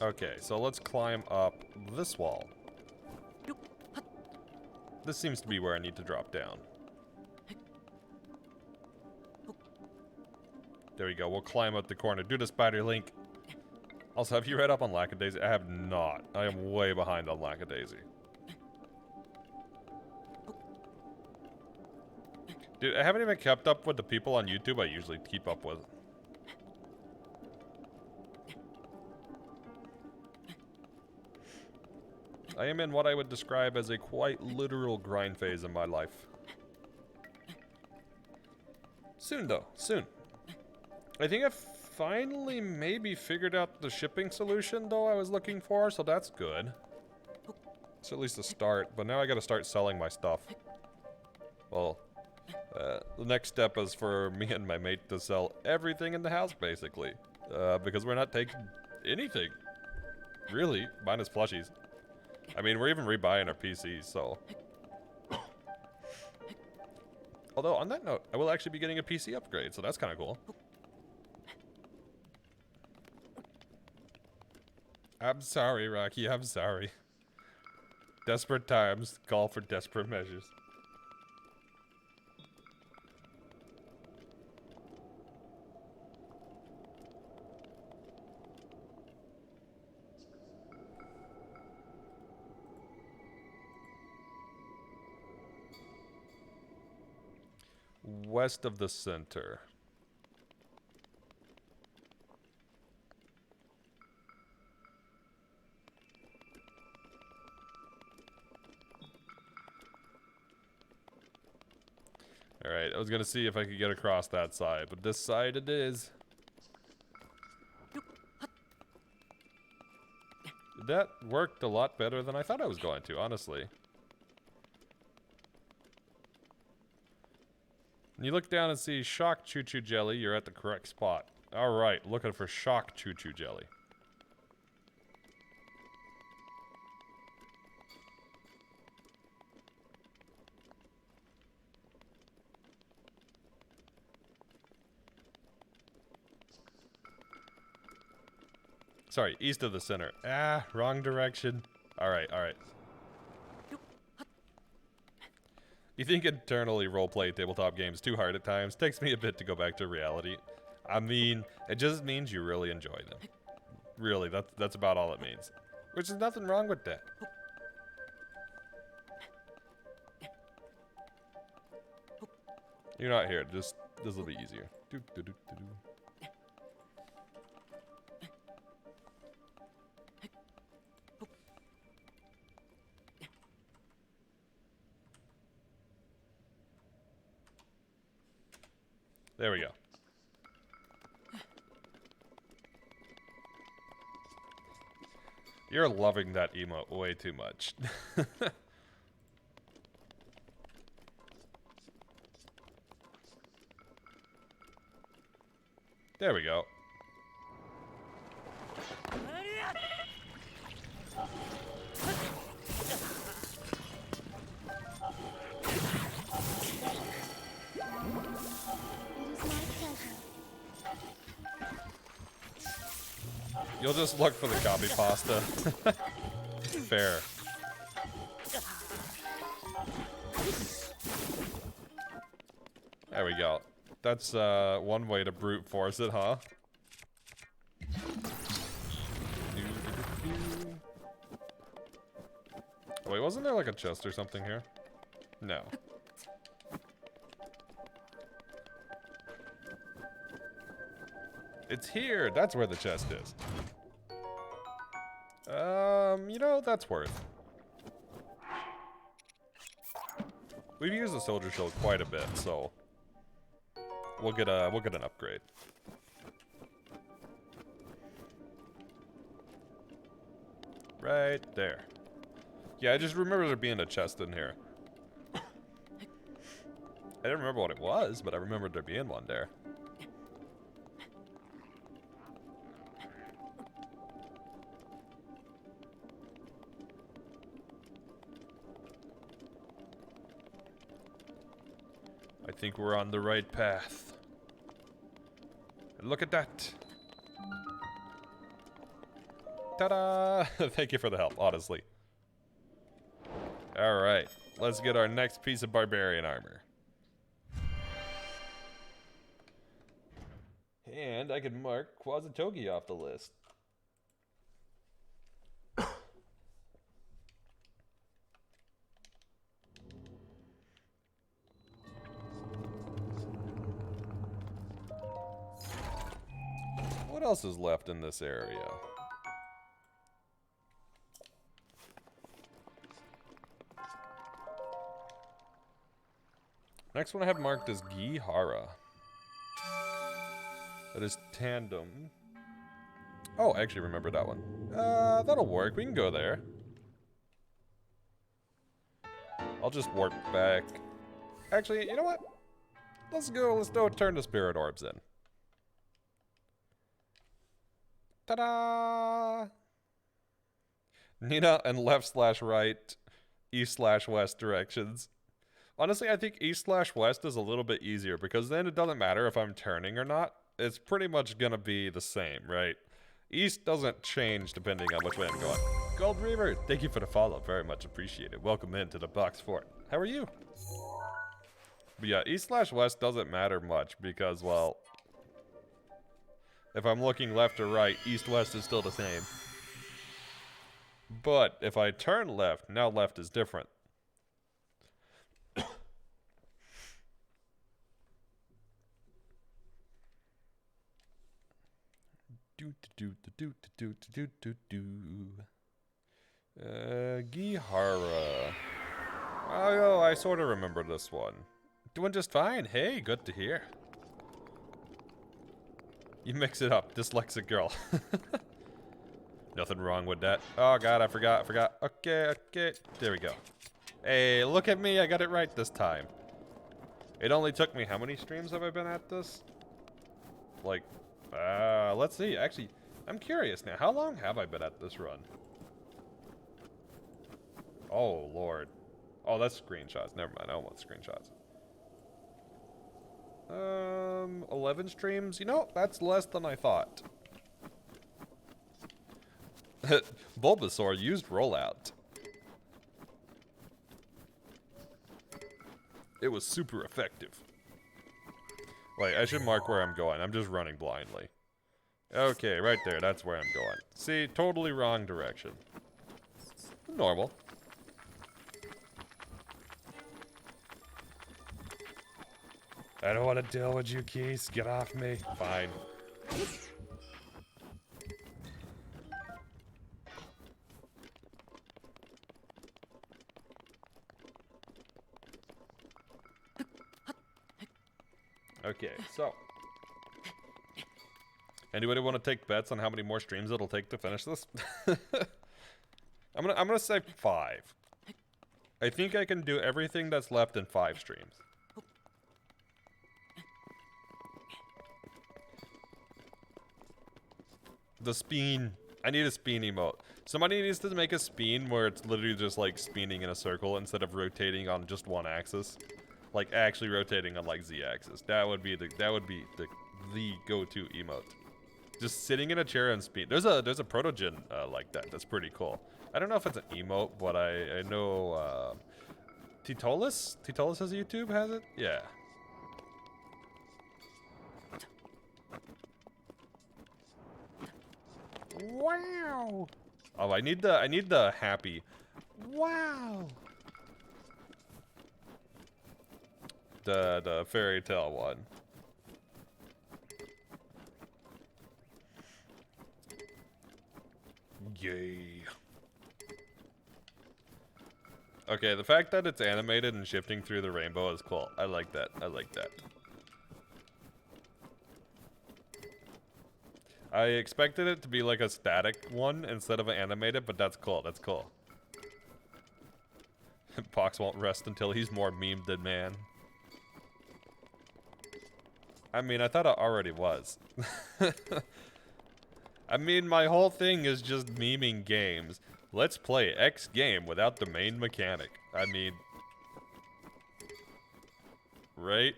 Okay, so let's climb up this wall. This seems to be where I need to drop down. There we go, we'll climb up the corner. Do the spider link. Also, have you read up on Lackadaisy? I have not. I am way behind on Lackadaisy. Dude, I haven't even kept up with the people on YouTube I usually keep up with. I am in what I would describe as a quite literal grind phase in my life. Soon, though. Soon. I think I've finally maybe figured out the shipping solution, though, I was looking for, so that's good. It's at least a start, but now I gotta start selling my stuff. Well, the next step is for me and my mate to sell everything in the house, basically. Because we're not taking anything. Really, minus plushies. I mean, we're even rebuying our PCs, so. Although, on that note, I will actually be getting a PC upgrade, so that's kind of cool. I'm sorry, Rocky, I'm sorry. Desperate times call for desperate measures. West of the center. Alright, I was gonna see if I could get across that side, but this side it is. That worked a lot better than I thought I was going to, honestly. When you look down and see shock choo-choo jelly, you're at the correct spot. Alright, looking for shock choo-choo jelly. Sorry, east of the center. Ah, wrong direction. Alright, alright. You think internally roleplay tabletop games too hard at times? Takes me a bit to go back to reality. I mean, it just means you really enjoy them. Really, that's about all it means. Which is nothing wrong with that. You're not here, just this will be easier. Doo, doo, doo, doo, doo. There we go. You're loving that emote way too much. There we go. You'll just look for the copy pasta. Fair. There we go. That's one way to brute force it, huh? Wait, wasn't there like a chest or something here? No. It's here. That's where the chest is. You know, that's worth. We've used the soldier shield quite a bit, so we'll get an upgrade. Right there. Yeah, I just remember there being a chest in here. I didn't remember what it was, but I remembered there being one there. I think we're on the right path. Look at that. Ta-da! Thank you for the help, honestly. Alright, let's get our next piece of barbarian armor. And I can mark Quasitogi off the list. What else is left in this area? Next one I have marked as Gihara. That is tandem. Oh, I actually remember that one. That'll work. We can go there. I'll just warp back. Actually, you know what? Let's go. Let's go turn the spirit orbs in. Ta-da! Nina and left/right, east/west directions. Honestly, I think east/west is a little bit easier because then it doesn't matter if I'm turning or not. It's pretty much gonna be the same, right? East doesn't change depending on which way I'm going. Gold Reaver, thank you for the follow. Very much appreciated. Welcome into the box fort. How are you? But yeah, east/west doesn't matter much because, well, if I'm looking left or right, east-west is still the same. But if I turn left, now left is different. Gihara. Oh, I sort of remember this one. Doing just fine. Hey, good to hear. You mix it up, dyslexic girl. Nothing wrong with that. Oh god, I forgot. Okay. There we go. Hey, look at me, I got it right this time. It only took me, how many streams have I been at this? Like, let's see. Actually, I'm curious now. How long have I been at this run? Oh, Lord. Oh, that's screenshots. Never mind, I don't want screenshots. 11 streams? You know, that's less than I thought. Bulbasaur used rollout. It was super effective. Wait, I should mark where I'm going. I'm just running blindly. Okay, right there. That's where I'm going. See, totally wrong direction. Normal. I don't want to deal with you, Keys. Get off me. Fine. Okay, so. Anybody want to take bets on how many more streams it'll take to finish this? I'm gonna say 5. I think I can do everything that's left in 5 streams. The spin. I need a spin emote. Somebody needs to make a spin where it's literally just like spinning in a circle instead of rotating on just one axis. Like actually rotating on like Z axis. That would be the go-to emote. Just sitting in a chair and spin. There's a protogen like that. That's pretty cool. I don't know if it's an emote, but I know Titolis has a YouTube, has it? Yeah. Wow. Oh, I need the happy. Wow. The fairy tale one. Yay. Okay, the fact that it's animated and shifting through the rainbow is cool. I like that. I like that. I expected it to be like a static one instead of an animated, but that's cool. That's cool. Pox won't rest until he's more memed than man. I mean, I thought it already was. I mean, my whole thing is just memeing games. Let's play X game without the main mechanic. I mean... Right?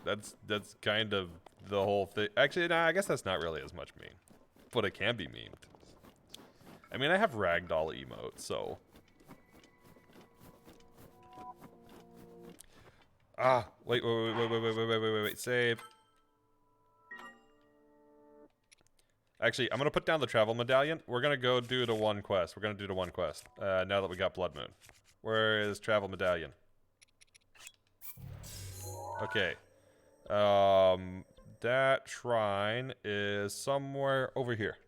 That's kind of the whole thing. Actually, nah, I guess that's not really as much meme. But it can be memed. I mean, I have ragdoll emotes, so... Ah, wait, save. Actually, I'm gonna put down the travel medallion. We're gonna go do the one quest. We're gonna do the one quest, now that we got Blood Moon. Where is travel medallion? Okay. That shrine is somewhere over here.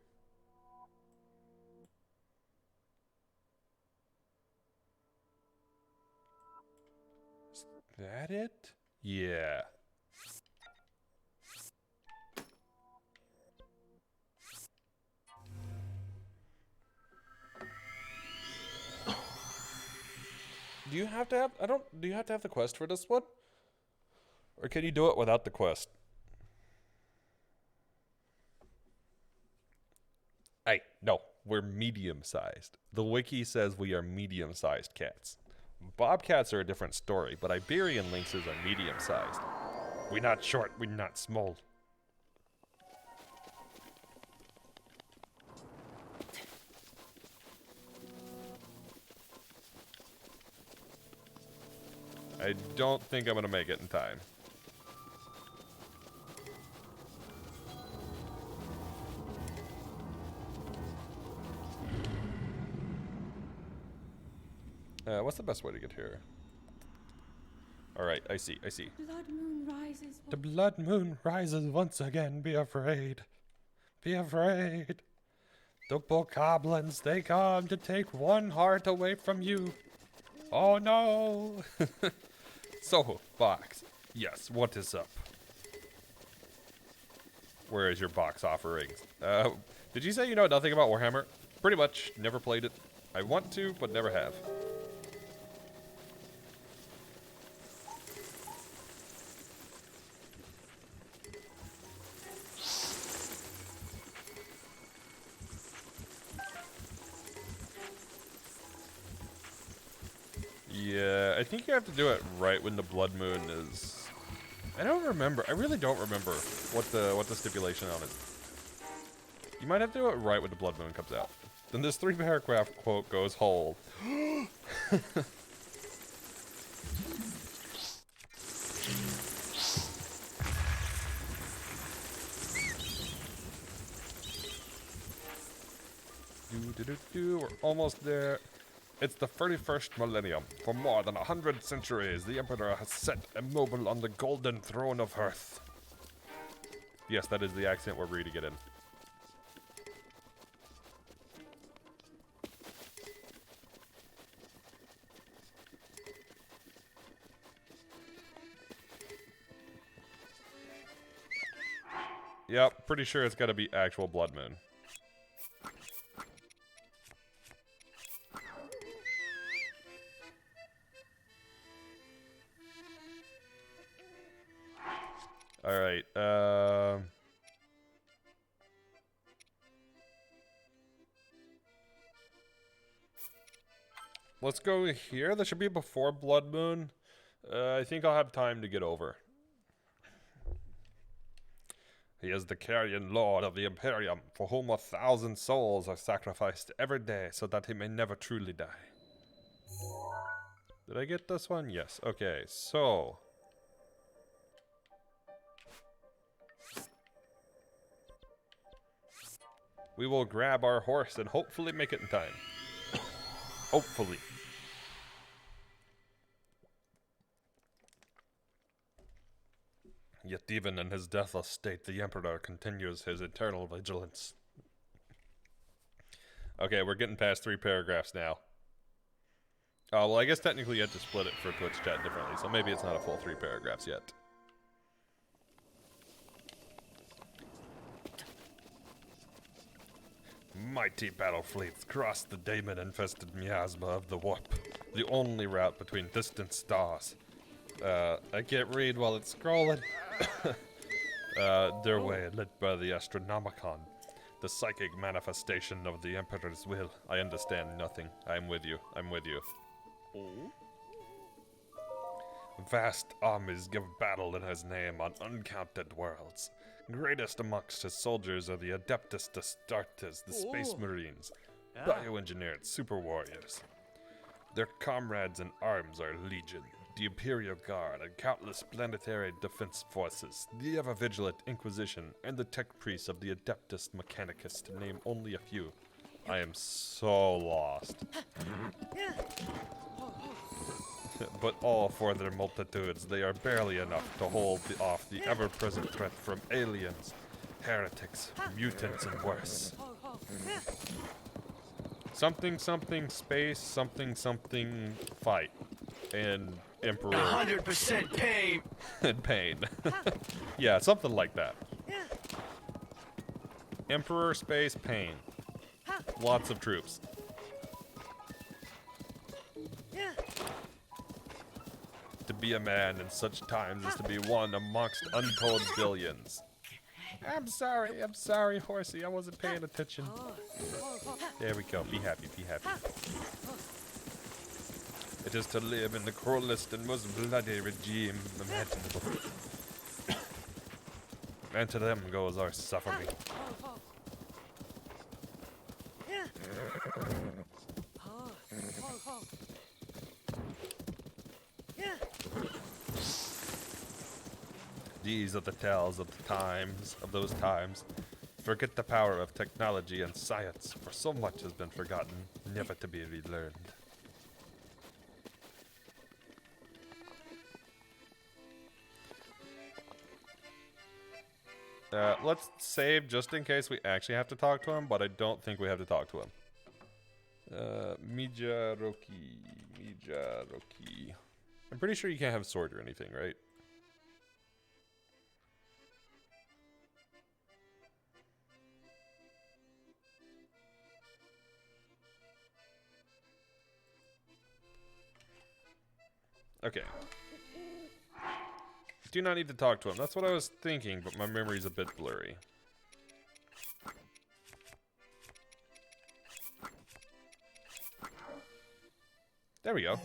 Is that it? Yeah. Do you have to have, do you have to have the quest for this one? Or can you do it without the quest? Hey, no, we're medium-sized. The wiki says we are medium-sized cats. Bobcats are a different story, but Iberian lynxes are medium-sized. We're not short, we're not small. I don't think I'm gonna make it in time. What's the best way to get here? Alright, I see. Blood moon rises. The blood moon rises once again, be afraid. Be afraid. The bokoblins, they come to take one heart away from you. Oh no! So, Box. Yes, what is up? Where is your box offerings? Did you say you know nothing about Warhammer? Pretty much. Never played it. I want to, but never have. Yeah, I think you have to do it right when the blood moon is... I don't remember. I really don't remember what the stipulation on it. You might have to do it right when the blood moon comes out. Then this 3-paragraph quote goes whole. We're almost there. It's the 31st millennium. For more than 100 centuries, the Emperor has sat immobile on the golden throne of Earth. Yes, that is the accent we're reading it in. Yep, pretty sure it's gotta be actual blood moon. Alright, let's go here. That should be before Blood Moon. I think I'll have time to get over. He is the carrion lord of the Imperium, for whom 1,000 souls are sacrificed every day so that he may never truly die. Did I get this one? Yes. Okay, so... we will grab our horse and hopefully make it in time. Hopefully. Yet even in his deathless state, the Emperor continues his eternal vigilance. Okay, we're getting past 3 paragraphs now. Oh, well, I guess technically you have to split it for Twitch chat differently, so maybe it's not a full 3 paragraphs yet. Mighty battle fleets cross the demon-infested miasma of the warp, the only route between distant stars. I can't read while it's scrolling. their way led by the Astronomicon, the psychic manifestation of the Emperor's will. I understand nothing. I'm with you. I'm with you. Vast armies give battle in his name on uncounted worlds. Greatest amongst his soldiers are the Adeptus Astartes, the Space Marines, bioengineered super warriors. Their comrades in arms are Legion, the Imperial Guard, and countless planetary defense forces, the ever-vigilant Inquisition, and the tech priests of the Adeptus Mechanicus, to name only a few. I am so lost. But all for their multitudes, they are barely enough to hold off the ever-present threat from aliens, heretics, mutants, and worse. Something something space something something fight and Emperor 100% pain and pain. Yeah, something like that. Emperor space pain. Lots of troops. To be a man in such times is to be one amongst untold billions. I'm sorry, horsey. I wasn't paying attention. There we go. Be happy, be happy. It is to live in the cruelest and most bloody regime imaginable. And to them goes our suffering. These are the tales of the times, of those times. Forget the power of technology and science, for so much has been forgotten, never to be relearned. Let's save just in case we actually have to talk to him, but I don't think we have to talk to him. Mijaroki. I'm pretty sure you can't have sword or anything, right? Okay. Do not need to talk to him. That's what I was thinking, but my memory's a bit blurry. There we go.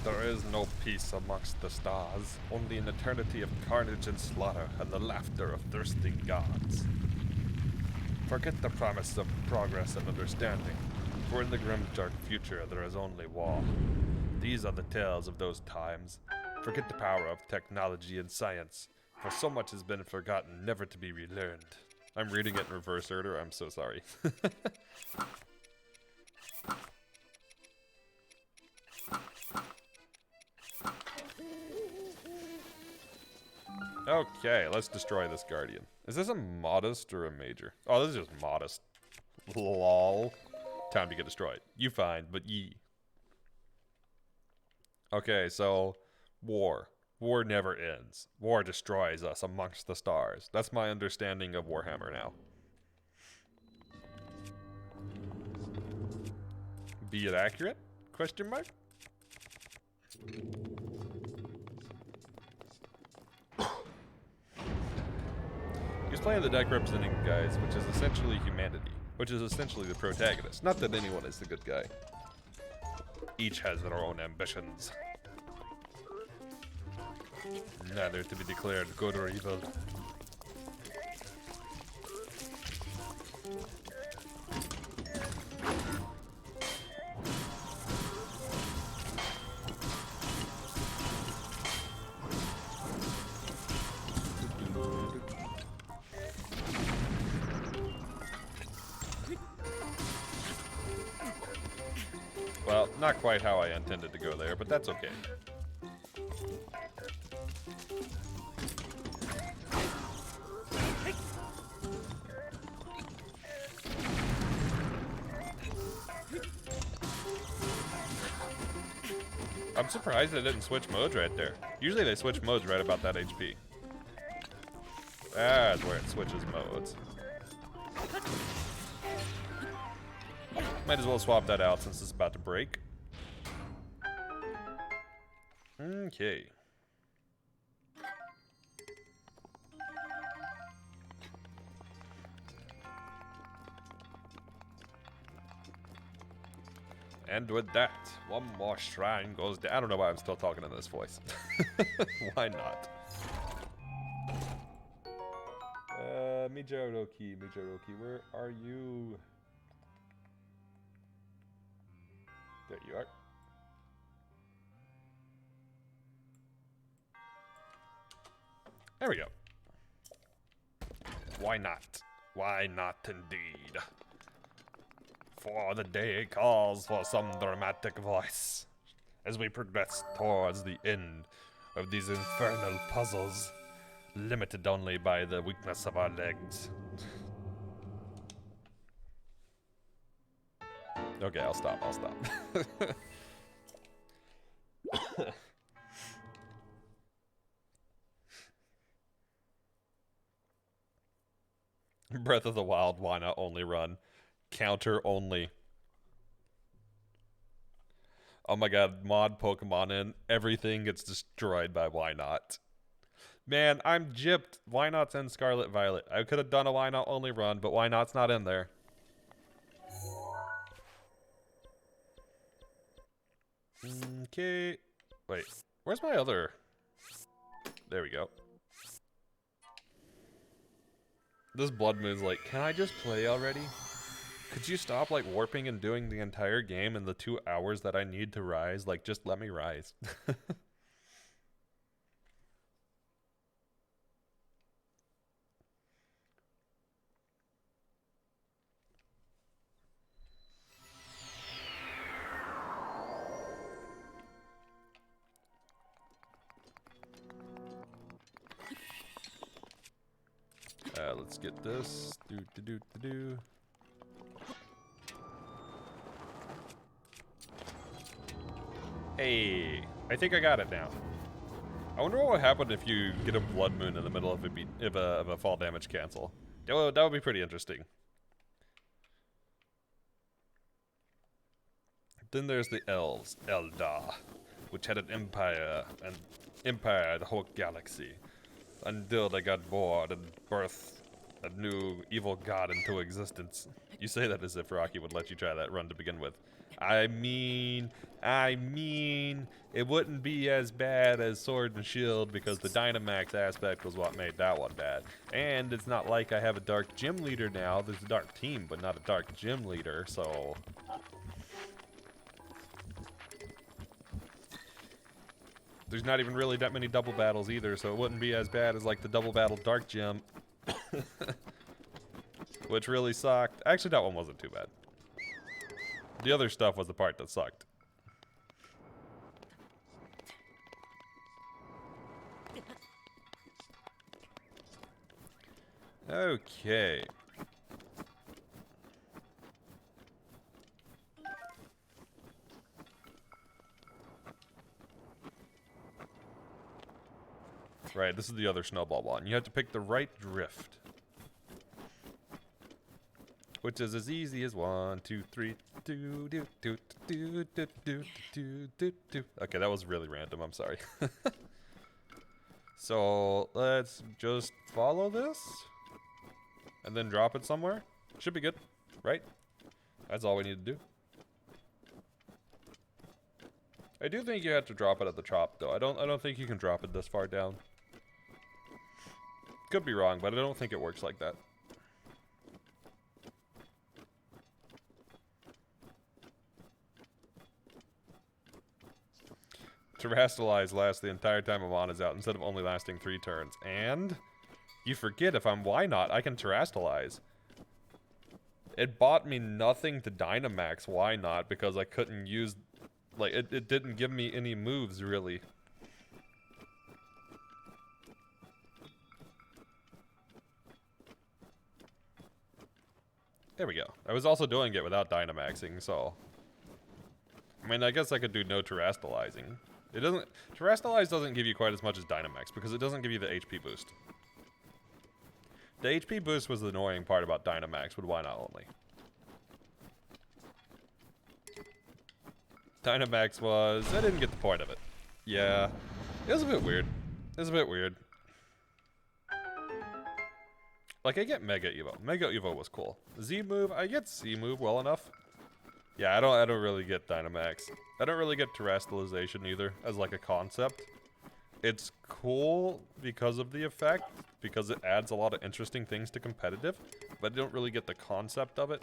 There is no peace amongst the stars, only an eternity of carnage and slaughter, and the laughter of thirsting gods. Forget the promise of progress and understanding, for in the grim dark future there is only war. These are the tales of those times. Forget the power of technology and science, for so much has been forgotten, never to be relearned. I'm reading it in reverse order, I'm so sorry. Okay, let's destroy this guardian. Is this a modest or a major? Oh, this is just modest. Lol. Time to get destroyed. You fine, but ye. Okay, so war. War never ends. War destroys us amongst the stars. That's my understanding of Warhammer now. Be it accurate? Question mark? He's playing the deck representing guys, which is essentially humanity, which is essentially the protagonist. Not that anyone is the good guy. Each has their own ambitions. Neither to be declared good or evil. Well, not quite how I intended to go there, but that's okay. I'm surprised they didn't switch modes right there. Usually they switch modes right about that HP. That's where it switches modes. Might as well swap that out since it's about to break. Okay. And with that, one more shrine goes down. I don't know why I'm still talking in this voice. Why not? Mijaroki, where are you? There you are. There we go. Why not? Why not indeed? For the day calls for some dramatic voice as we progress towards the end of these infernal puzzles, limited only by the weakness of our legs. Okay, I'll stop. Breath of the Wild, why not only run? Counter only. Oh my god, mod Pokemon in. Everything gets destroyed by why not. Man, I'm gypped. Why not's in Scarlet Violet. I could have done a why not only run, but why not's not in there. Okay. Wait, where's my other? There we go. This Blood Moon's like, can I just play already? Could you stop, like, warping and doing the entire game in the 2 hours that I need to rise? Like, just let me rise. Let's get this. Do. Hey, I think I got it now. I wonder what would happen if you get a Blood Moon in the middle of a fall damage cancel. That would be pretty interesting. Then there's the elves, Eldar, which had an empire and empired the whole galaxy until they got bored and birthed a new evil god into existence. You say that as if Rocky would let you try that run to begin with. I mean, it wouldn't be as bad as Sword and Shield because the Dynamax aspect was what made that one bad. And it's not like I have a Dark Gym Leader now. There's a Dark Team, but not a Dark Gym Leader, so... There's not even really that many double battles either, so it wouldn't be as bad as like the double battle Dark Gym. Which really sucked. Actually, that one wasn't too bad. The other stuff was the part that sucked. Okay. Right, this is the other snowball one. You have to pick the right drift. Which is as easy as 1, 2, 3, do, do, do, do, do, do, do, do, do. Okay, that was really random, I'm sorry. So, let's just follow this. And then drop it somewhere. Should be good, right? That's all we need to do. I do think you have to drop it at the top, though. I don't think you can drop it this far down. Could be wrong, but I don't think it works like that. Terrastalize lasts the entire time a Mana's out instead of only lasting 3 turns. And you forget if I'm why not, I can Terrastalize. It bought me nothing to Dynamax why not because I couldn't use... Like, it didn't give me any moves, really. There we go. I was also doing it without Dynamaxing, so... I mean, I guess I could do no Terrastalizing. It doesn't... Terrastalize doesn't give you quite as much as Dynamax, because it doesn't give you the HP boost. The HP boost was the annoying part about Dynamax, but why not only? Dynamax was... I didn't get the point of it. Yeah. It was a bit weird. It was a bit weird. Like, I get Mega Evo. Mega Evo was cool. Z move, I get Z move well enough. Yeah, I don't really get Dynamax. I don't really get terrestrialization either as like a concept. It's cool because of the effect, because it adds a lot of interesting things to competitive, but I don't really get the concept of it.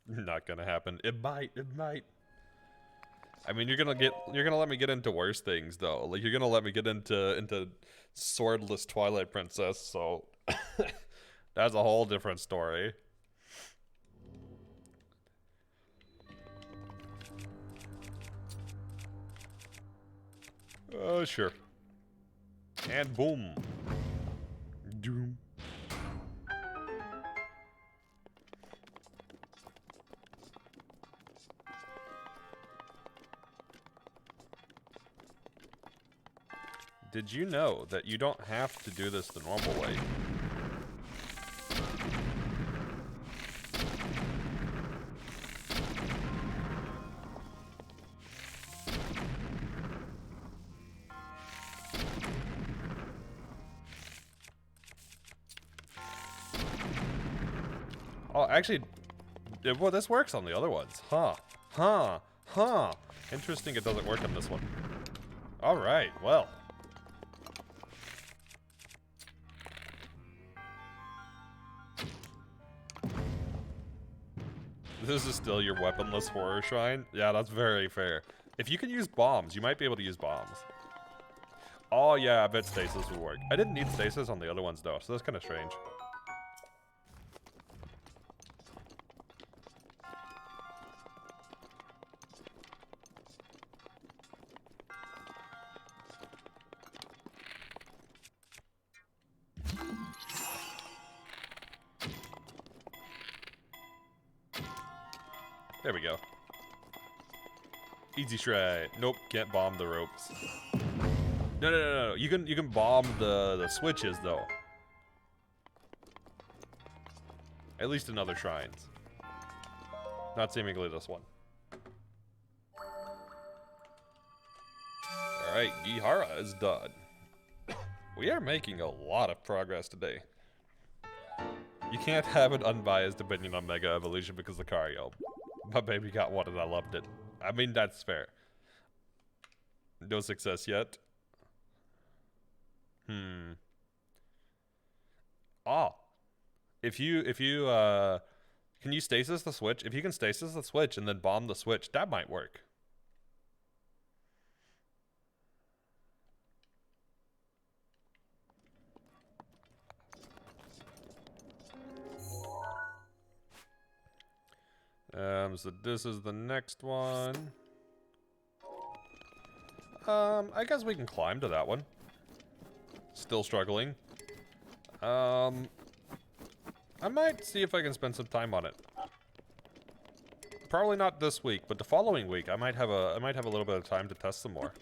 Not gonna happen. It might. I mean, you're gonna let me get into worse things though. Like, you're gonna let me get into swordless Twilight Princess, so that's a whole different story. Sure. And boom. Doom. Did you know that you don't have to do this the normal way? Oh, actually, well, this works on the other ones. Huh. Interesting it doesn't work on this one. Alright, well. This is still your weaponless horror shrine? Yeah, that's very fair. If you can use bombs, you might be able to use bombs. Oh yeah, I bet stasis would work. I didn't need stasis on the other ones though, so that's kind of strange. There we go. Easy shrine. Nope, can't bomb the ropes. No. You can bomb the switches though. At least in other shrines. Not seemingly this one. Alright, Gihara is done. We are making a lot of progress today. You can't have an unbiased opinion on Mega Evolution because Lucario. My baby got one and I loved it. I mean, that's fair. No success yet. Ah. If you can you stasis the switch? If you can stasis the switch and then bomb the switch, that might work. So this is the next one. I guess we can climb to that one. Still struggling. I might see if I can spend some time on it. Probably not this week, but the following week I might have a little bit of time to test some more.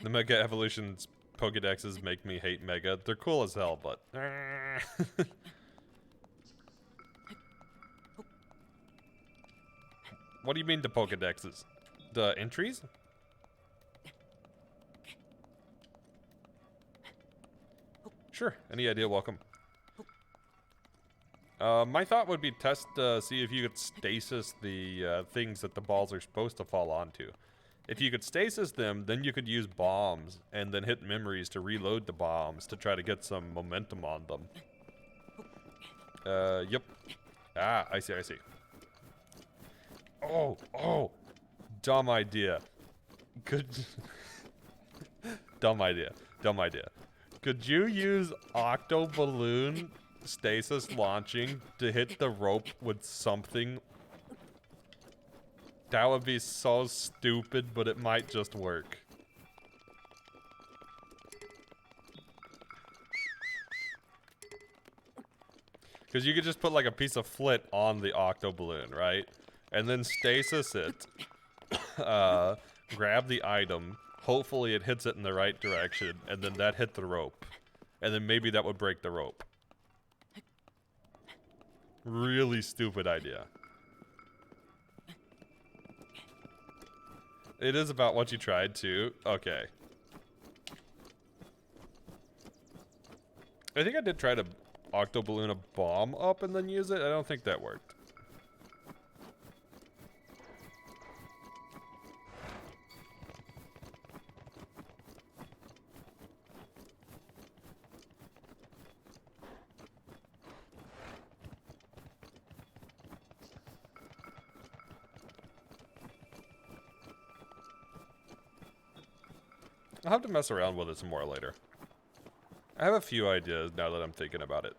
The Mega Evolutions Pokédexes make me hate Mega. They're cool as hell, but what do you mean the Pokédexes? The entries? Sure, any idea, welcome. My thought would be test, see if you could stasis the things that the balls are supposed to fall onto. If you could stasis them, then you could use bombs and then hit memories to reload the bombs to try to get some momentum on them. Yep. Ah, I see. Oh, dumb idea. Good. Dumb idea. Could you use Octo Balloon stasis launching to hit the rope with something? That would be so stupid, but it might just work. Because you could just put like a piece of flit on the Octo Balloon, right? And then stasis it. Grab the item. Hopefully it hits it in the right direction, and then that hit the rope. And then maybe that would break the rope. Really stupid idea. It is about what you tried too. Okay. I think I did try to octo-balloon a bomb up and then use it. I don't think that worked. I'll have to mess around with it some more later. I have a few ideas now that I'm thinking about it.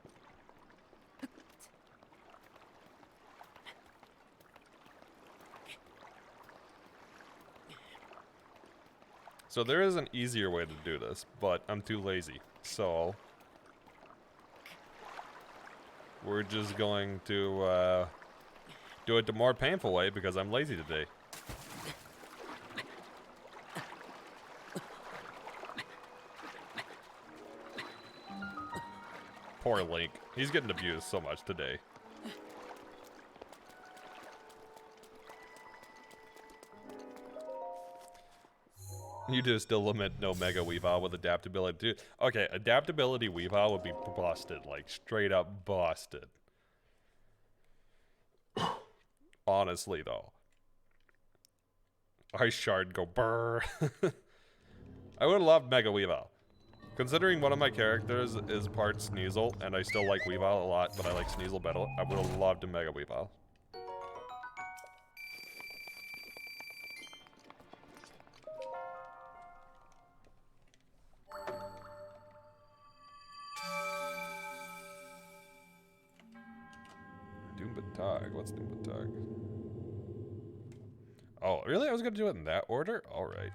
So there is an easier way to do this, but I'm too lazy. So we're just going to do it the more painful way because I'm lazy today. Poor Link. He's getting abused so much today. You do still lament no Mega Weavile with adaptability too. Okay, adaptability Weavile would be busted, like straight up busted. Honestly though. Ice Shard go brrr. I would love Mega Weavile. Considering one of my characters is part Sneasel, and I still like Weavile a lot, but I like Sneasel better, I would have loved a Mega Weavile. Doombatog, what's Doombatog? Oh, really? I was gonna do it in that order? Alright.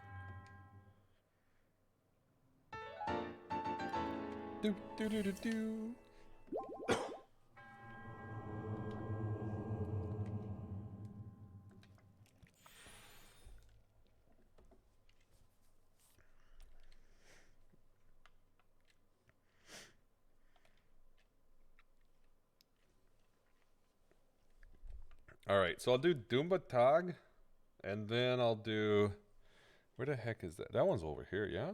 Do do do do do. Alright, so I'll do Doombatog, and then I'll do... Where the heck is that? That one's over here, yeah?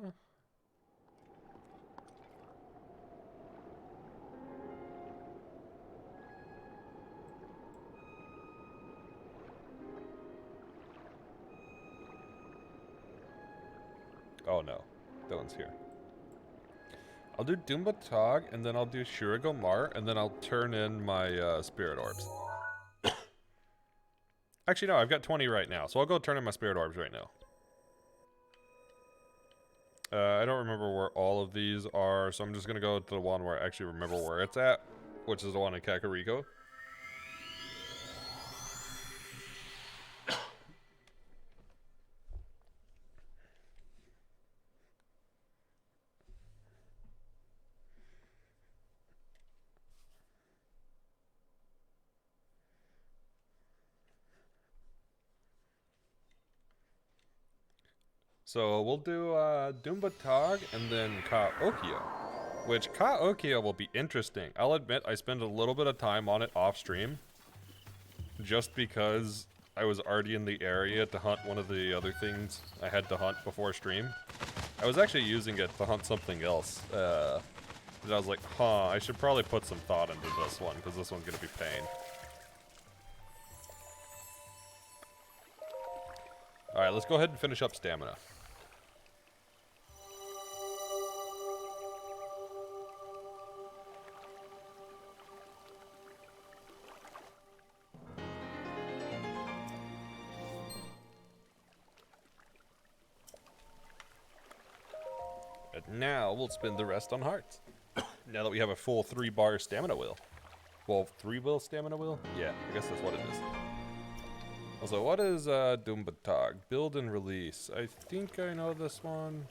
Oh no, that one's here. I'll do Doombatog, and then I'll do Shurigomar, and then I'll turn in my Spirit Orbs. Actually, no, I've got 20 right now, so I'll go turn in my Spirit Orbs right now. I don't remember where all of these are, so I'm just going to go to the one where I actually remember where it's at, which is the one in Kakariko. So we'll do Doombatog and then Ka-Okio, which Ka-Okio will be interesting. I'll admit I spent a little bit of time on it off stream, just because I was already in the area to hunt one of the other things I had to hunt before stream. I was actually using it to hunt something else, and I was like, huh, I should probably put some thought into this one, because this one's going to be pain. Alright, let's go ahead and finish up stamina. And now we'll spend the rest on hearts. Now that we have a full 3-bar stamina wheel. Well, 3-wheel stamina wheel? Yeah, I guess that's what it is. Also, what is Doombatog? Build and release. I think I know this one.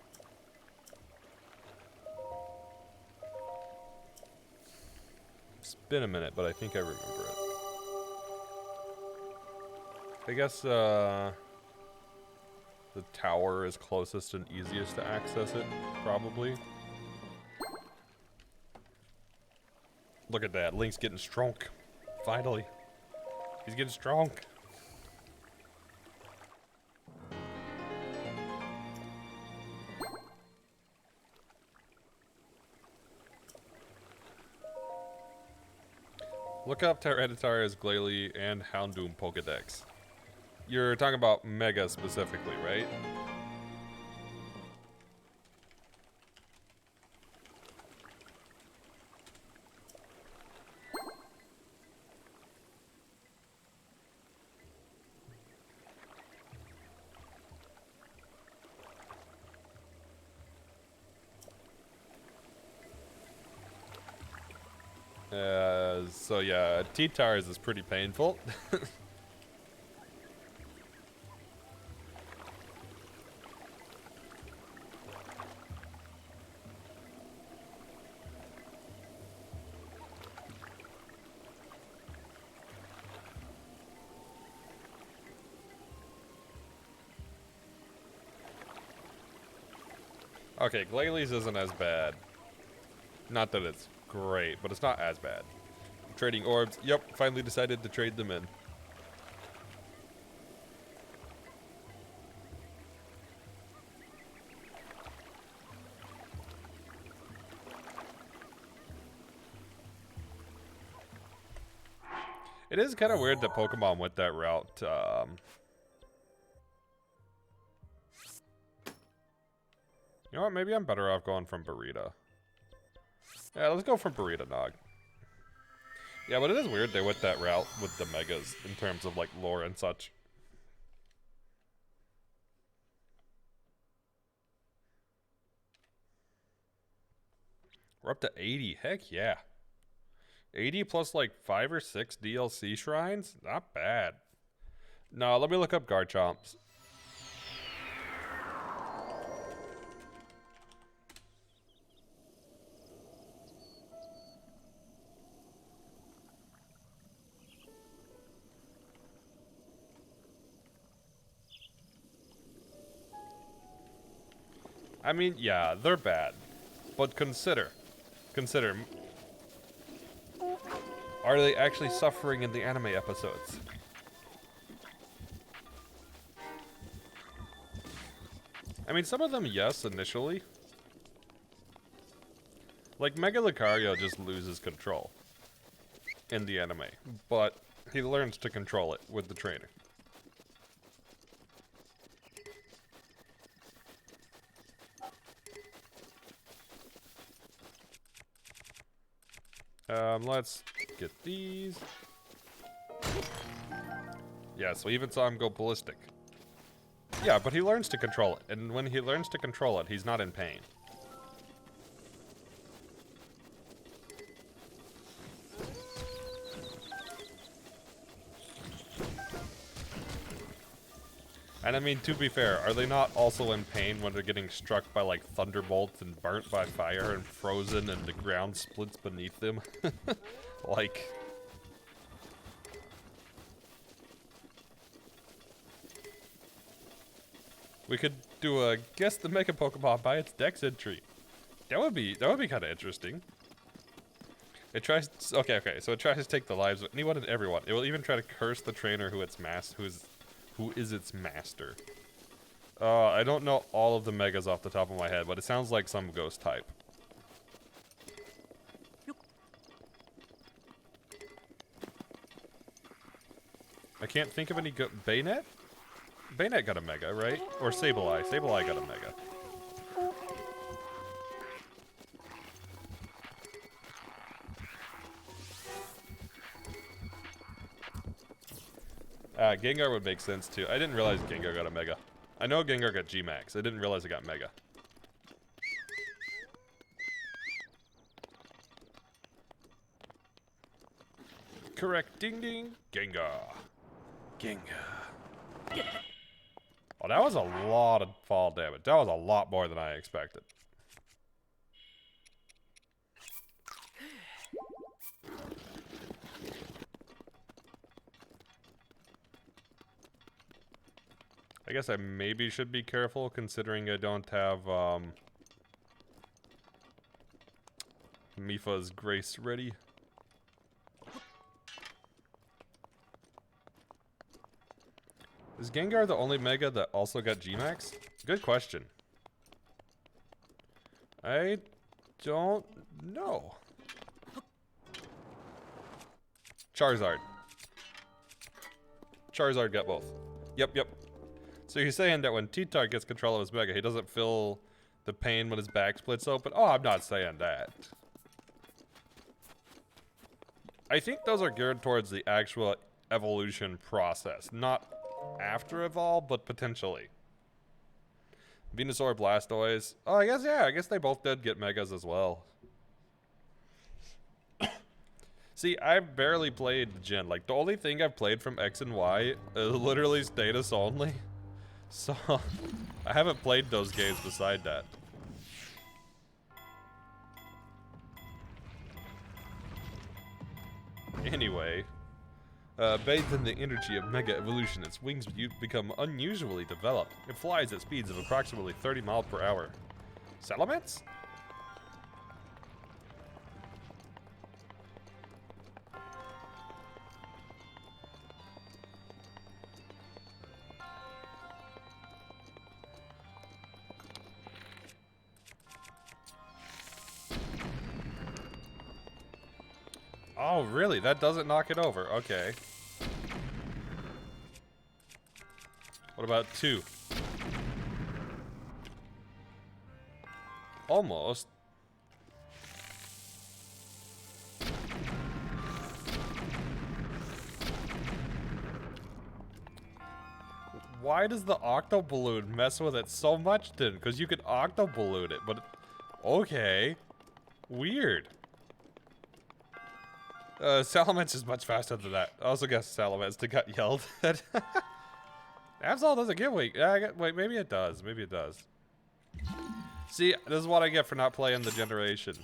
It's been a minute, but I think I remember it. I guess the tower is closest and easiest to access it, probably. Look at that, Link's getting strong. Finally. He's getting strong. Look up Tyranitar's Glalie and Houndoom Pokedex. You're talking about Mega specifically, right? So yeah, T-Tars is pretty painful. Okay, Glalie isn't as bad. Not that it's great, but it's not as bad. Trading orbs. Yep, finally decided to trade them in. It is kind of weird that Pokemon went that route. You know what? Maybe I'm better off going from Burrito. Yeah, let's go from Burrito Nog. Yeah, but it is weird they went that route with the Megas in terms of like lore and such. We're up to 80. Heck yeah. 80 plus like 5 or 6 DLC shrines? Not bad. No, let me look up Garchomps. I mean, yeah, they're bad. But consider, are they actually suffering in the anime episodes? I mean, some of them, yes, initially. Like, Mega Lucario just loses control in the anime, but he learns to control it with the trainer. Let's get these. Yeah, so even saw him go ballistic. Yeah, but he learns to control it, and when he learns to control it, he's not in pain. And I mean, to be fair, are they not also in pain when they're getting struck by, like, thunderbolts and burnt by fire and frozen and the ground splits beneath them? Like... We could do a guess the Mega Pokemon by its Dex entry. That would be kind of interesting. It tries... Okay, so it tries to take the lives of anyone and everyone. It will even try to curse the trainer who is its master. I don't know all of the Megas off the top of my head, but it sounds like some ghost type. I can't think of any Bayonet? Bayonet got a Mega, right? Or Sableye. Sableye got a Mega. Gengar would make sense too. I didn't realize Gengar got a Mega. I know Gengar got G-Max. I didn't realize it got Mega. Correct. Ding ding. Gengar. Gengar. Oh, that was a lot of fall damage. That was a lot more than I expected. I guess I maybe should be careful considering I don't have Mifa's Grace ready. Is Gengar the only Mega that also got G-Max? Good question. I don't know. Charizard. Charizard got both. Yep. So you're saying that when T-Tark gets control of his Mega, he doesn't feel the pain when his back splits open? Oh, I'm not saying that. I think those are geared towards the actual evolution process. Not after evolve, but potentially. Venusaur, Blastoise. Oh, I guess, yeah, I guess they both did get Megas as well. See, I've barely played Gen. Like, the only thing I've played from X and Y is literally status only. So, I haven't played those games beside that. Anyway, bathed in the energy of Mega Evolution, its wings become unusually developed. It flies at speeds of approximately 30 miles per hour. Salamence? Oh, really? That doesn't knock it over. Okay. What about 2? Almost. Why does the Octo Balloon mess with it so much then? Because you could Octo Balloon it, but... Okay. Weird. Salamence is much faster than that. I also guess Salamence got yelled at. Absol doesn't give weak. Wait, maybe it does. Maybe it does. See, this is what I get for not playing the generation.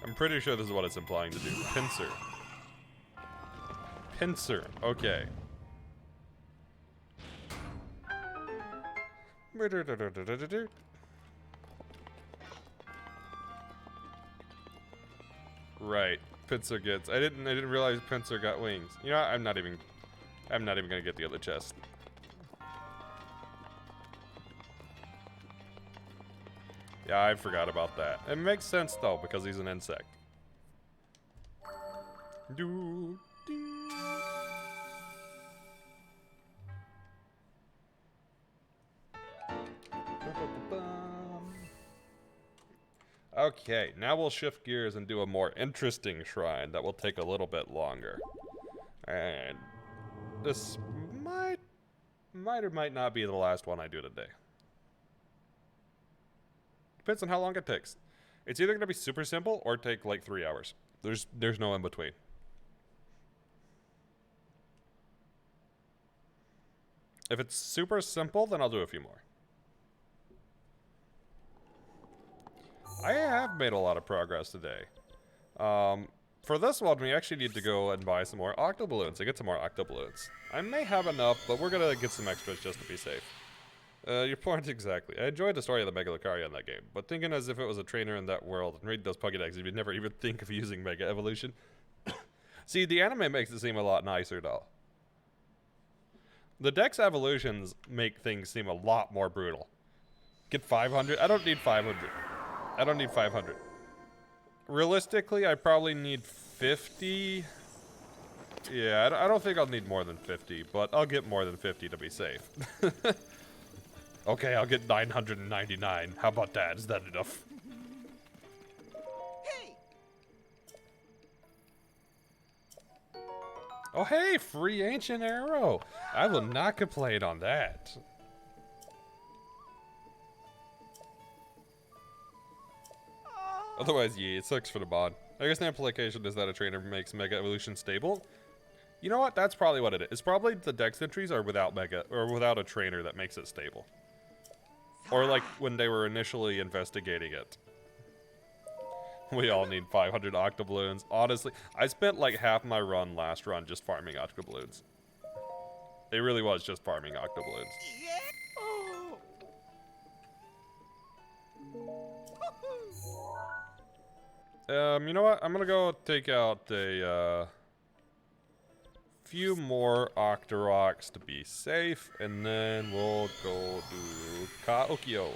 I'm pretty sure this is what it's implying to do. Pinsir. Pinsir. Okay. Right. Pinsir gets. I didn't realize Pinsir got wings. You know what? I'm not even gonna get the other chest. Yeah, I forgot about that. It makes sense though, because he's an insect. Okay, now we'll shift gears and do a more interesting shrine that will take a little bit longer. And this might or might not be the last one I do today. Depends on how long it takes. It's either gonna be super simple or take like 3 hours. There's no in between. If it's super simple, then I'll do a few more. I have made a lot of progress today. For this one, we actually need to go and buy some more Octoballoons. I get some more Octoballoons. I may have enough, but we're gonna get some extras just to be safe. Your point exactly. I enjoyed the story of the Mega Lucario in that game, but thinking as if it was a trainer in that world and read those Pokédex, you'd never even think of using Mega Evolution. See, the anime makes it seem a lot nicer, though. The Dex evolutions make things seem a lot more brutal. Get 500? I don't need 500. I don't need 500. Realistically, I probably need 50. Yeah, I don't think I'll need more than 50, but I'll get more than 50 to be safe. Okay, I'll get 999. How about that? Is that enough? Hey! Oh, hey, free ancient arrow. I will not complain on that. Otherwise, yeah, it sucks for the mod. I guess the implication is that a trainer makes Mega Evolution stable. You know what? That's probably what it is. It's probably the Dex entries are without Mega, or without a trainer that makes it stable. Or like when they were initially investigating it. We all need 500 Octoballoons. Honestly, I spent like half my last run just farming Octoballoons. It really was just farming Octoballoons. You know what? I'm gonna go take out a few more Octoroks to be safe, and then we'll go do Kaokyo.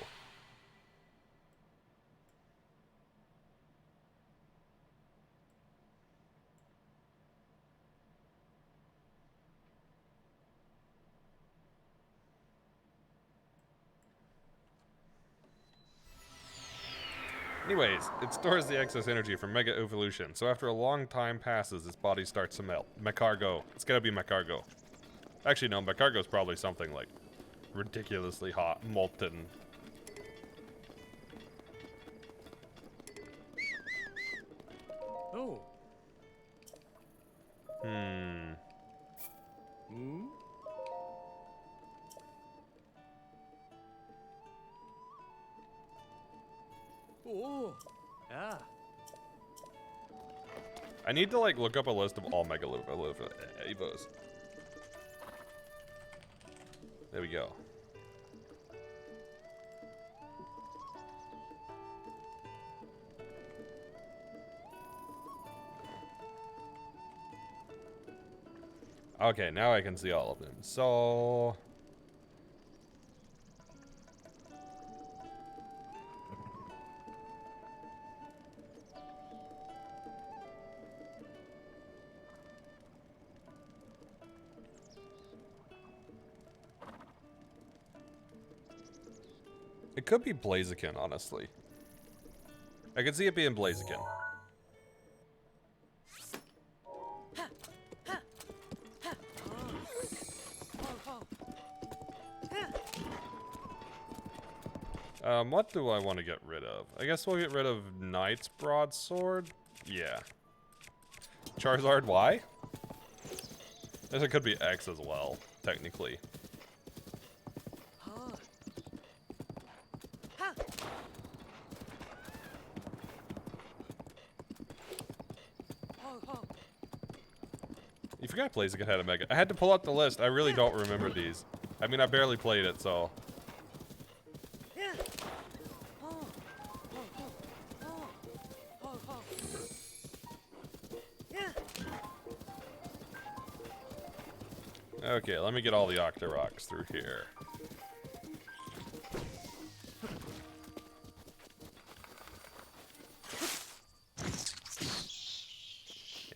Anyways, it stores the excess energy from Mega Evolution, so after a long time passes, its body starts to melt. Mecargo. It's gotta be Mecargo. Actually, no, Mecargo's probably something like ridiculously hot, molten. Oh. Hmm. Hmm? Oh. Ah. I need to like look up a list of all Mega Evos. There we go. Okay, now I can see all of them. So it could be Blaziken, honestly. I could see it being Blaziken. What do I want to get rid of? I guess we'll get rid of Knight's Broadsword. Yeah. Charizard Y? I guess it could be X as well, technically. You forgot Blaziken had a Mega. I had to pull up the list. I really don't remember these. I mean, I barely played it, so. Okay, let me get all the Octoroks through here.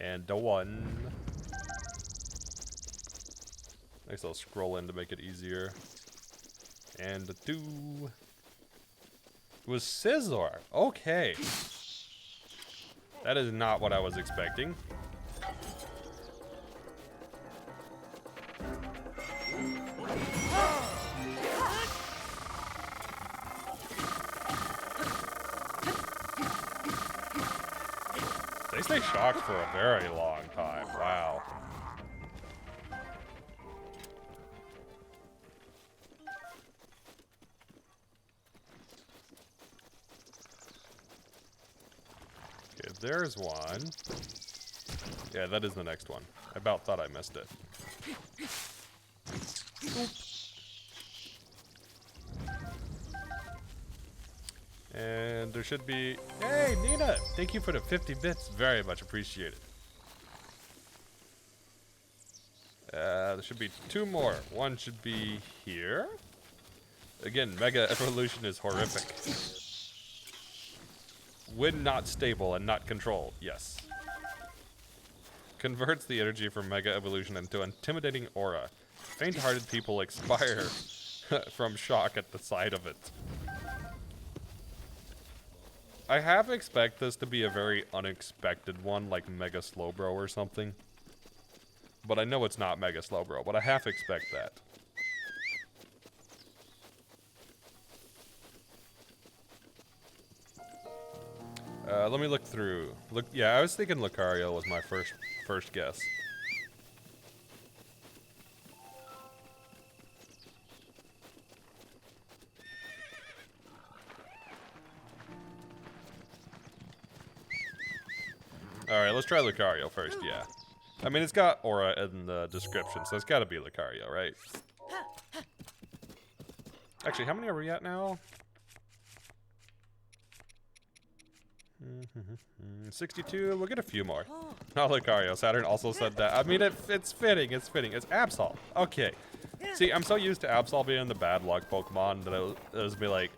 And the one. Next I'll scroll in to make it easier. And the two. It was Scizor. Okay. That is not what I was expecting. They stay shocked for a very long time. Wow. Okay, there's one. Yeah, that is the next one. I about thought I missed it. Oop. And there should be... Hey, Nina! Thank you for the 50 bits. Very much appreciated. There should be two more. One should be here. Again, Mega Evolution is horrific. When not stable and not controlled, yes. Converts the energy from Mega Evolution into intimidating aura. Faint-hearted people expire from shock at the sight of it. I half expect this to be a very unexpected one, like Mega Slowbro or something. But I know it's not Mega Slowbro, but I half expect that. Let me look through. Look, yeah, I was thinking Lucario was my first guess. Alright, let's try Lucario first, yeah. I mean, it's got aura in the description, so it's gotta be Lucario, right? Actually, how many are we at now? 62. We'll get a few more. Oh, Lucario. Saturn also said that. I mean, it's fitting. It's fitting. It's Absol. Okay. See, I'm so used to Absol being the bad luck Pokemon that it was be like,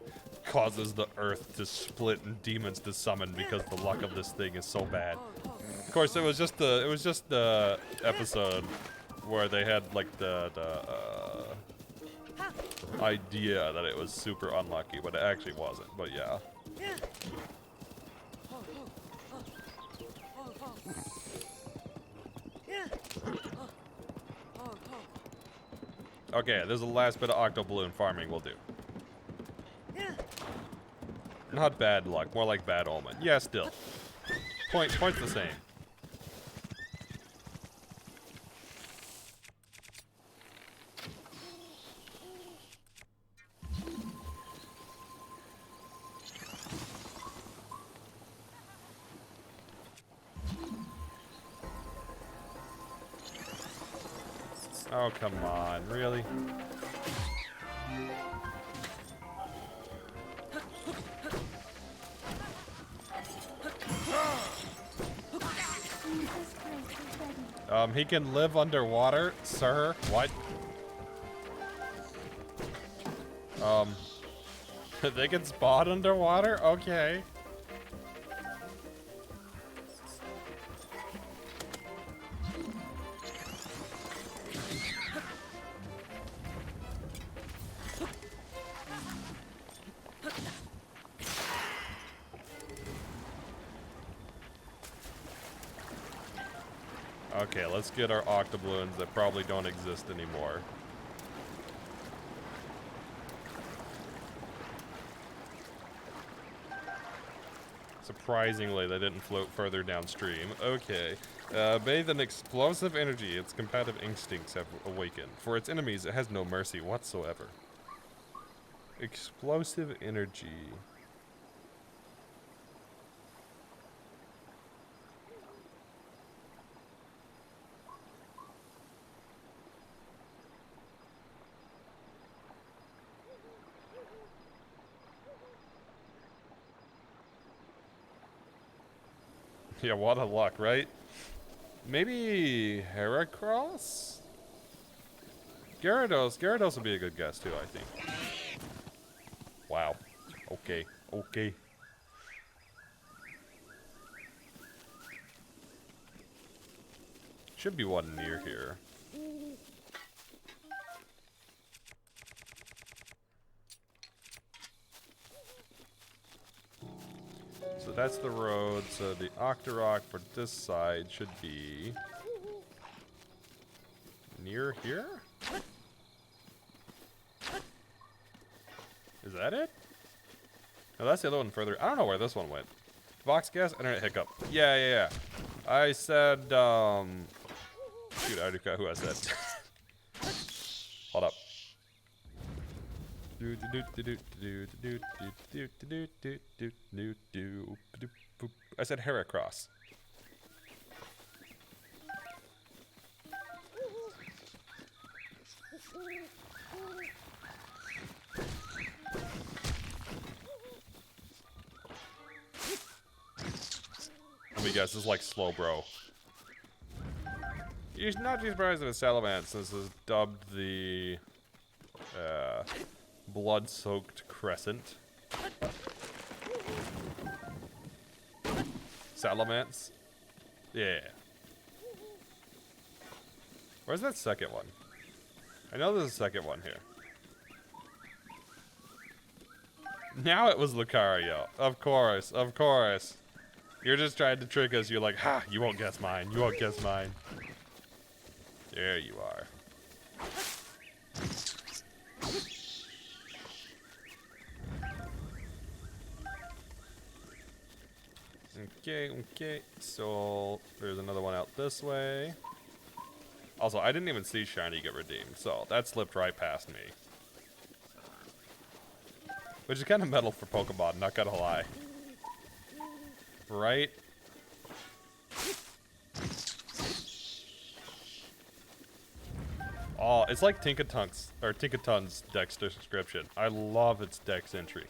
causes the earth to split and demons to summon because the luck of this thing is so bad. Of course, it was just the episode where they had like the idea that it was super unlucky, but it actually wasn't. But yeah. Okay, there's the last bit of Octo Balloon farming we'll do. Not bad luck, more like bad omen. Yeah, still. Point's the same. Oh, come on, really? He can live underwater, sir. What? They can spawn underwater? Okay. Okay, let's get our Octobloons that probably don't exist anymore. Surprisingly, they didn't float further downstream. Okay. Bathe in explosive energy. Its combative instincts have awakened. For its enemies, it has no mercy whatsoever. Explosive energy. Yeah, what a luck, right? Maybe Heracross? Gyarados would be a good guess too, I think. Wow. Okay. Okay. Should be one near here. So that's the road, so the Octorok for this side should be near here? Is that it? No, that's the other one further. I don't know where this one went. Box gas, internet hiccup. Yeah. I said, shoot, I already forgot who I said. Hold up. I said Heracross. Let me guess, this is like slow bro. You should not be surprised if a Salamence this is dubbed the blood-soaked crescent. Salamence? Yeah. Where's that second one? I know there's a second one here. Now it was Lucario. Of course, of course. You're just trying to trick us. You're like, ha, you won't guess mine. You won't guess mine. There you are. Okay. So there's another one out this way. Also, I didn't even see Shiny get redeemed, so that slipped right past me. Which is kind of metal for Pokemon, not gonna lie. Right? Oh, it's like Tinkaton's Dex description. I love its Dex entry.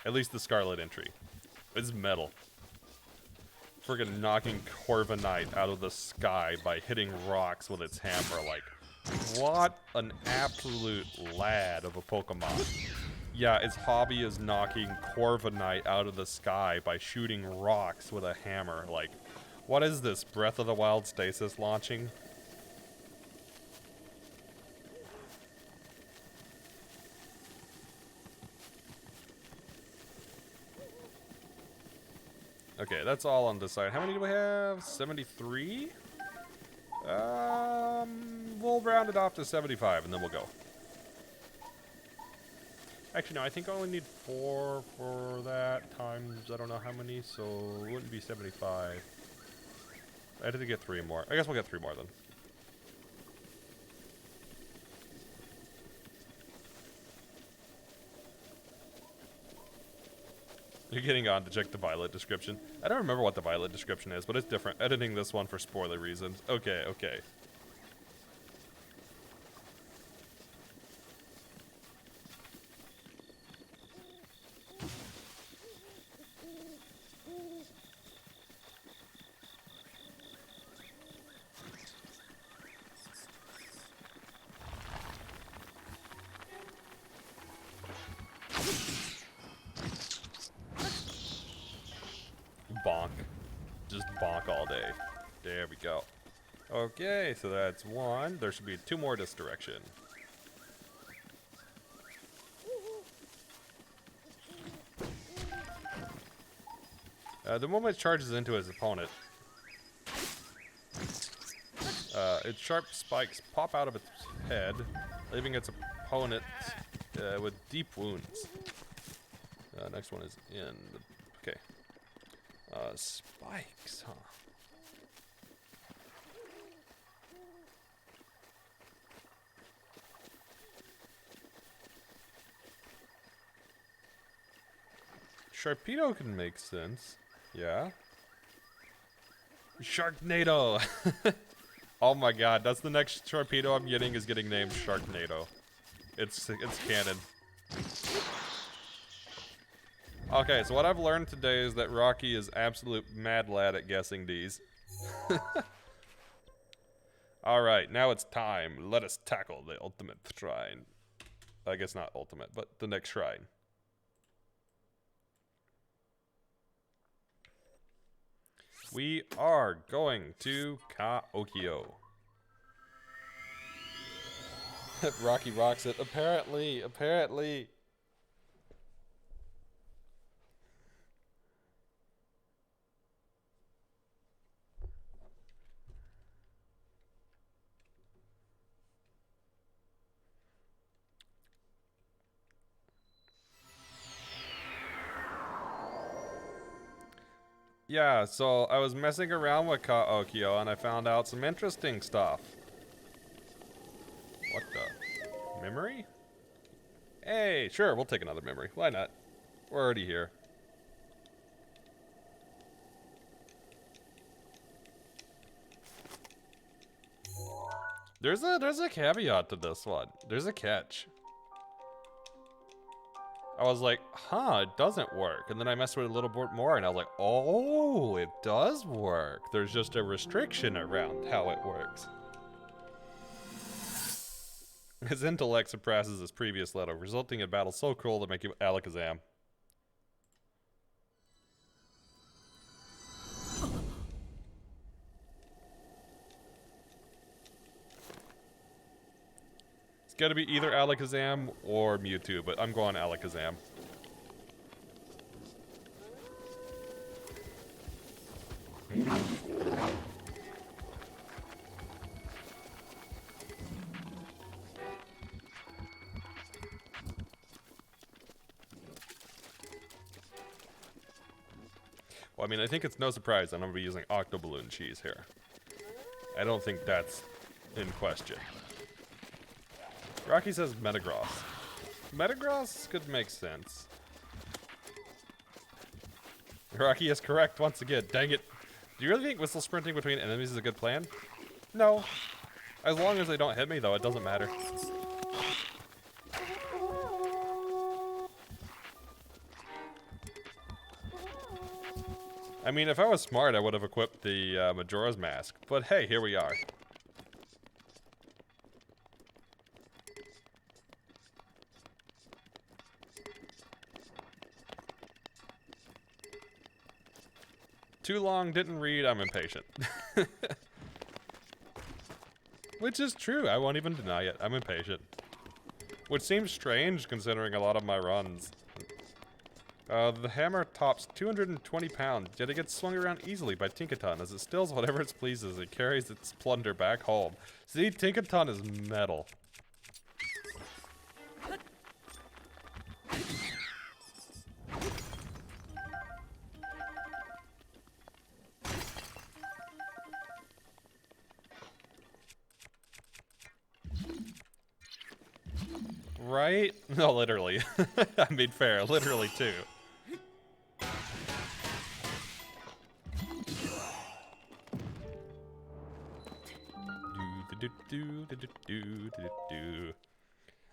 At least the Scarlet entry. It's metal. Friggin' knocking Corviknight out of the sky by hitting rocks with its hammer. Like, what an absolute lad of a Pokemon. Yeah, its hobby is knocking Corviknight out of the sky by shooting rocks with a hammer. Like, what is this, Breath of the Wild stasis launching? Okay, that's all on this side. How many do we have? 73? We'll round it off to 75 and then we'll go. Actually, no, I think I only need 4 for that times I don't know how many, so it wouldn't be 75. I had to get 3 more. I guess we'll get 3 more then. You're getting on to check the Violet description. I don't remember what the Violet description is, but it's different. Editing this one for spoiler reasons. Okay, okay. Bonk. Just bonk all day. There we go. Okay, so that's 1. There should be 2 more this direction. The moment it charges into his opponent, its sharp spikes pop out of its head, leaving its opponent with deep wounds. Next one is in. Okay. Spikes, huh? Sharpedo can make sense. Yeah. Sharknado! Oh my god, that's the next Sharpedo I'm getting is getting named Sharknado. It's canon. Okay, so what I've learned today is that Rocky is absolute mad lad at guessing these. Alright, now it's time. Let us tackle the ultimate shrine. I guess not ultimate, but the next shrine. We are going to Kaokyo. Rocky rocks it. Apparently. Yeah, so I was messing around with Kaokyo and I found out some interesting stuff. What the? Memory? Hey, sure, we'll take another memory. Why not? We're already here. There's a caveat to this one. There's a catch. I was like, huh, it doesn't work. And then I messed with it a little bit more and I was like, oh, it does work. There's just a restriction around how it works. His intellect surpasses his previous level, resulting in battles so cruel that make you Alakazam. It's gotta be either Alakazam or Mewtwo, but I'm going Alakazam. Well, I mean, I think it's no surprise that I'm going to be using Octoballoon cheese here. I don't think that's in question. Rocky says Metagross. Metagross could make sense. Rocky is correct once again. Dang it. Do you really think whistle sprinting between enemies is a good plan? No. As long as they don't hit me, though, it doesn't matter. I mean, if I was smart, I would have equipped the Majora's Mask. But hey, here we are. Too long, didn't read, I'm impatient. Which is true, I won't even deny it, I'm impatient. Which seems strange considering a lot of my runs. The hammer tops 220 pounds, yet it gets swung around easily by Tinkaton as it steals whatever it pleases and carries its plunder back home. See, Tinkaton is metal. Right? No, literally. I mean, fair. Literally, too.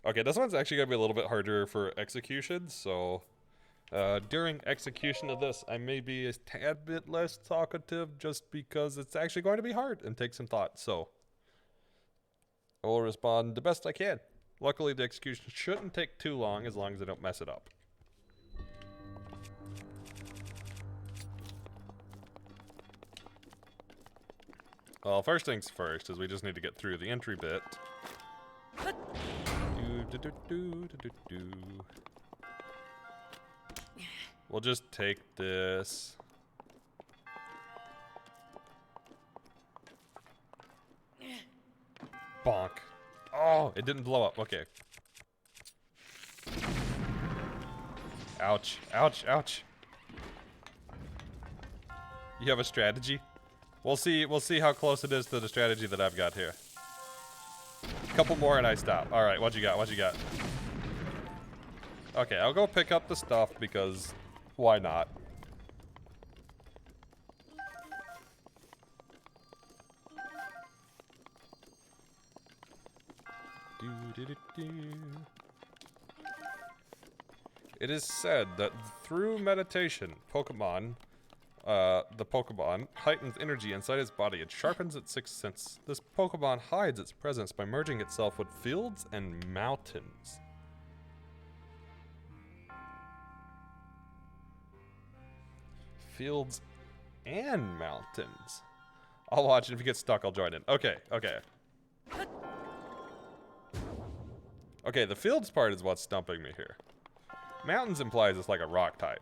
Okay, this one's actually going to be a little bit harder for execution, so... during execution of this, I may be a tad bit less talkative just because it's actually going to be hard and take some thought, so... I will respond the best I can. Luckily, the execution shouldn't take too long as I don't mess it up. Well, first things first is we just need to get through the entry bit. We'll just take this. Bonk. Oh, it didn't blow up. Okay. Ouch. Ouch. Ouch. You have a strategy? We'll see how close it is to the strategy that I've got here. Couple more and I stop. Alright, what you got? What you got? Okay, I'll go pick up the stuff because why not? It is said that through meditation, the Pokemon heightens energy inside its body and sharpens its sixth sense. This Pokemon hides its presence by merging itself with fields and mountains. Fields and mountains. I'll watch, and if you get stuck, I'll join in. Okay, okay. Okay, the fields part is what's stumping me here. Mountains implies it's like a rock type.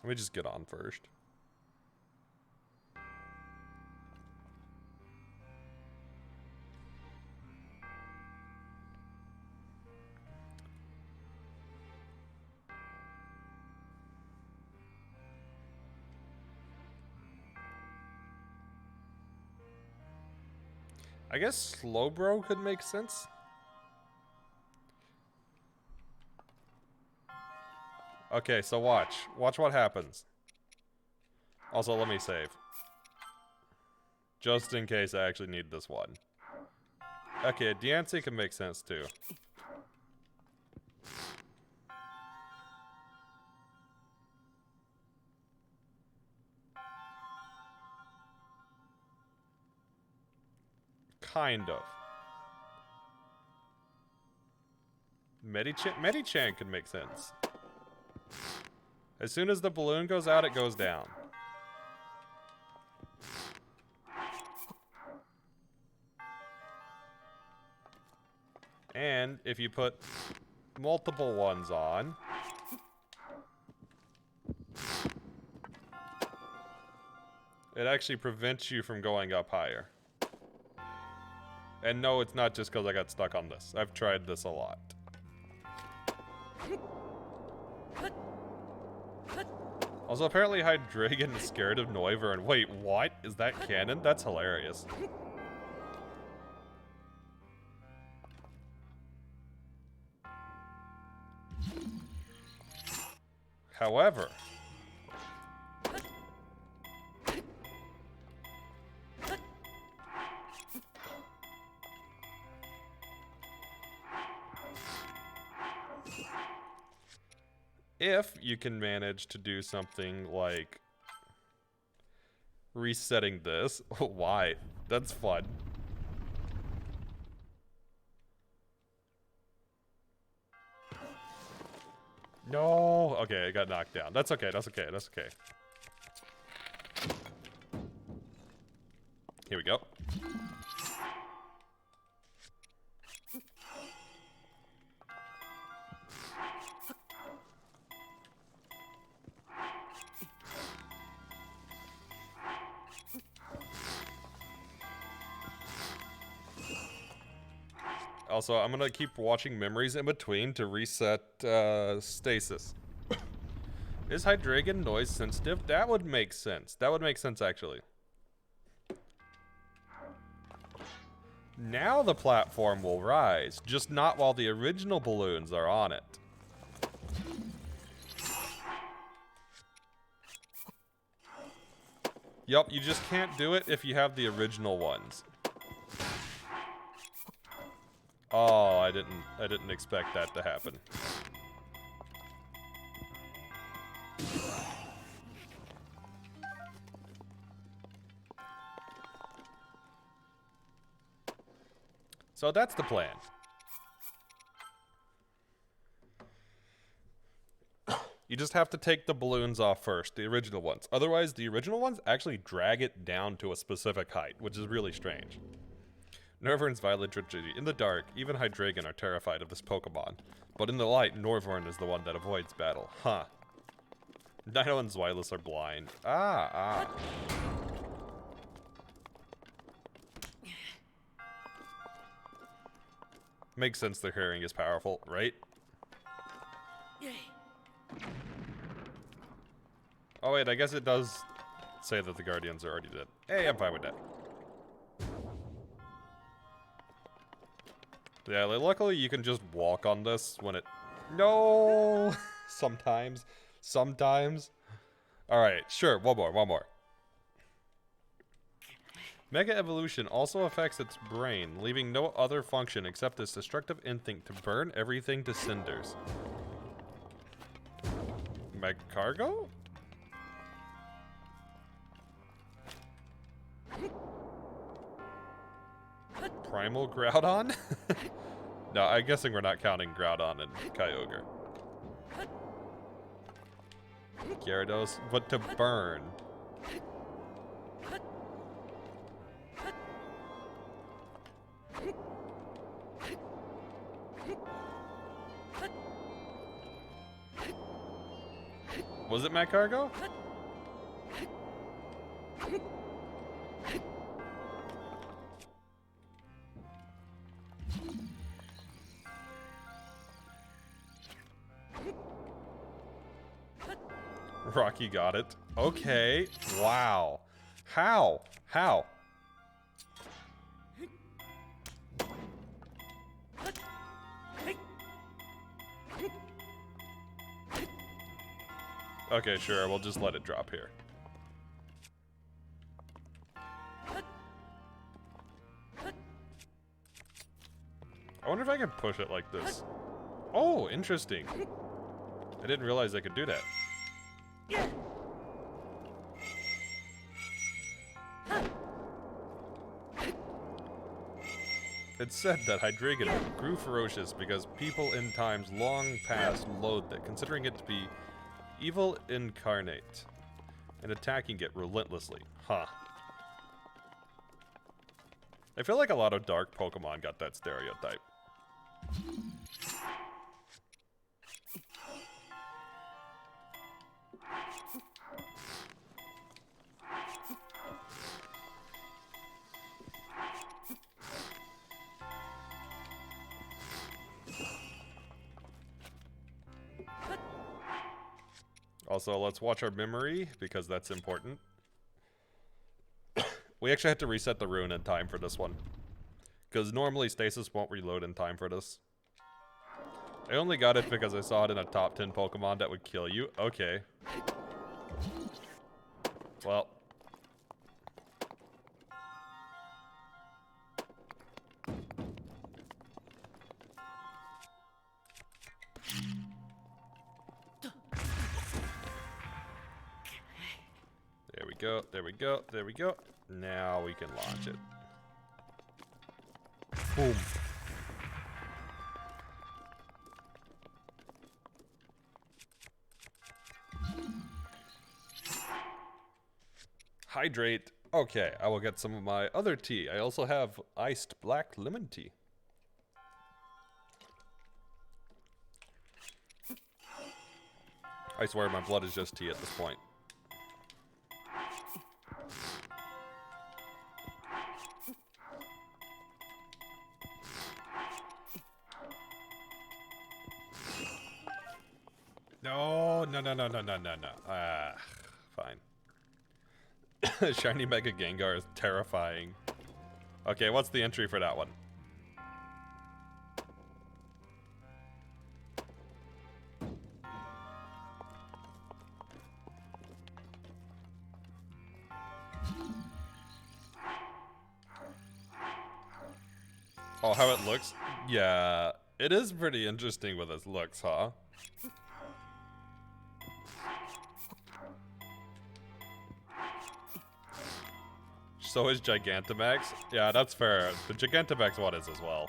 Let me just get on first. I guess Slowbro could make sense. Okay, so watch. Watch what happens. Also, let me save. Just in case I actually need this one. Okay, Diancie can make sense too. Kind of. Medichan can make sense. As soon as the balloon goes out, it goes down. And if you put multiple ones on, it actually prevents you from going up higher. And no, it's not just because I got stuck on this. I've tried this a lot. Also, apparently Hydreigon is scared of Noivern. Wait, what? Is that canon? That's hilarious. However, if you can manage to do something like resetting this. Why? That's fun. No. Okay, I got knocked down. That's okay. That's okay. That's okay. Here we go. Also, I'm gonna keep watching memories in between to reset stasis. Is Hydreigon noise sensitive? That would make sense. That would make sense, actually. Now the platform will rise, just not while the original balloons are on it. Yup, you just can't do it if you have the original ones. Oh, I didn't expect that to happen. So that's the plan. You just have to take the balloons off first, the original ones. Otherwise, the original ones actually drag it down to a specific height, which is really strange. Norvern's Violet Tragedy. In the dark, even Hydreigon are terrified of this Pokemon. But in the light, Norvern is the one that avoids battle. Huh. Dino and Zweilous are blind. Ah. Makes sense their hearing is powerful, right? Oh wait, I guess it does say that the Guardians are already dead. Hey, I'm fine with that. Yeah, like, luckily you can just walk on this when it... No! Sometimes. Alright, sure, one more. Mega Evolution also affects its brain, leaving no other function except its destructive instinct to burn everything to cinders. Magcargo? Primal Groudon? No, I'm guessing we're not counting Groudon and Kyogre. Gyarados, but to burn. Was it Magcargo? Rocky got it. Okay. Wow. How? Okay, sure. We'll just let it drop here. I wonder if I can push it like this. Oh, interesting. I didn't realize I could do that. It's said that Hydreigon grew ferocious because people in times long past loathed it, considering it to be evil incarnate, and attacking it relentlessly. Huh. I feel like a lot of dark Pokemon got that stereotype. Also, let's watch our memory, because that's important. We actually had to reset the rune in time for this one. Because normally Stasis won't reload in time for this. I only got it because I saw it in a top 10 Pokemon that would kill you. Okay. Well. go, there we go, there we go. Now we can launch it. Boom. Hydrate. Okay, I will get some of my other tea. I also have iced black lemon tea. I swear my blood is just tea at this point. No, no, no, no, no, no, no, no. Ah, fine. Shiny Mega Gengar is terrifying. Okay, what's the entry for that one? Oh, how it looks? Yeah, it is pretty interesting with its looks, huh? So is Gigantamax? Yeah, that's fair. The Gigantamax one is as well.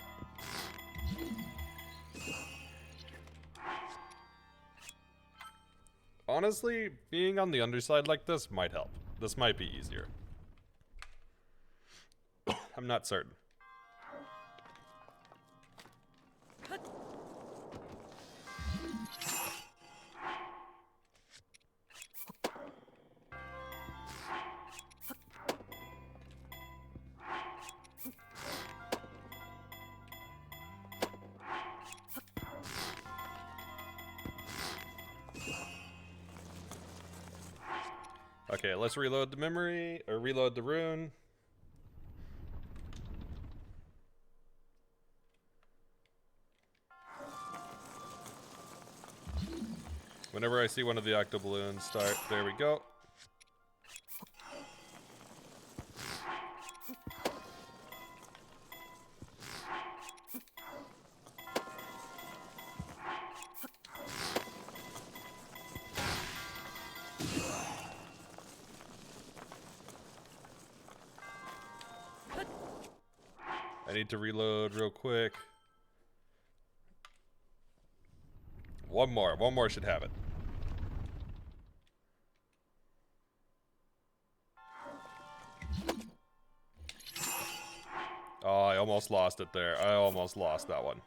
Honestly, being on the underside like this might help. This might be easier. I'm not certain. Okay, let's reload the memory, or reload the rune. Whenever I see one of the octoballoons start, there we go. I need to reload real quick. One more should have it. Oh, I almost lost it there. I almost lost that one.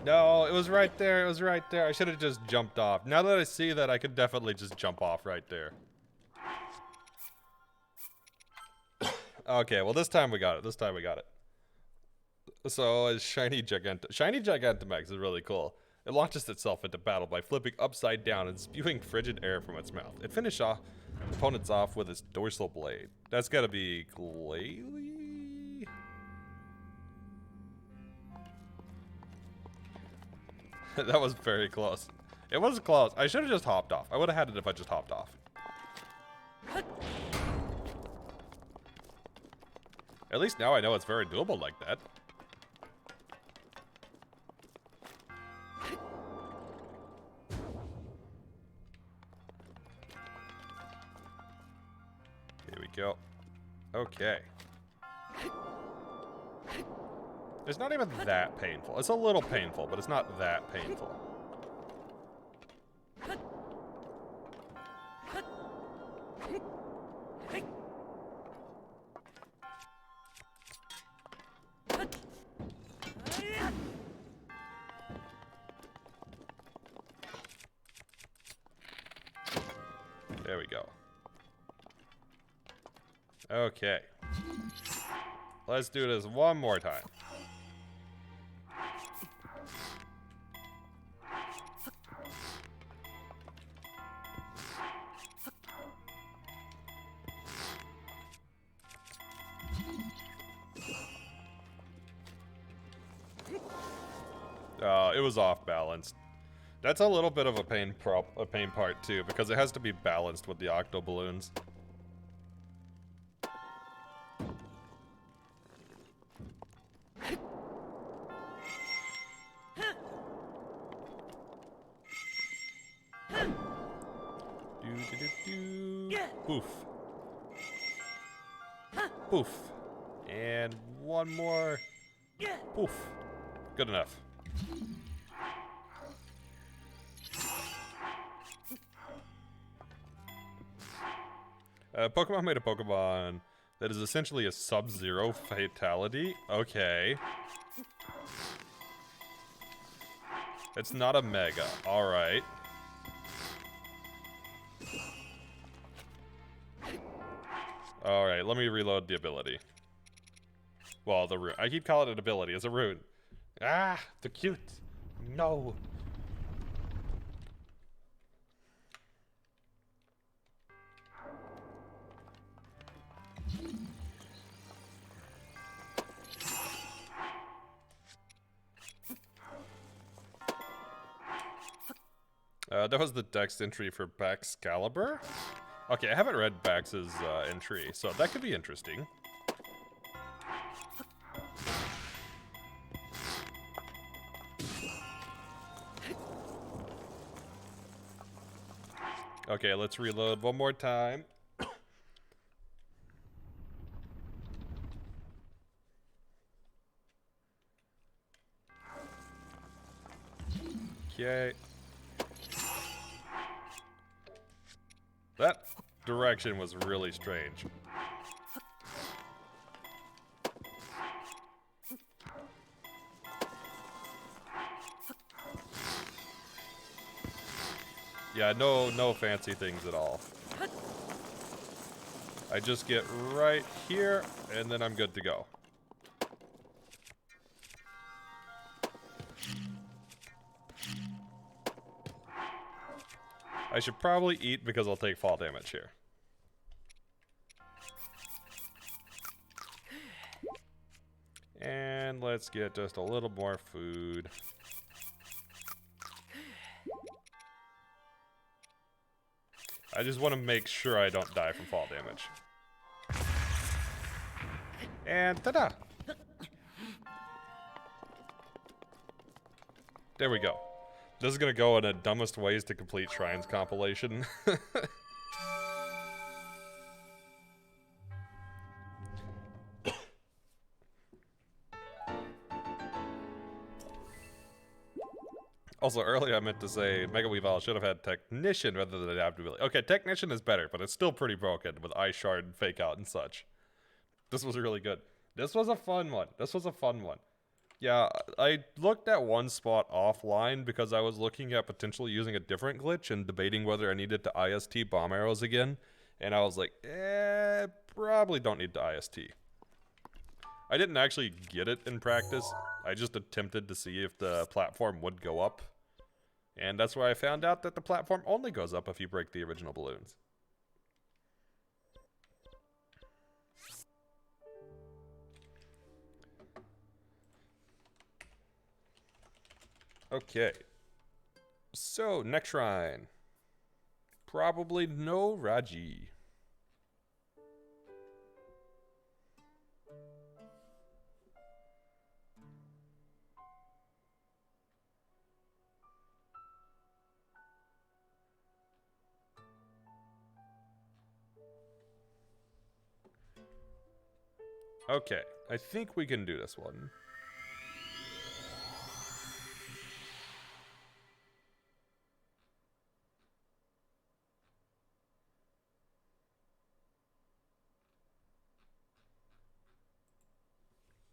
No, it was right there. It was right there. I should have just jumped off. Now that I see that, I could definitely just jump off right there. Okay, well, this time we got it. This time we got it. So, Shiny Gigantamax is really cool. It launches itself into battle by flipping upside down and spewing frigid air from its mouth. It finishes off opponents off with its dorsal blade. That's gotta be Glalie? That was very close. It was close. I should have just hopped off. I would have had it if I just hopped off. At least now I know it's very doable like that. Here we go. Okay. It's not even that painful. It's a little painful, but it's not that painful. There we go. Okay. Let's do this one more time. It was off balance. That's a little bit of a pain part too, because it has to be balanced with the octo balloons. Poof. Poof. And one more. Poof. Good enough. Pokemon made a Pokemon that is essentially a Sub-Zero fatality. Okay. It's not a Mega. Alright. Alright, let me reload the ability. Well, the rune. I keep calling it ability. It's a rune. Ah, the cute. No. That was the Dex entry for Baxcalibur. Okay, I haven't read Bax's entry, so that could be interesting. Okay, let's reload one more time. Okay. That direction was really strange. Yeah, no fancy things at all. I just get right here, and then I'm good to go. I should probably eat because I'll take fall damage here. And let's get just a little more food. I just want to make sure I don't die from fall damage. And ta-da! There we go. This is gonna go in a dumbest ways to complete shrines compilation. Also, earlier I meant to say Mega Weavile should have had Technician rather than Adaptability. Okay, Technician is better, but it's still pretty broken with Ice Shard and Fake Out and such. This was really good. This was a fun one. This was a fun one. Yeah, I looked at one spot offline because I was looking at potentially using a different glitch and debating whether I needed to IST bomb arrows again. And I was like, probably don't need to IST. I didn't actually get it in practice. I just attempted to see if the platform would go up. And that's where I found out that the platform only goes up if you break the original balloons. Okay. So, next shrine. Probably no Raji. Okay, I think we can do this one.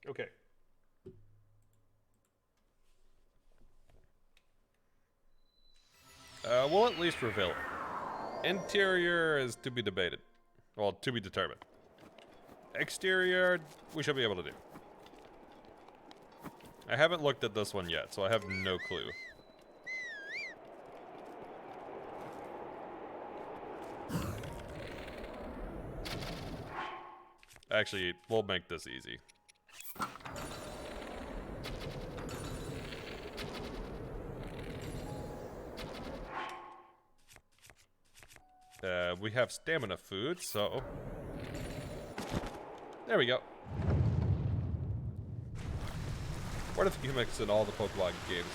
Okay. We'll at least reveal it. Interior is to be debated. Well, to be determined. Exterior, we should be able to do. I haven't looked at this one yet, so I have no clue. Actually, we'll make this easy. We have stamina food, so... There we go. What are the gimmicks in all the Pokemon games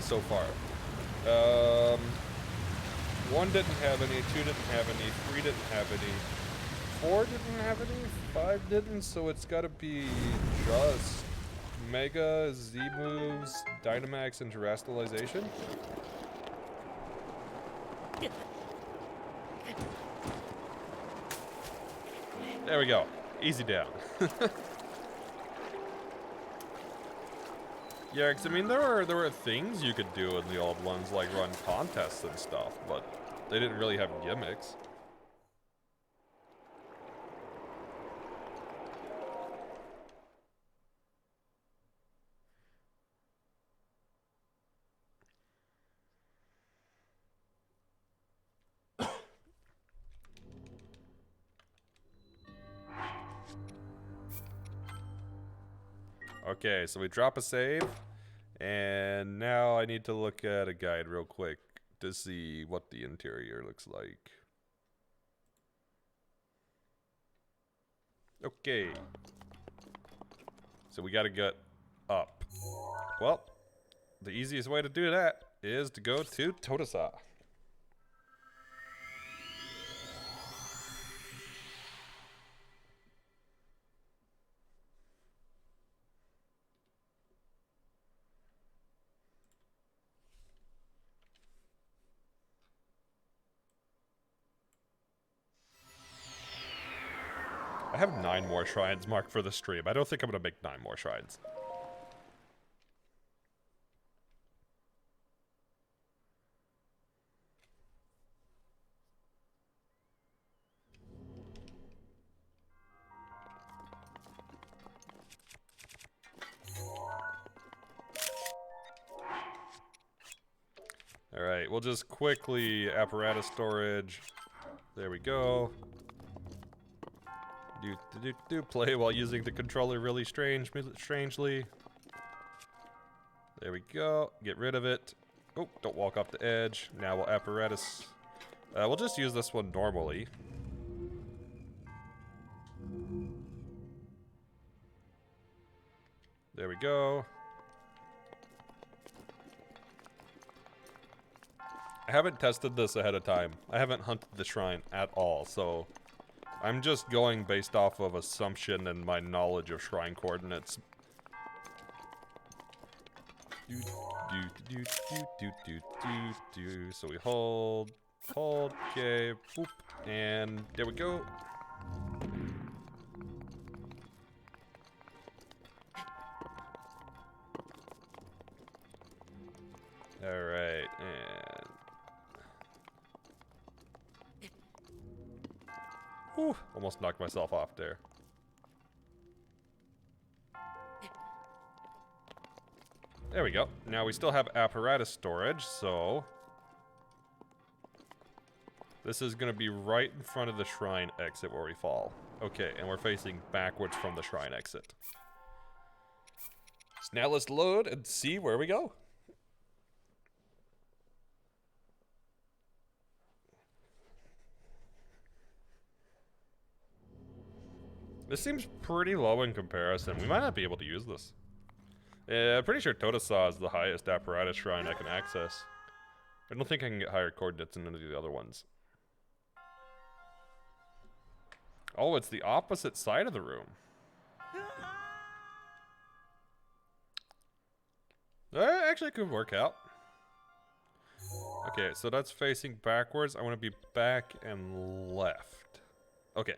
so far? 1 didn't have any, 2 didn't have any, 3 didn't have any, 4 didn't have any, 5 didn't, so it's gotta be just Mega, Z moves, Dynamax, and Terastallization. There we go. Easy down. Yeah, because I mean, there were things you could do in the old ones, like run contests and stuff, but they didn't really have gimmicks. Okay, so we drop a save, and now I need to look at a guide real quick to see what the interior looks like. Okay. So we gotta get up. Well, the easiest way to do that is to go to Totasa. I have 9 more shrines marked for the stream. I don't think I'm gonna make 9 more shrines. Alright, we'll just quickly apparatus storage. There we go. Play while using the controller really strangely. There we go. Get rid of it. Oh, don't walk off the edge. Now we'll apparatus. We'll just use this one normally. There we go. I haven't tested this ahead of time. I haven't hunted the shrine at all, so I'm just going based off of assumption and my knowledge of shrine coordinates. So we hold, okay, boop, and there we go. All right, and whew, almost knocked myself off there. There we go. Now we still have apparatus storage, so this is going to be right in front of the shrine exit where we fall. Okay, and we're facing backwards from the shrine exit. So now let's load and see where we go. This seems pretty low in comparison. We might not be able to use this. Yeah, I'm pretty sure Totasa is the highest apparatus shrine I can access. I don't think I can get higher coordinates than any of the other ones. Oh, it's the opposite side of the room. That actually could work out. Okay, so that's facing backwards. I want to be back and left. Okay.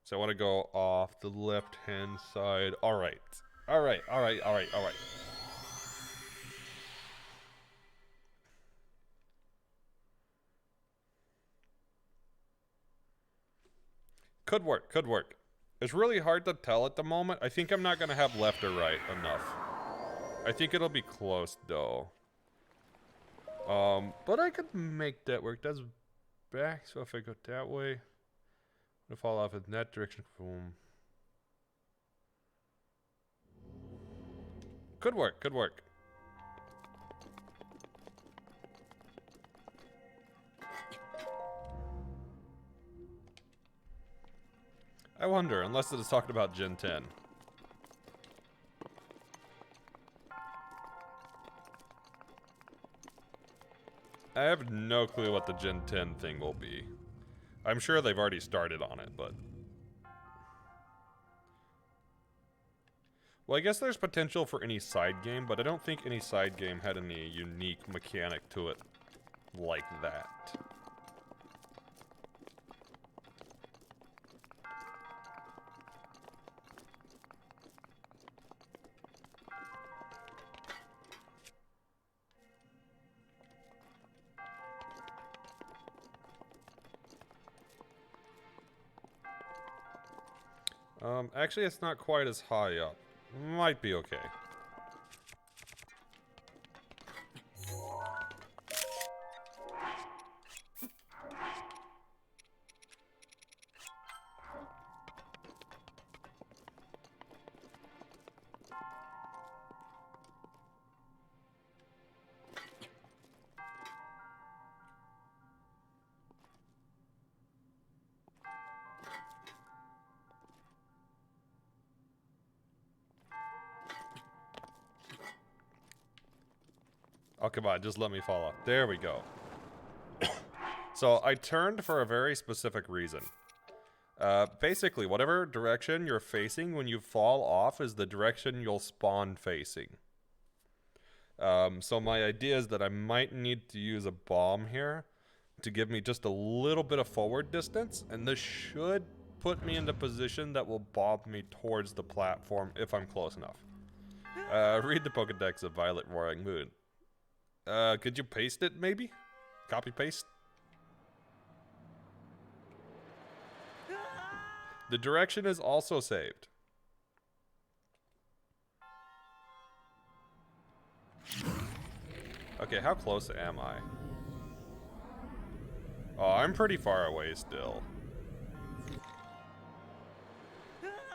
So I want to go off the left-hand side. All right. All right. Could work. It's really hard to tell at the moment. I think I'm not going to have left or right enough. I think it'll be close, though. But I could make that work. That's back, so if I go that way, I'm gonna fall off in that direction. Boom. Could work. I wonder, unless it is talking about Gen 10. I have no clue what the Gen 10 thing will be. I'm sure they've already started on it, but... Well, I guess there's potential for any side game, but I don't think any side game had any unique mechanic to it like that. Actually, it's not quite as high up. Might be okay. Oh, come on, just let me fall off. There we go. So, I turned for a very specific reason. Basically, whatever direction you're facing when you fall off is the direction you'll spawn facing. So my idea is that I might need to use a bomb here to give me just a little bit of forward distance, and this should put me in the position that will bob me towards the platform if I'm close enough. Read the Pokedex of Violet Roaring Moon. Could you paste it, maybe? Copy paste? The direction is also saved. Okay, how close am I? Oh, I'm pretty far away still.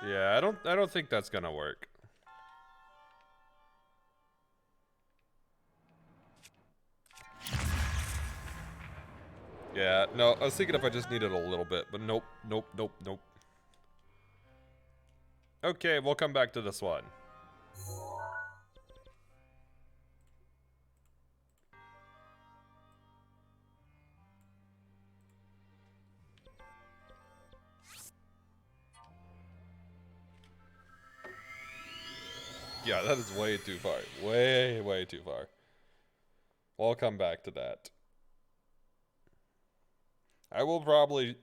Yeah, I don't think that's gonna work. Yeah, no, I was thinking if I just needed a little bit, but nope, nope, nope, nope. Okay, we'll come back to this one. Yeah, that is way too far. Way, way too far. We'll come back to that. I will probably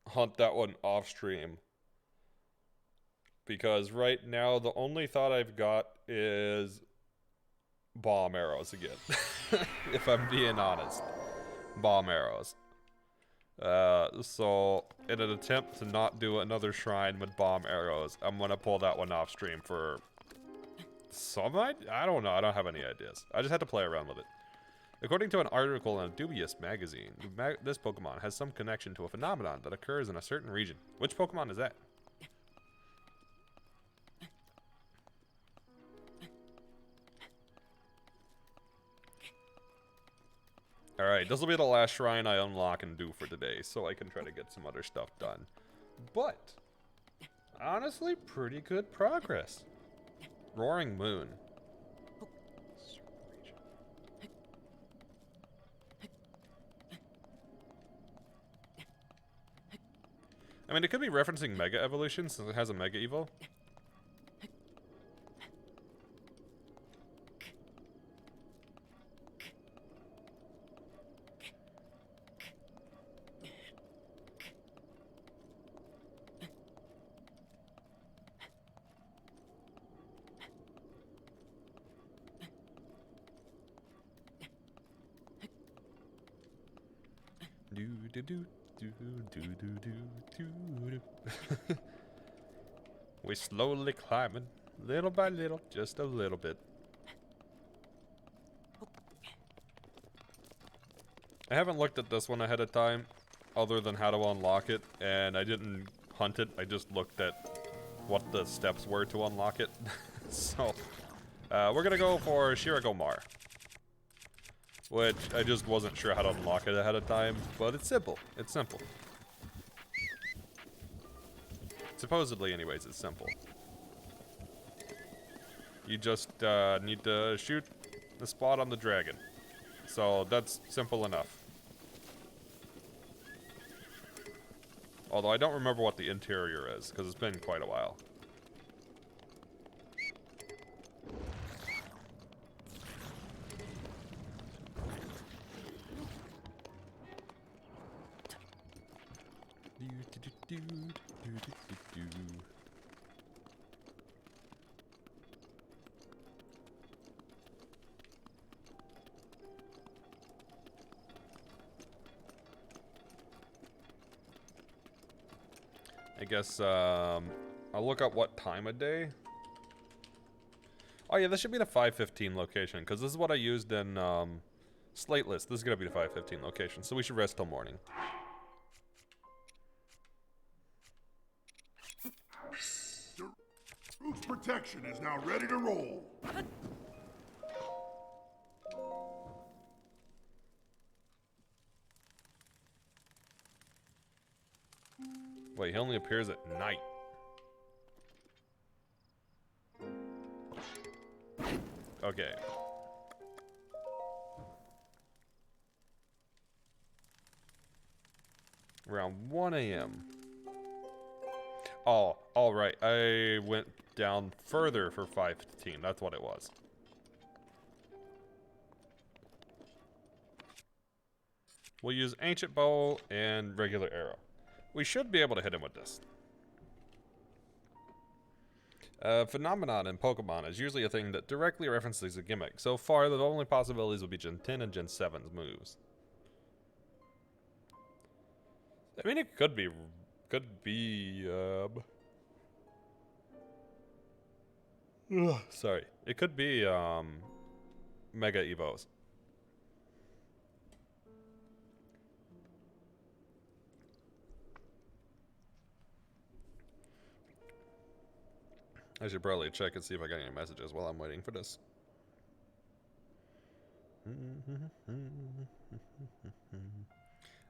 hunt that one off stream. Because right now, the only thought I've got is bomb arrows again. If I'm being honest. Bomb arrows. So, in an attempt to not do another shrine with bomb arrows, I'm gonna pull that one off stream for some I don't know. I don't have any ideas. I just had to play around with it. According to an article in a dubious magazine, this Pokemon has some connection to a phenomenon that occurs in a certain region. Which Pokemon is that? Alright, this will be the last shrine I unlock and do for today, so I can try to get some other stuff done. But, honestly, pretty good progress. Roaring Moon. I mean, it could be referencing Mega Evolution since it has a Mega Evo. We're slowly climbing, little by little, just a little bit. I haven't looked at this one ahead of time, other than how to unlock it, and I didn't hunt it, I just looked at what the steps were to unlock it. So, we're gonna go for Shiragomar. Which, I just wasn't sure how to unlock it ahead of time, but it's simple. It's simple. Supposedly, anyways, it's simple. You just need to shoot the spot on the dragon. So that's simple enough. Although I don't remember what the interior is, because it's been quite a while. I guess, I'll look up what time of day. Oh yeah, this should be the 5:15 location, because this is what I used in, Slate List. This is gonna be the 5:15 location, so we should rest till morning. Roof's protection is now ready to roll. Wait, he only appears at night. Okay. Around 1 a.m. Oh, alright. I went down further for 5:15. That's what it was. We'll use Ancient Bow and regular arrow. We should be able to hit him with this. Phenomenon in Pokemon is usually a thing that directly references a gimmick. So far, the only possibilities would be Gen 10 and Gen 7's moves. I mean, it could be, sorry. It could be, Mega Evos. I should probably check and see if I got any messages while I'm waiting for this.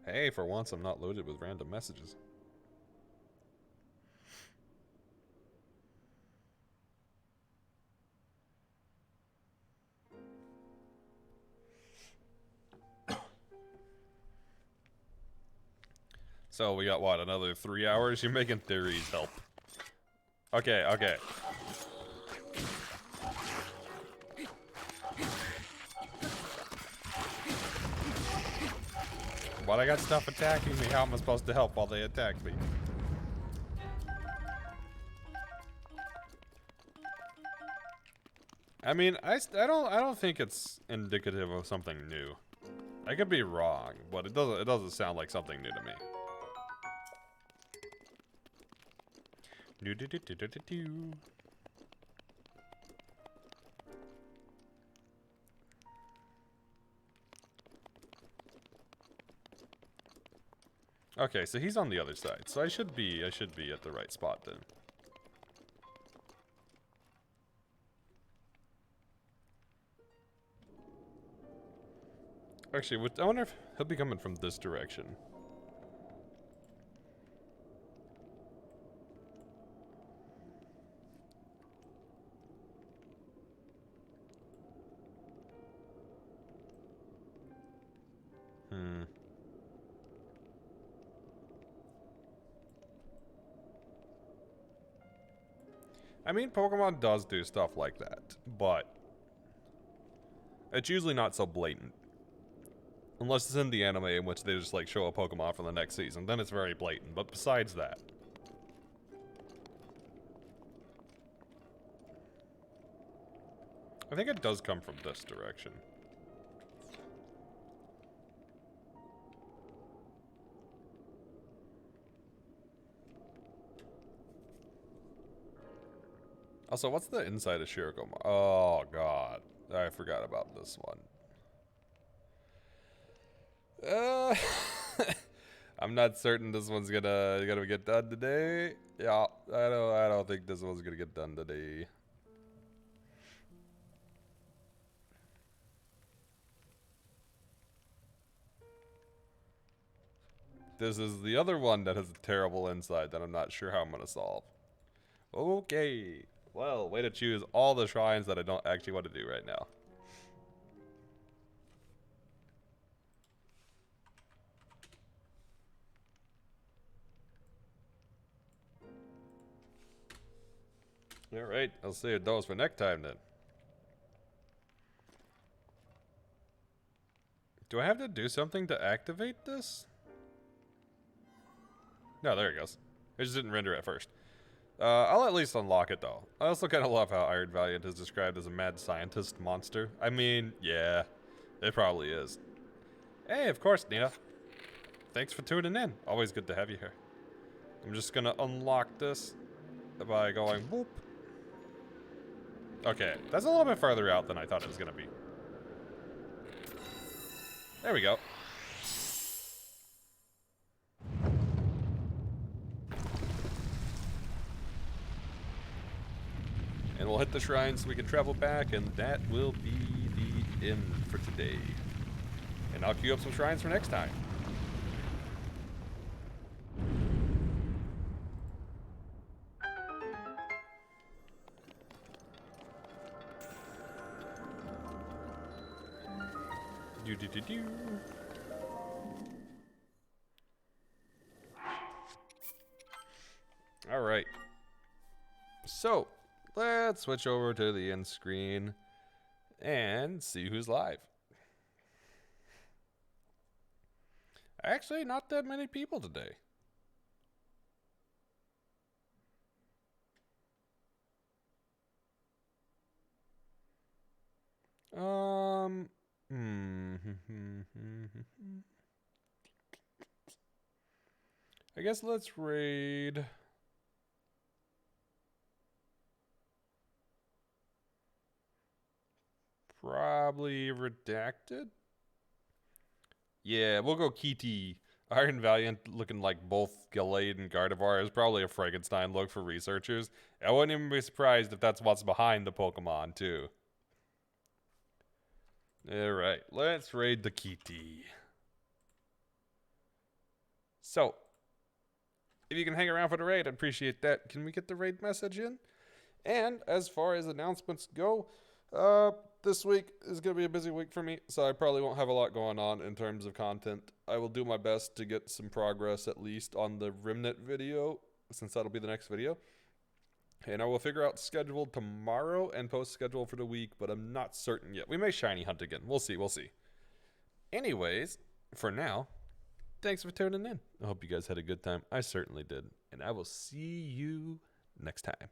Hey, for once I'm not loaded with random messages. So we got what, another 3 hours? You're making theories help. Okay, okay. But I got stuff attacking me. How am I supposed to help while they attack me? I mean, I don't think it's indicative of something new. I could be wrong, but it doesn't sound like something new to me. Okay, so he's on the other side. So I should be at the right spot then. Actually, I wonder if he'll be coming from this direction. I mean, Pokemon does do stuff like that, but it's usually not so blatant. Unless it's in the anime in which they just like show a Pokemon from the next season, then it's very blatant, but besides that. I think it does come from this direction. Also, what's the inside of Shirogoma? Oh, God. I forgot about this one. I'm not certain this one's gonna get done today. Yeah, I don't think this one's gonna get done today. This is the other one that has a terrible inside that I'm not sure how I'm going to solve. Okay. Well, way to choose all the shrines that I don't actually want to do right now. Alright, I'll save those for next time then. Do I have to do something to activate this? No, there it goes. It just didn't render at first. I'll at least unlock it though. I also kind of love how Iron Valiant is described as a mad scientist monster. I mean, yeah, it probably is. Hey, of course, Nina. Thanks for tuning in. Always good to have you here. I'm just gonna unlock this by going whoop. Okay, that's a little bit further out than I thought it was gonna be. There we go. And we'll hit the shrine so we can travel back, and that will be the end for today. And I'll queue up some shrines for next time. Do. All right. So, let's switch over to the end screen and see who's live. Actually, not that many people today. I guess let's raid. Probably redacted. Yeah, we'll go Kitty. Iron Valiant looking like both Gallade and Gardevoir is probably a Frankenstein look for researchers. I wouldn't even be surprised if that's what's behind the Pokemon, too. Alright, let's raid the Kitty. So, if you can hang around for the raid, I'd appreciate that. Can we get the raid message in? And as far as announcements go, this week is going to be a busy week for me, so I probably won't have a lot going on in terms of content. I will do my best to get some progress at least on the Remnant video, since that'll be the next video. And I will figure out schedule tomorrow and post schedule for the week, but I'm not certain yet. We may shiny hunt again. We'll see. Anyways, for now, thanks for tuning in. I hope you guys had a good time. I certainly did. And I will see you next time.